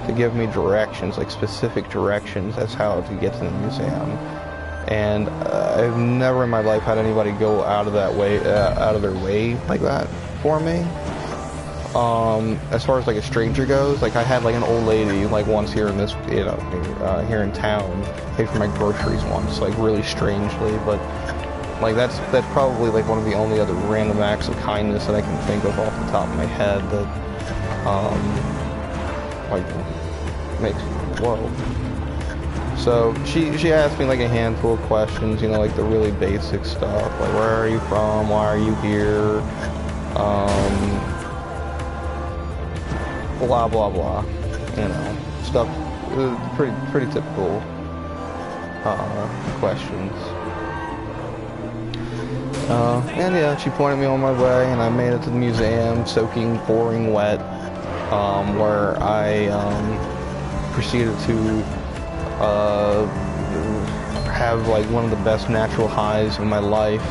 to give me directions, like specific directions as how to get to the museum. And I've never in my life had anybody go out of their way like that for me. As far as like a stranger goes, like I had like an old lady like once here in this, here in town, pay for my groceries once, like really strangely, but like that's probably like one of the only other random acts of kindness that I can think of off the top of my head that like makes whoa. So she asked me like a handful of questions, like the really basic stuff, like where are you from, why are you here, blah blah blah, stuff, pretty typical questions. And yeah, she pointed me on my way, and I made it to the museum, soaking, pouring wet, where I proceeded to have like one of the best natural highs of my life,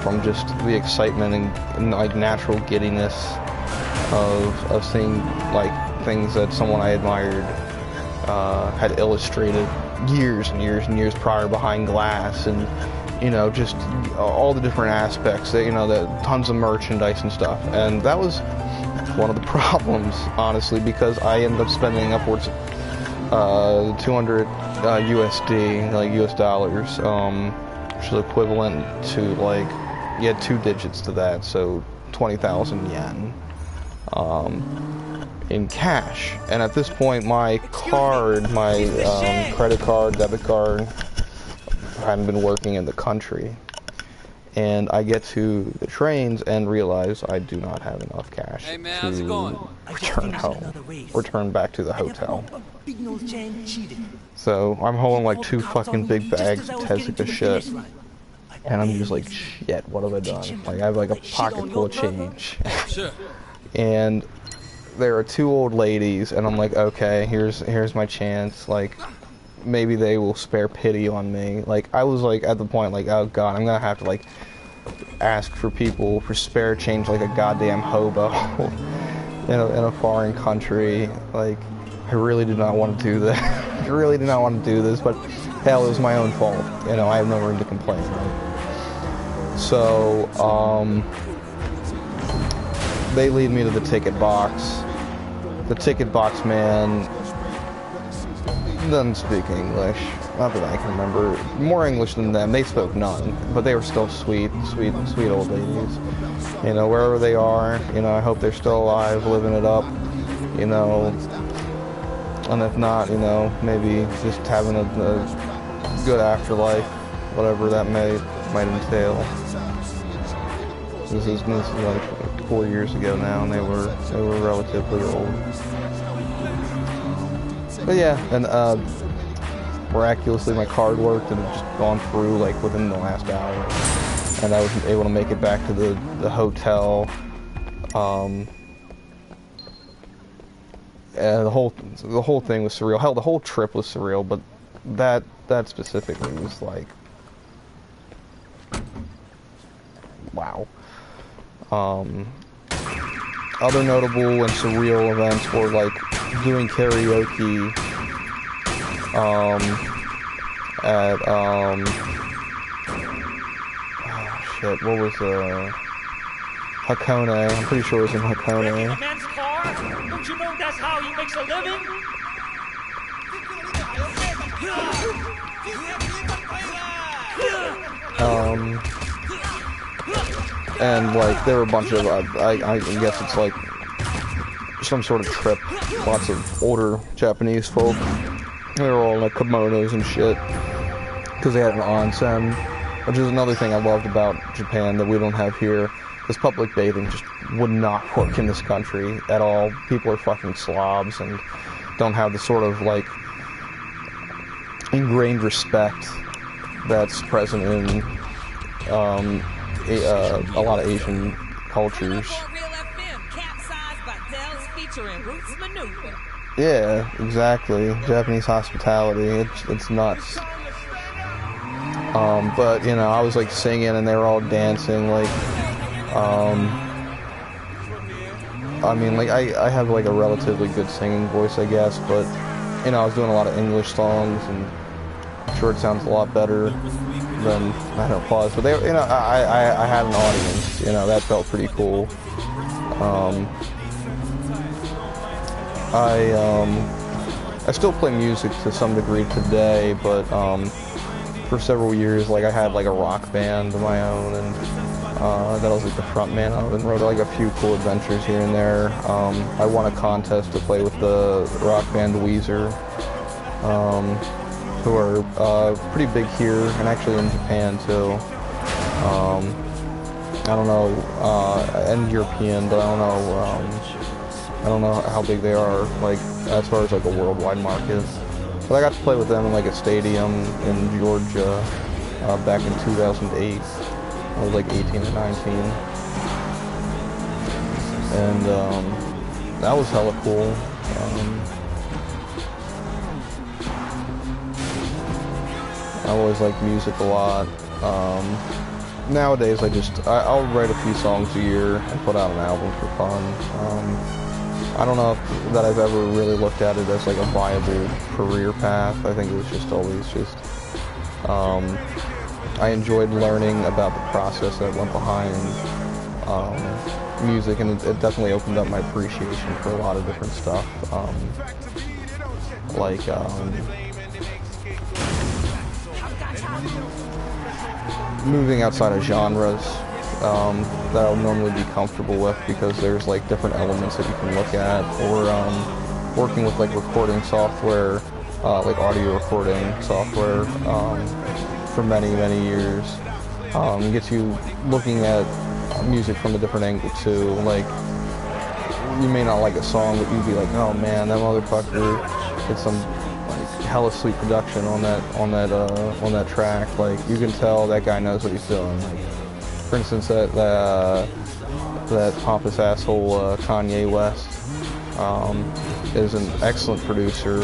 from just the excitement and like natural giddiness of seeing like things that someone I admired had illustrated years and years and years prior behind glass, and just all the different aspects that, the tons of merchandise and stuff. And that was one of the problems, honestly, because I ended up spending upwards of 200 USD, like US dollars, which is equivalent to like, you had 2 digits to that, so 20,000 yen, in cash. And at this point, my card, my credit card, debit card, hadn't been working in the country, and I get to the trains and realize I do not have enough cash to return home, return back to the hotel. So I'm holding like 2 fucking big bags of Tezuka shit, and I'm just like, shit, what have I done? Like I have like a pocket full of change, and there are 2 old ladies, and I'm like, okay, here's my chance, like maybe they will spare pity on me. Like I was like at the point like, oh god, I'm gonna have to like ask for people for spare change like a goddamn hobo in a foreign country. Like I really did not want to do that. I really did not want to do this, but hell, it was my own fault. I have no room to complain. Right? So they lead me to the ticket box. The ticket box man doesn't speak English, not that I can remember. More English than them. They spoke none, but they were still sweet old ladies. Wherever they are, I hope they're still alive, living it up, and if not, maybe just having a good afterlife, whatever that might entail. This is like 4 years ago now, and they were relatively old. But yeah, and miraculously my card worked and it just gone through like within the last hour, and I was able to make it back to the hotel. And the whole thing was surreal. Hell, the whole trip was surreal, but that specifically was like, wow. Other notable and surreal events were like doing karaoke at oh shit, what was Hakone? I'm pretty sure it was in Hakone.
A man's car? Don't you know that's how he makes a living?
And like there were a bunch of I guess it's like some sort of trip. Lots of older Japanese folk. They were all in like kimonos and shit because they had an onsen, which is another thing I loved about Japan that we don't have here. This public bathing just would not work in this country at all. People are fucking slobs and don't have the sort of like ingrained respect that's present in a lot of Asian cultures. Yeah, exactly. Japanese hospitality, it's nuts. But you know, I was like singing and they were all dancing. Like, I mean, like I have like a relatively good singing voice, I guess. But you know, I was doing a lot of English songs, and I'm sure it sounds a lot better than I don't pause. But they, you know, I had an audience. You know, that felt pretty cool. I still play music to some degree today, but for several years, like I had like a rock band of my own, and that I was like the front man of, and wrote like a few cool adventures here and there. I won a contest to play with the rock band Weezer, who are pretty big here and actually in Japan too. I don't know, and European, but I don't know how big they are, like, as far as, like, a worldwide market. But I got to play with them in, like, a stadium in Georgia back in 2008. I was, like, 18 or 19. And that was hella cool. I always liked music a lot. Nowadays, I'll write a few songs a year and put out an album for fun. I don't know that I've ever really looked at it as like a viable career path. I think it was just always just, I enjoyed learning about the process that went behind music, and it definitely opened up my appreciation for a lot of different stuff. Moving outside of genres that I'll normally be comfortable with, because there's like different elements that you can look at, or working with like recording software, like audio recording software for many years. Gets you looking at music from a different angle too. Like, you may not like a song, but you'd be like, oh man, that motherfucker did some like hella sweet production on that track. Like, you can tell that guy knows what he's doing. Like, for instance, that pompous asshole Kanye West is an excellent producer,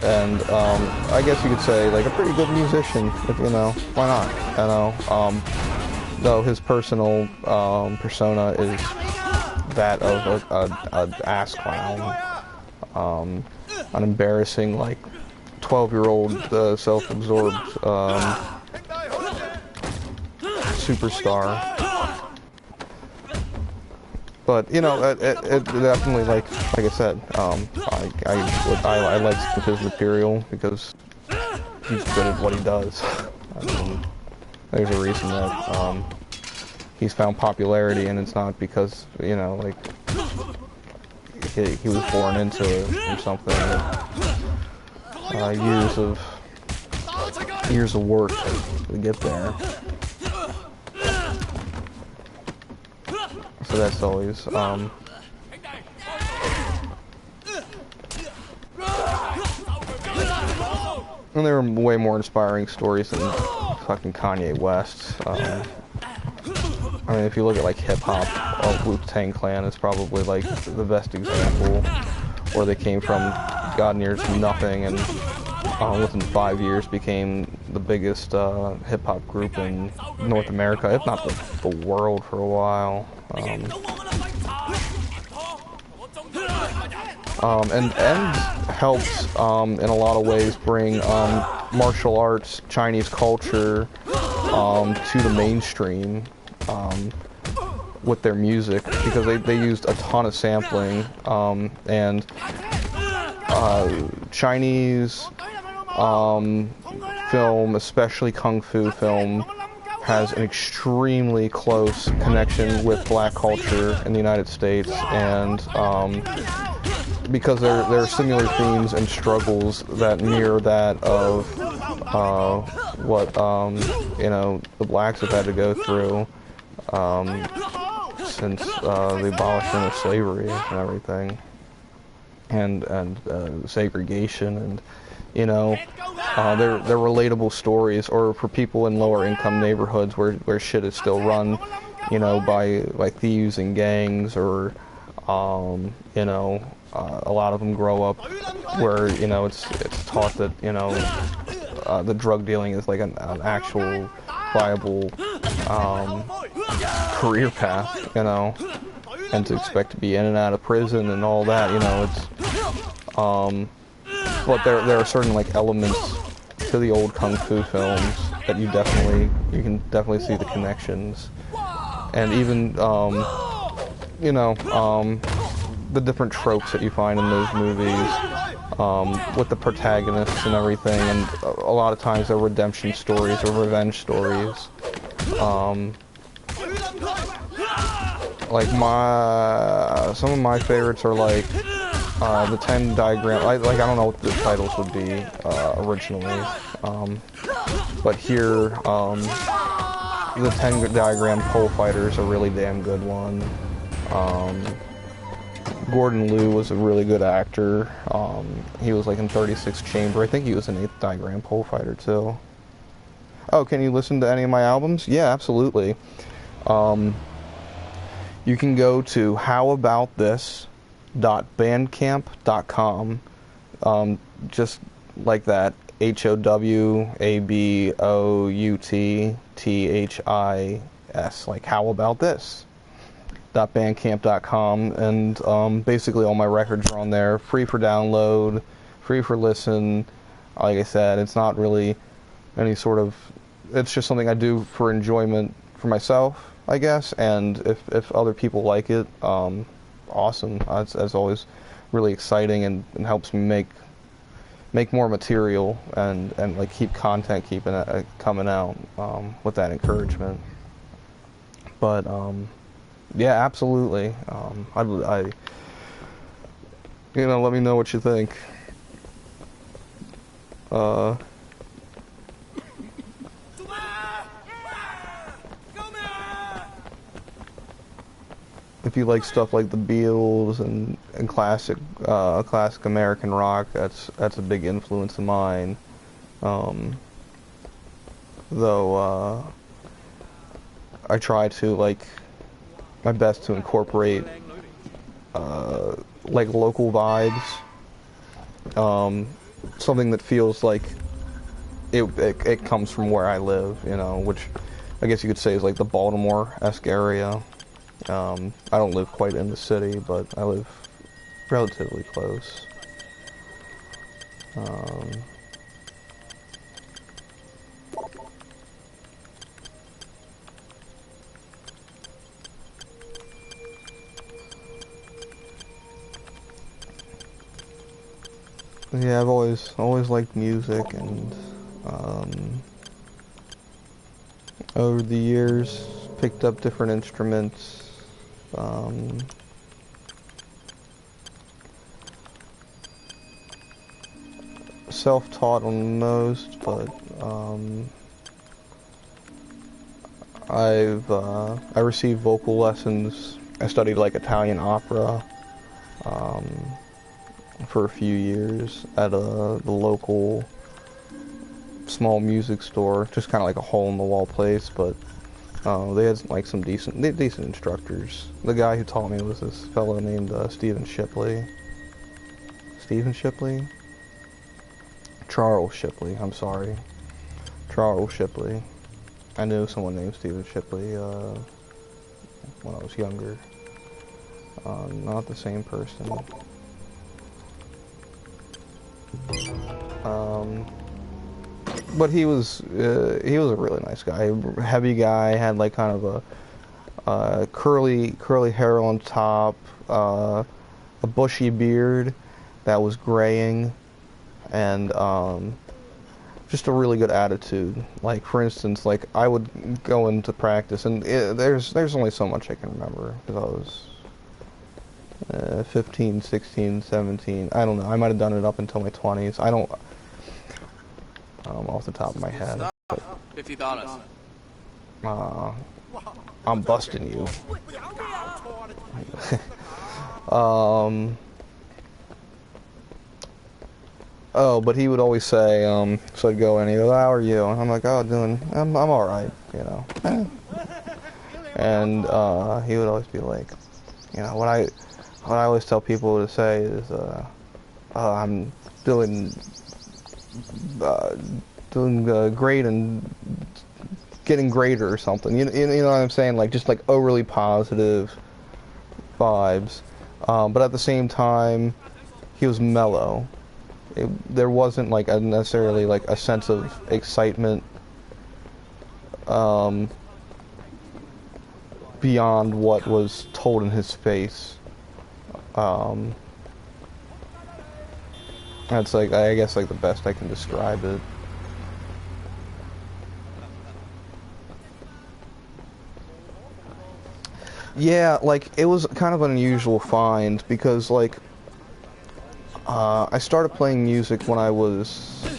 and I guess you could say like a pretty good musician. If you know, why not? You know, though his personal persona is that of an ass clown, an embarrassing like 12-year-old self-absorbed superstar. But you know, it definitely, like I said, I like some of his material because he's good at what he does. I mean, there's a reason that he's found popularity, and it's not because, you know, like he was born into it or something. Years of work to get there. So that's always, and there are way more inspiring stories than fucking Kanye West. I mean, if you look at like hip-hop, Wu-Tang Clan is probably like the best example, where they came from god near to nothing, and within 5 years became the biggest hip-hop group in North America, if not the world, for a while. And helps in a lot of ways bring martial arts, Chinese culture to the mainstream with their music, because they used a ton of sampling, and Chinese film, especially kung fu film, has an extremely close connection with black culture in the United States, and because there are similar themes and struggles that mirror that of what you know, the blacks have had to go through since the abolishment of slavery and everything, and segregation, and you know, they're relatable stories, or for people in lower income neighborhoods where shit is still run, you know, by thieves and gangs, or you know, a lot of them grow up where, you know, it's taught that, you know, the drug dealing is like an actual viable career path, you know, and to expect to be in and out of prison and all that, you know, it's but there are certain like elements to the old kung fu films that you can definitely see the connections, and even you know, the different tropes that you find in those movies, with the protagonists and everything, and a lot of times they're redemption stories or revenge stories. Like some of my favorites are like the 10 diagram. I don't know what the titles would be originally, but here the 10 diagram pole fighter is a really damn good one. Gordon Liu was a really good actor. He was like in 36 Chamber. I think he was in 8th diagram pole fighter too. Oh, can you listen to any of my albums? Yeah, absolutely. You can go to howaboutthis.bandcamp.com, just like that, HOWABOUTTHIS, like How About This. .bandcamp.com, and basically all my records are on there, free for download, free for listen. Like I said, it's not really any sort of, it's just something I do for enjoyment for myself, I guess, and if other people like it, awesome. It's always really exciting, and helps me make more material, and like keep content coming out with that encouragement. But yeah, absolutely. You know, let me know what you think. If you like stuff like the Beatles and classic American rock, that's a big influence of mine. Though I try to like my best to incorporate like local vibes, something that feels like it comes from where I live, you know, which I guess you could say is like the Baltimore-esque area. I don't live quite in the city, but I live relatively close. Yeah, I've always liked music, and over the years picked up different instruments. Self-taught on most, but I received vocal lessons. I studied like Italian opera for a few years at the local small music store, just kind of like a hole-in-the-wall place, but they had like some decent instructors. The guy who taught me was this fellow named Stephen Shipley. Stephen Shipley? Charles Shipley, I'm sorry. Charles Shipley. I knew someone named Stephen Shipley when I was younger. Not the same person. But he was a really nice guy, heavy guy, had like kind of a curly hair on top, a bushy beard, that was graying, and just a really good attitude. Like, for instance, like, I would go into practice, and there's only so much I can remember, because I was 15, 16, 17, I don't know, I might have done it up until my 20s, I don't off the top of my head. But,
$50.
I'm busting you. Oh, but he would always say, so I'd go in, he'd go, how are you? And I'm like, oh, I'm alright, you know. And, he would always be like, you know, what I always tell people to say is, I'm doing great and getting greater or something. You know what I'm saying? Like, just like overly positive vibes. But at the same time, he was mellow. There wasn't like necessarily like a sense of excitement beyond what was told in his face. That's like, I guess, like the best I can describe it. Yeah, like, it was kind of an unusual find because, like, I started playing music when I was...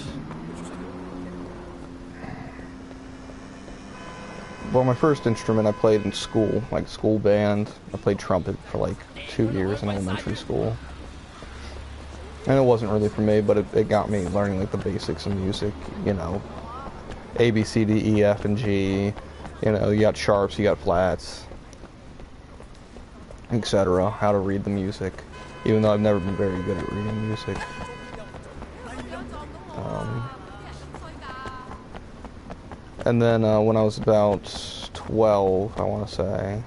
Well, my first instrument I played in school, like school band. I played trumpet for like 2 years in elementary school. And it wasn't really for me, but it got me learning like the basics of music, you know. A, B, C, D, E, F, and G. You know, you got sharps, you got flats, etc. How to read the music. Even though I've never been very good at reading music. And then when I was about 12, I want to say,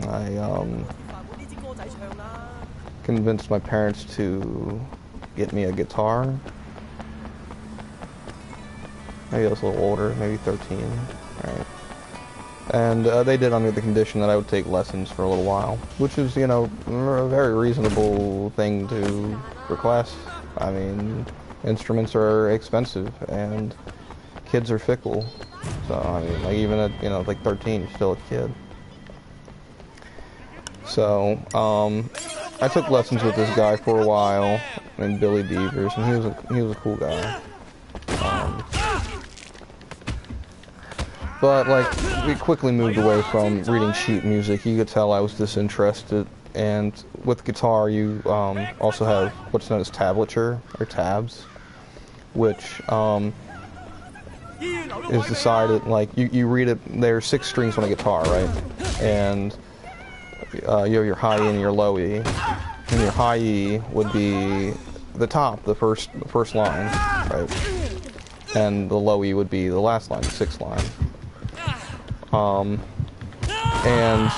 I convinced my parents to get me a guitar. Maybe I was a little older, maybe 13, right? And they did under the condition that I would take lessons for a little while, which is, you know, a very reasonable thing to request. I mean, instruments are expensive, and kids are fickle. So, I mean, like, even at, you know, like 13, you're still a kid. So, I took lessons with this guy for a while, named Billy Devers, and he was a cool guy. But, like, we quickly moved away from reading sheet music. You could tell I was disinterested, and with guitar you also have what's known as tablature, or tabs, which is decided, like, you read it, there's 6 strings on a guitar, right? And you have your high E and your low E, and your high E would be the top, the first line, right? And the low E would be the last line, the 6th line. And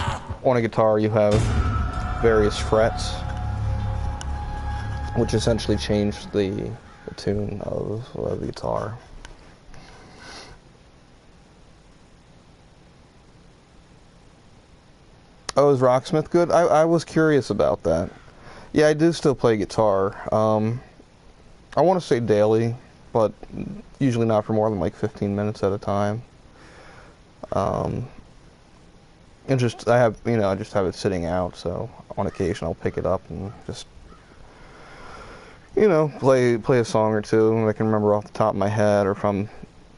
on a guitar you have various frets, which essentially change the tune of the guitar. Oh, is Rocksmith good? I was curious about that. Yeah, I do still play guitar. I want to say daily, but usually not for more than like 15 minutes at a time. And just, I just have it sitting out, so on occasion I'll pick it up and just, you know, play a song or two I can remember off the top of my head, or if I'm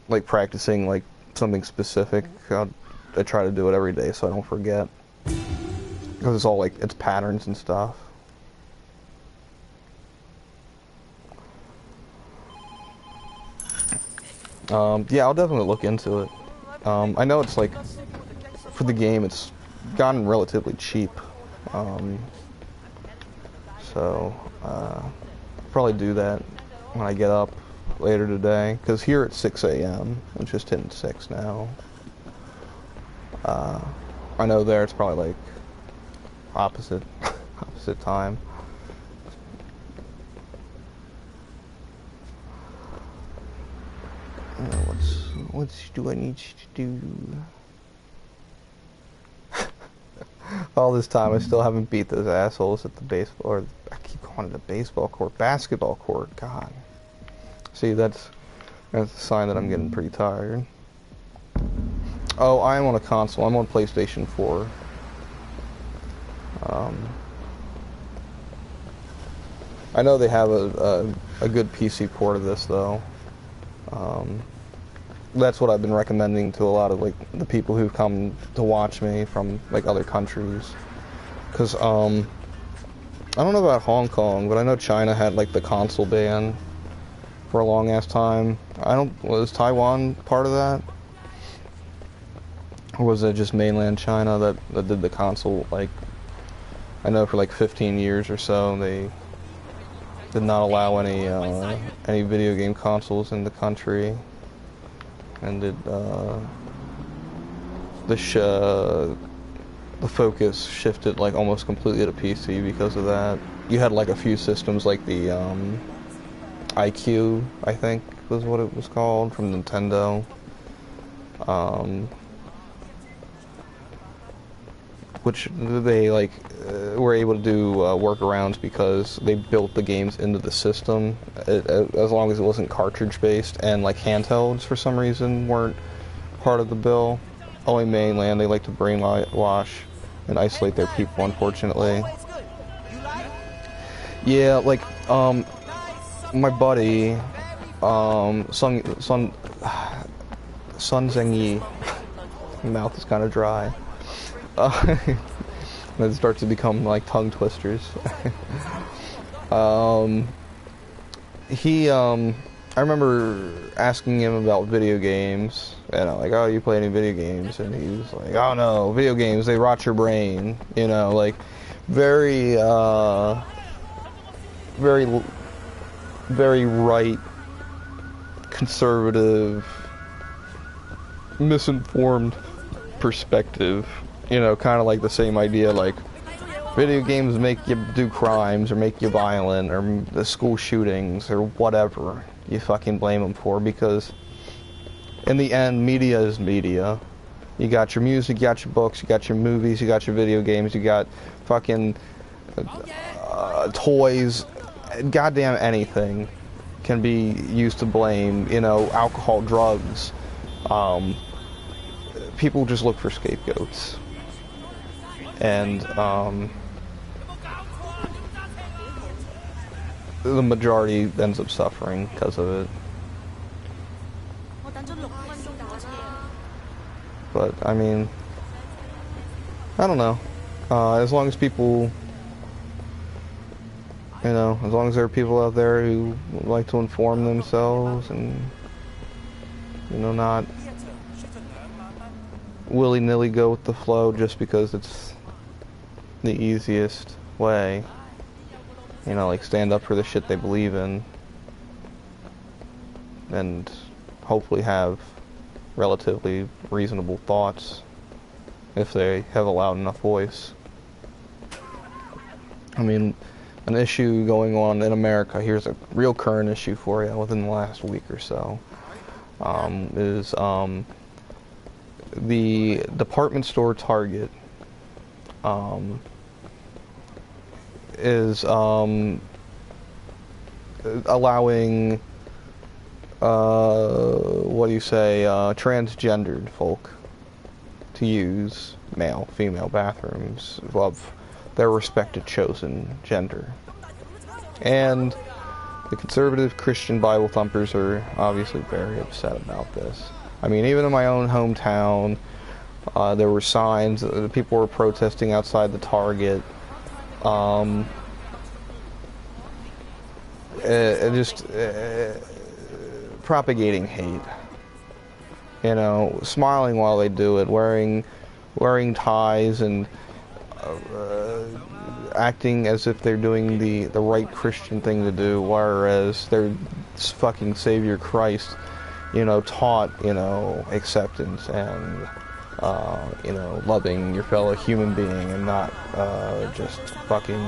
like practicing like something specific, I try to do it every day so I don't forget. Because it's all like, it's patterns and stuff. Yeah, I'll definitely look into it. I know it's like, for the game, it's gotten relatively cheap. So, I'll probably do that when I get up later today. Because here it's 6 a.m. It's just hitting 6 now. I know there it's probably like opposite time. What do I need to do? All this time, I still haven't beat those assholes at the baseball, or I keep calling it a baseball court, basketball court. God. See, that's a sign that I'm getting pretty tired. Oh, I am on a console. I'm on PlayStation 4. I know they have a good PC port of this though. That's what I've been recommending to a lot of like the people who come to watch me from like other countries. Cause I don't know about Hong Kong, but I know China had like the console ban for a long ass time. Was Taiwan part of that? Or was it just mainland China that did the console? Like, I know for like 15 years or so, they did not allow any video game consoles in the country, and did the focus shifted like almost completely to PC because of that. You had like a few systems like the iQ, I think was what it was called, from Nintendo. Which they like were able to do workarounds because they built the games into the system as long as it wasn't cartridge based, and like handhelds for some reason weren't part of the bill. Only mainland, they like to brainwash and isolate their people, unfortunately. Yeah, like my buddy Sun Zhengyi, my mouth is kind of dry. It starts to become like tongue twisters. I remember asking him about video games, and I'm like, oh, you play any video games? And he was like, oh no, video games, they rot your brain, you know, like very right, conservative, misinformed perspective. You know, kind of like the same idea, like video games make you do crimes or make you violent, or the school shootings or whatever you fucking blame them for, because in the end, media is media. You got your music, you got your books, you got your movies, you got your video games, you got fucking toys, goddamn anything can be used to blame, you know, alcohol, drugs. People just look for scapegoats. And the majority ends up suffering because of it. But I mean, I don't know. As long as people, you know, as long as there are people out there who like to inform themselves and, you know, not willy-nilly go with the flow just because it's the easiest way, you know, like stand up for the shit they believe in, and hopefully have relatively reasonable thoughts if they have a loud enough voice. I mean, an issue going on in America, here's a real current issue for you within the last week or so, is the department store Target is allowing transgendered folk to use male, female bathrooms of their respected chosen gender. And the conservative Christian Bible thumpers are obviously very upset about this. I mean, even in my own hometown, there were signs, people were protesting outside the Target, just propagating hate, you know, smiling while they do it, wearing ties and acting as if they're doing the right Christian thing to do, whereas their fucking Savior Christ, you know, taught, you know, acceptance and, you know, loving your fellow human being and not just fucking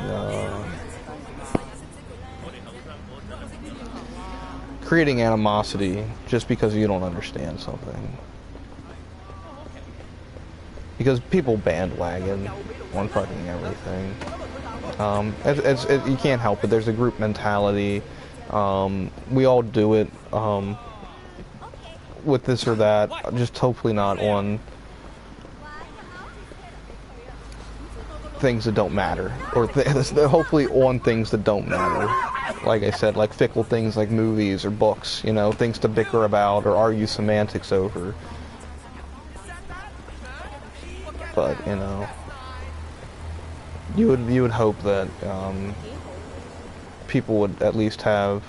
creating animosity just because you don't understand something. because people bandwagon on fucking everything. You can't help it. There's a group mentality. We all do it with this or that. Just hopefully not on things that don't matter, or hopefully on things that don't matter. Like I said, like fickle things like movies or books, you know, things to bicker about or argue semantics over. But you know, you would hope that people would at least have.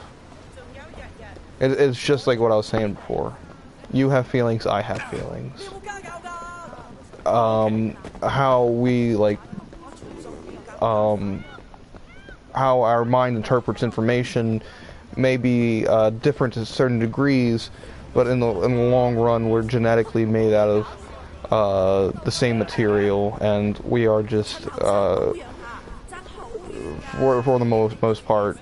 It's just like what I was saying before. You have feelings, I have feelings. How we like. How our mind interprets information may be different to certain degrees, but in the long run, we're genetically made out of the same material, and we are just, for the most part,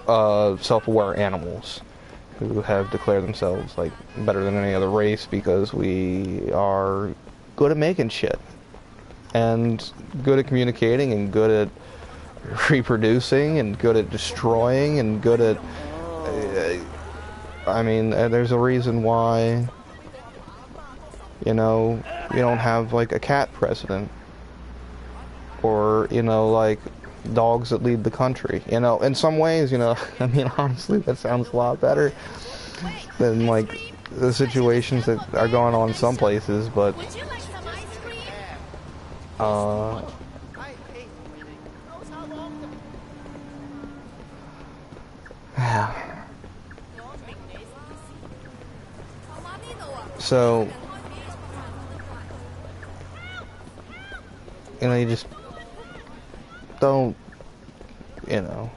self-aware animals who have declared themselves like better than any other race because we are good at making shit. And good at communicating, and good at reproducing, and good at destroying, and good at... I mean, there's a reason why, you know, we don't have, like, a cat president. Or, you know, like, dogs that lead the country. You know, in some ways, you know, I mean, honestly, that sounds a lot better than, like, the situations that are going on in some places, but... Yeah. So, you know, you just don't, you know,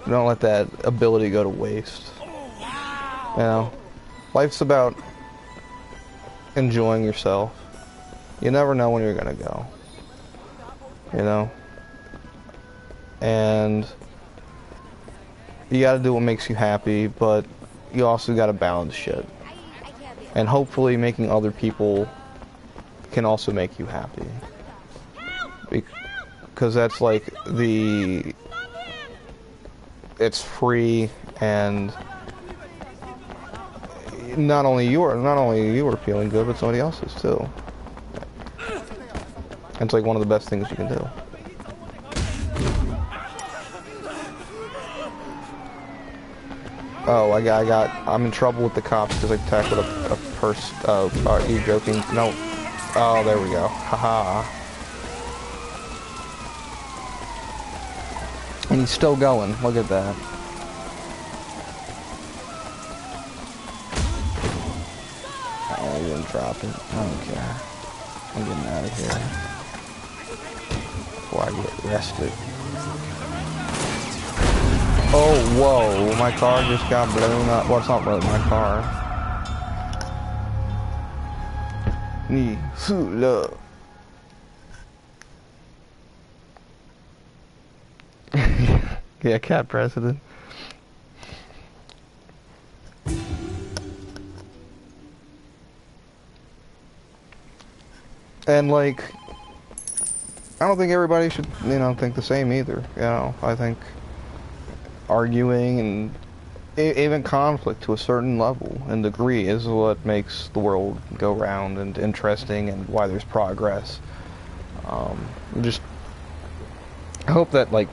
don't let that ability go to waste. You know, life's about enjoying yourself. You never know when you're gonna go. You know? And you gotta do what makes you happy, but you also gotta balance shit. And hopefully making other people can also make you happy. Because that's like it's free, and not only you are feeling good, but somebody else is too. It's like one of the best things you can do. Oh, I'm in trouble with the cops because I tackled a person. Are you joking? No. Oh, there we go. Haha. And he's still going. Look at that. I didn't drop it. I don't care. I'm getting out of here before I get arrested. Oh, whoa. My car just got blown up. Well, it's not really my car. Look. Yeah, cat president. And like, I don't think everybody should, you know, think the same either. You know, I think arguing and even conflict to a certain level and degree is what makes the world go round and interesting, and why there's progress. Just I hope that, like,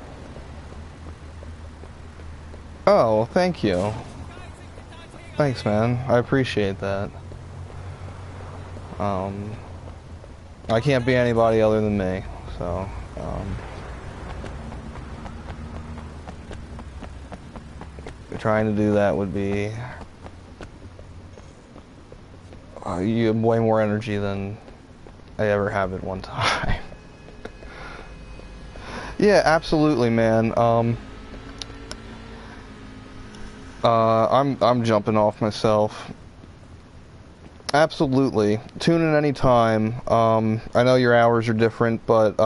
oh, thank you. Thanks, man. I appreciate that. I can't be anybody other than me, so, trying to do that would be, you have way more energy than I ever have at one time. Yeah, absolutely, man. I'm jumping off myself. Absolutely. Tune in anytime. I know your hours are different, but,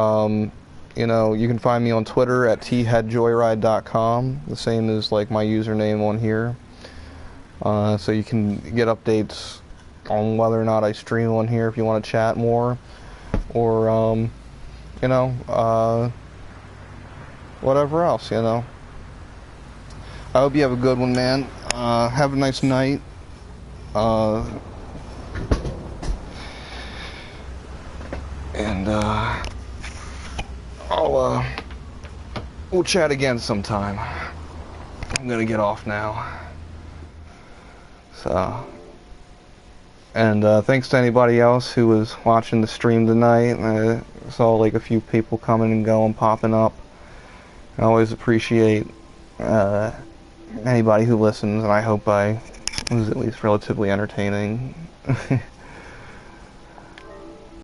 you know, you can find me on Twitter at theadjoyride.com, the same as, like, my username on here. so you can get updates on whether or not I stream on here if you want to chat more, or you know, whatever else, you know. I hope you have a good one, man. Have a nice night. And we'll chat again sometime. I'm gonna get off now. So, and thanks to anybody else who was watching the stream tonight. I saw like a few people coming and going, popping up. I always appreciate anybody who listens, and I hope I was at least relatively entertaining.